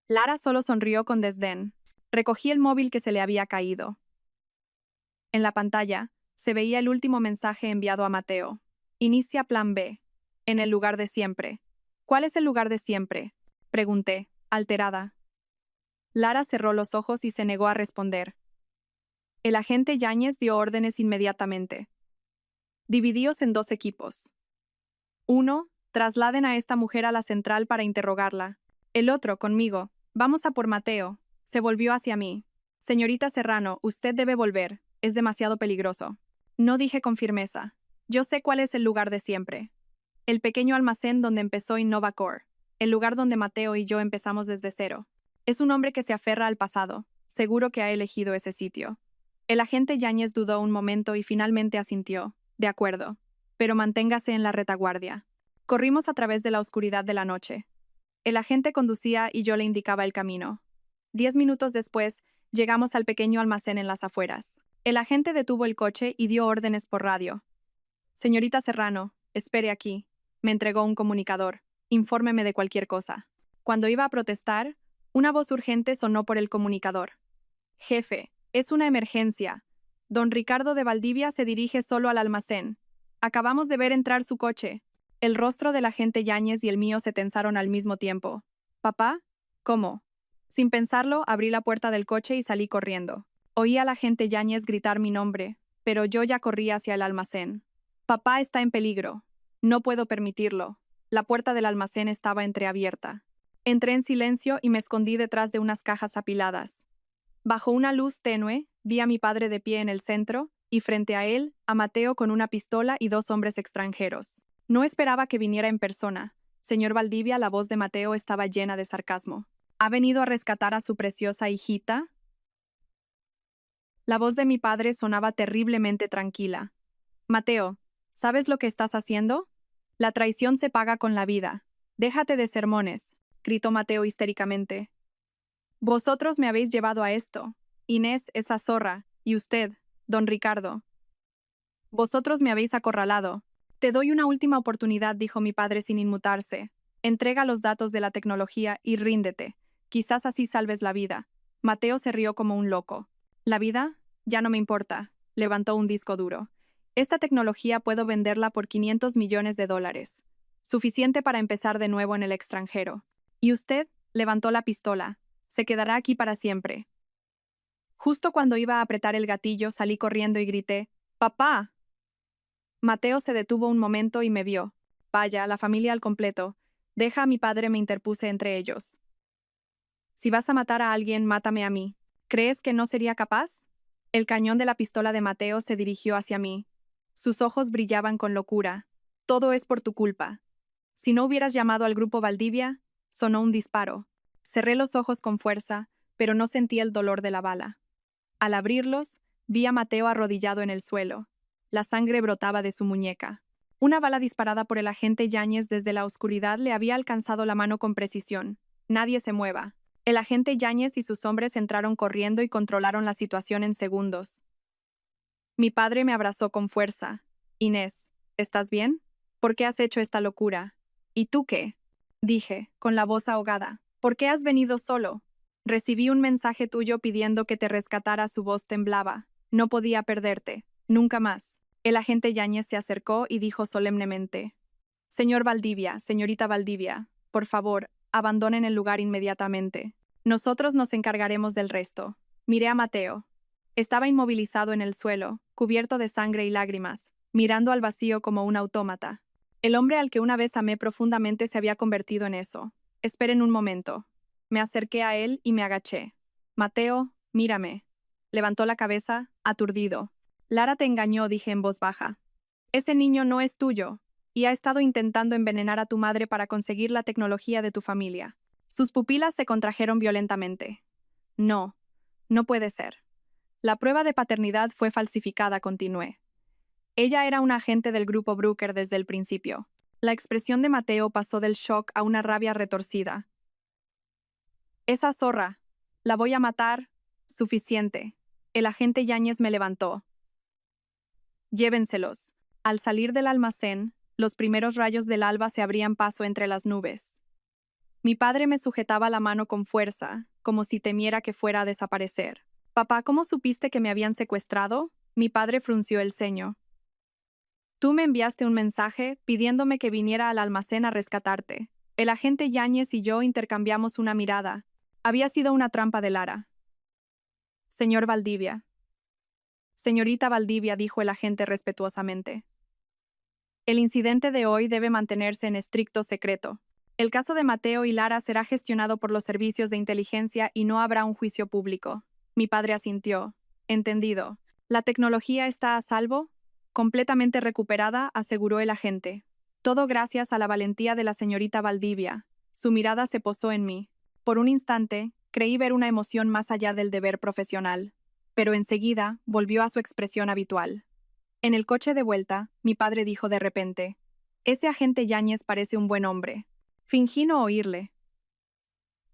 Lara solo sonrió con desdén. Recogí el móvil que se le había caído. En la pantalla, se veía el último mensaje enviado a Mateo. Inicia plan B. En el lugar de siempre. ¿Cuál es el lugar de siempre? Pregunté, alterada. Lara cerró los ojos y se negó a responder. El agente Yáñez dio órdenes inmediatamente. Dividíos en 2 equipos. 1. Trasladen a esta mujer a la central para interrogarla. El otro, conmigo. Vamos a por Mateo. Se volvió hacia mí. Señorita Serrano, usted debe volver. Es demasiado peligroso. No dije con firmeza. Yo sé cuál es el lugar de siempre. El pequeño almacén donde empezó InnovaCore. El lugar donde Mateo y yo empezamos desde cero. Es un hombre que se aferra al pasado. Seguro que ha elegido ese sitio. El agente Yáñez dudó un momento y finalmente asintió. De acuerdo. Pero manténgase en la retaguardia. Corrimos a través de la oscuridad de la noche. El agente conducía y yo le indicaba el camino. 10 minutos después, llegamos al pequeño almacén en las afueras. El agente detuvo el coche y dio órdenes por radio. Señorita Serrano, espere aquí. Me entregó un comunicador. Infórmeme de cualquier cosa. Cuando iba a protestar, una voz urgente sonó por el comunicador. Jefe, es una emergencia. Don Ricardo de Valdivia se dirige solo al almacén. Acabamos de ver entrar su coche. El rostro del agente Yáñez y el mío se tensaron al mismo tiempo. ¿Papá? ¿Cómo? Sin pensarlo, abrí la puerta del coche y salí corriendo. Oí al agente Yáñez gritar mi nombre, pero yo ya corría hacia el almacén. Papá está en peligro. No puedo permitirlo. La puerta del almacén estaba entreabierta. Entré en silencio y me escondí detrás de unas cajas apiladas. Bajo una luz tenue, vi a mi padre de pie en el centro, y frente a él, a Mateo con una pistola y 2 hombres extranjeros. No esperaba que viniera en persona. Señor Valdivia, la voz de Mateo estaba llena de sarcasmo. ¿Ha venido a rescatar a su preciosa hijita? La voz de mi padre sonaba terriblemente tranquila. Mateo, ¿sabes lo que estás haciendo? La traición se paga con la vida. Déjate de sermones, gritó Mateo histéricamente. Vosotros me habéis llevado a esto. Inés, esa zorra, y usted, don Ricardo. Vosotros me habéis acorralado. Te doy una última oportunidad, dijo mi padre sin inmutarse. Entrega los datos de la tecnología y ríndete. Quizás así salves la vida. Mateo se rió como un loco. ¿La vida? Ya no me importa. Levantó un disco duro. Esta tecnología puedo venderla por $500 millones. Suficiente para empezar de nuevo en el extranjero. ¿Y usted? Levantó la pistola. Se quedará aquí para siempre. Justo cuando iba a apretar el gatillo, salí corriendo y grité, ¡Papá! Mateo se detuvo un momento y me vio. Vaya, la familia al completo. Deja a mi padre, me interpuse entre ellos. Si vas a matar a alguien, mátame a mí. ¿Crees que no sería capaz? El cañón de la pistola de Mateo se dirigió hacia mí. Sus ojos brillaban con locura. Todo es por tu culpa. Si no hubieras llamado al grupo Valdivia, sonó un disparo. Cerré los ojos con fuerza, pero no sentí el dolor de la bala. Al abrirlos, Vi a Mateo arrodillado en el suelo. La sangre brotaba de su muñeca. Una bala disparada por el agente Yáñez desde la oscuridad le había alcanzado la mano con precisión. Nadie se mueva. El agente Yáñez y sus hombres entraron corriendo y controlaron la situación en segundos. Mi padre me abrazó con fuerza. Inés, ¿estás bien? ¿Por qué has hecho esta locura? ¿Y tú qué? Dije, con la voz ahogada. ¿Por qué has venido solo? Recibí un mensaje tuyo pidiendo que te rescatara. Su voz temblaba. No podía perderte. Nunca más. El agente Yáñez se acercó y dijo solemnemente: Señor Valdivia, señorita Valdivia, por favor, abandonen el lugar inmediatamente. Nosotros nos encargaremos del resto. Miré a Mateo. Estaba inmovilizado en el suelo, cubierto de sangre y lágrimas, mirando al vacío como un autómata. El hombre al que una vez amé profundamente se había convertido en eso. Esperen un momento. Me acerqué a él y me agaché. Mateo, mírame. Levantó la cabeza, aturdido. Lara te engañó, dije en voz baja. Ese niño no es tuyo, y ha estado intentando envenenar a tu madre para conseguir la tecnología de tu familia. Sus pupilas se contrajeron violentamente. No, no puede ser. La prueba de paternidad fue falsificada, continué. Ella era un agente del grupo Brooker desde el principio. La expresión de Mateo pasó del shock a una rabia retorcida. Esa zorra. La voy a matar. Suficiente. El agente Yáñez me levantó. Llévenselos. Al salir del almacén, los primeros rayos del alba se abrían paso entre las nubes. Mi padre me sujetaba la mano con fuerza, como si temiera que fuera a desaparecer. Papá, ¿cómo supiste que me habían secuestrado? Mi padre frunció el ceño. Tú me enviaste un mensaje pidiéndome que viniera al almacén a rescatarte. El agente Yáñez y yo intercambiamos una mirada. Había sido una trampa de Lara. Señor Valdivia. Señorita Valdivia, dijo el agente respetuosamente. El incidente de hoy debe mantenerse en estricto secreto. El caso de Mateo y Lara será gestionado por los servicios de inteligencia y no habrá un juicio público. Mi padre asintió. Entendido. ¿La tecnología está a salvo? Completamente recuperada, aseguró el agente. Todo gracias a la valentía de la señorita Valdivia. Su mirada se posó en mí. Por un instante, creí ver una emoción más allá del deber profesional. Pero enseguida volvió a su expresión habitual. En el coche de vuelta, mi padre dijo de repente: Ese agente Yáñez parece un buen hombre. Fingí no oírle.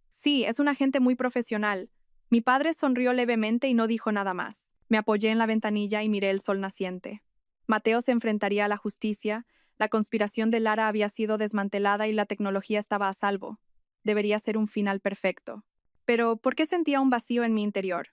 Sí, es un agente muy profesional. Mi padre sonrió levemente y no dijo nada más. Me apoyé en la ventanilla y miré el sol naciente. Mateo se enfrentaría a la justicia, la conspiración de Lara había sido desmantelada y la tecnología estaba a salvo. Debería ser un final perfecto. Pero, ¿por qué sentía un vacío en mi interior?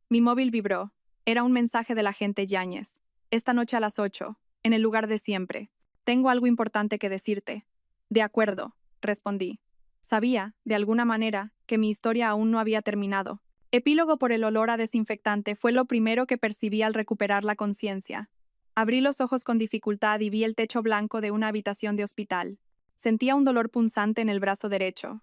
Mi móvil vibró. Era un mensaje del agente Yáñez. Esta noche a las 8, en el lugar de siempre. Tengo algo importante que decirte. De acuerdo, respondí. Sabía, de alguna manera, que mi historia aún no había terminado. Epílogo. Por el olor a desinfectante fue lo primero que percibí al recuperar la conciencia. Abrí los ojos con dificultad y vi el techo blanco de una habitación de hospital. Sentía un dolor punzante en el brazo derecho.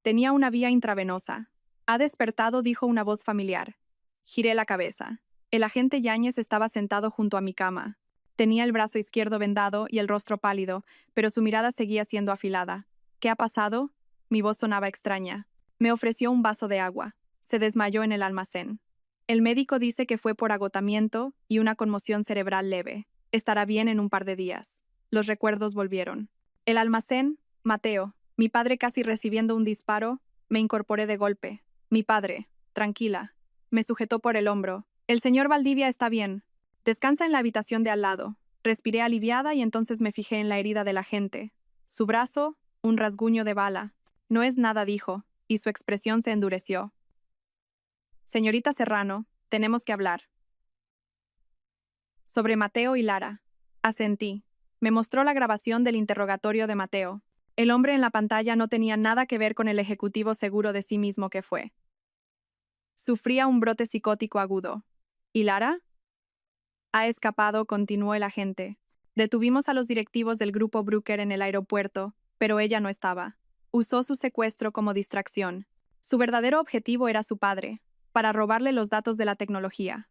Tenía una vía intravenosa. Ha despertado, dijo una voz familiar. Giré la cabeza. El agente Yáñez estaba sentado junto a mi cama. Tenía el brazo izquierdo vendado y el rostro pálido, pero su mirada seguía siendo afilada. ¿Qué ha pasado? Mi voz sonaba extraña. Me ofreció un vaso de agua. Se desmayó en el almacén. El médico dice que fue por agotamiento y una conmoción cerebral leve. Estará bien en un par de días. Los recuerdos volvieron. El almacén, Mateo, mi padre casi recibiendo un disparo, me incorporé de golpe. Mi padre, tranquila. Me sujetó por el hombro. El señor Valdivia está bien. Descansa en la habitación de al lado. Respiré aliviada y entonces me fijé en la herida del agente. Su brazo, un rasguño de bala. No es nada, dijo, y su expresión se endureció. Señorita Serrano, tenemos que hablar. Sobre Mateo y Lara. Asentí. Me mostró la grabación del interrogatorio de Mateo. El hombre en la pantalla no tenía nada que ver con el ejecutivo seguro de sí mismo que fue. Sufría un brote psicótico agudo. ¿Y Lara? Ha escapado, continuó el agente. Detuvimos a los directivos del grupo Brooker en el aeropuerto, pero ella no estaba. Usó su secuestro como distracción. Su verdadero objetivo era su padre, para robarle los datos de la tecnología.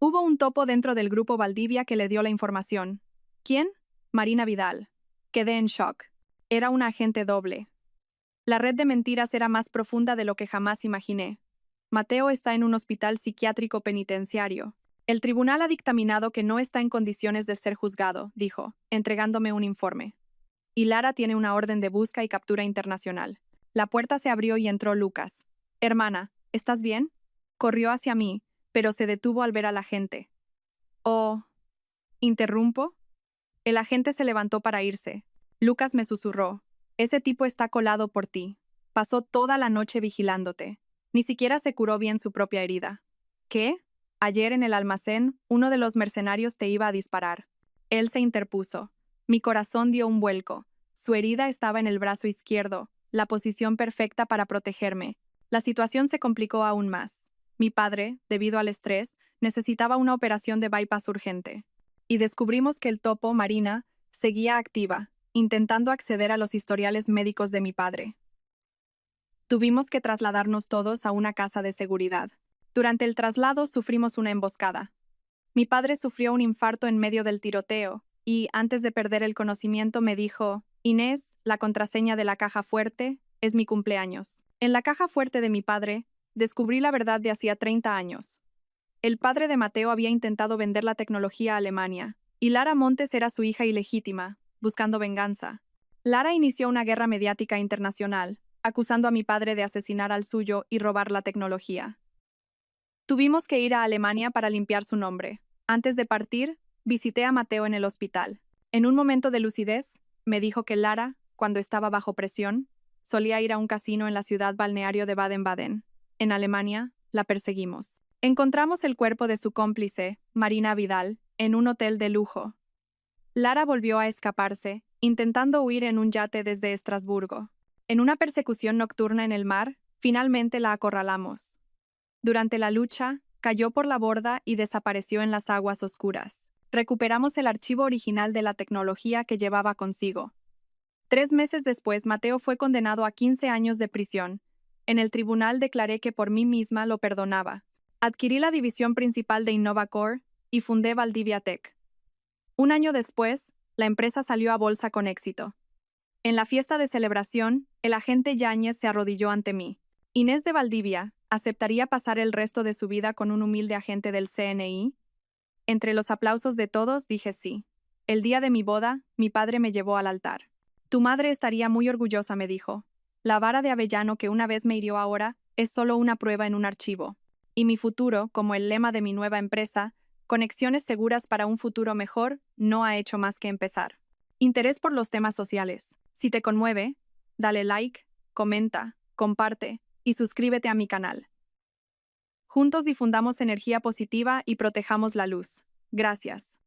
Hubo un topo dentro del grupo Valdivia que le dio la información. ¿Quién? Marina Vidal. Quedé en shock. Era una agente doble. La red de mentiras era más profunda de lo que jamás imaginé. Mateo está en un hospital psiquiátrico penitenciario. El tribunal ha dictaminado que no está en condiciones de ser juzgado, dijo, entregándome un informe. Y Lara tiene una orden de busca y captura internacional. La puerta se abrió y entró Lucas. Hermana, ¿estás bien? Corrió hacia mí, pero se detuvo al ver a la gente. Oh, ¿interrumpo? El agente se levantó para irse. Lucas me susurró. Ese tipo está colado por ti. Pasó toda la noche vigilándote. Ni siquiera se curó bien su propia herida. ¿Qué? Ayer en el almacén, uno de los mercenarios te iba a disparar. Él se interpuso. Mi corazón dio un vuelco. Su herida estaba en el brazo izquierdo, la posición perfecta para protegerme. La situación se complicó aún más. Mi padre, debido al estrés, necesitaba una operación de bypass urgente. Y descubrimos que el topo, Marina, seguía activa, intentando acceder a los historiales médicos de mi padre. Tuvimos que trasladarnos todos a una casa de seguridad. Durante el traslado sufrimos una emboscada. Mi padre sufrió un infarto en medio del tiroteo y, antes de perder el conocimiento, me dijo, Inés, la contraseña de la caja fuerte es mi cumpleaños. En la caja fuerte de mi padre, descubrí la verdad de hacía 30 años. El padre de Mateo había intentado vender la tecnología a Alemania, y Lara Montes era su hija ilegítima, buscando venganza. Lara inició una guerra mediática internacional, acusando a mi padre de asesinar al suyo y robar la tecnología. Tuvimos que ir a Alemania para limpiar su nombre. Antes de partir, visité a Mateo en el hospital. En un momento de lucidez, me dijo que Lara, cuando estaba bajo presión, solía ir a un casino en la ciudad balneario de Baden-Baden. En Alemania, la perseguimos. Encontramos el cuerpo de su cómplice, Marina Vidal, en un hotel de lujo. Lara volvió a escaparse, intentando huir en un yate desde Estrasburgo. En una persecución nocturna en el mar, finalmente la acorralamos. Durante la lucha, cayó por la borda y desapareció en las aguas oscuras. Recuperamos el archivo original de la tecnología que llevaba consigo. 3 meses después, Mateo fue condenado a 15 años de prisión. En el tribunal declaré que por mí misma lo perdonaba. Adquirí la división principal de InnovaCore y fundé Valdivia Tech. Un año después, la empresa salió a bolsa con éxito. En la fiesta de celebración, el agente Yáñez se arrodilló ante mí. Inés de Valdivia, ¿aceptaría pasar el resto de su vida con un humilde agente del CNI? Entre los aplausos de todos dije sí. El día de mi boda, mi padre me llevó al altar. Tu madre estaría muy orgullosa, me dijo. La vara de avellano que una vez me hirió ahora es solo una prueba en un archivo. Y mi futuro, como el lema de mi nueva empresa, Conexiones seguras para un futuro mejor, no ha hecho más que empezar. Interés por los temas sociales. Si te conmueve, dale like, comenta, comparte y suscríbete a mi canal. Juntos difundamos energía positiva y protejamos la luz. Gracias.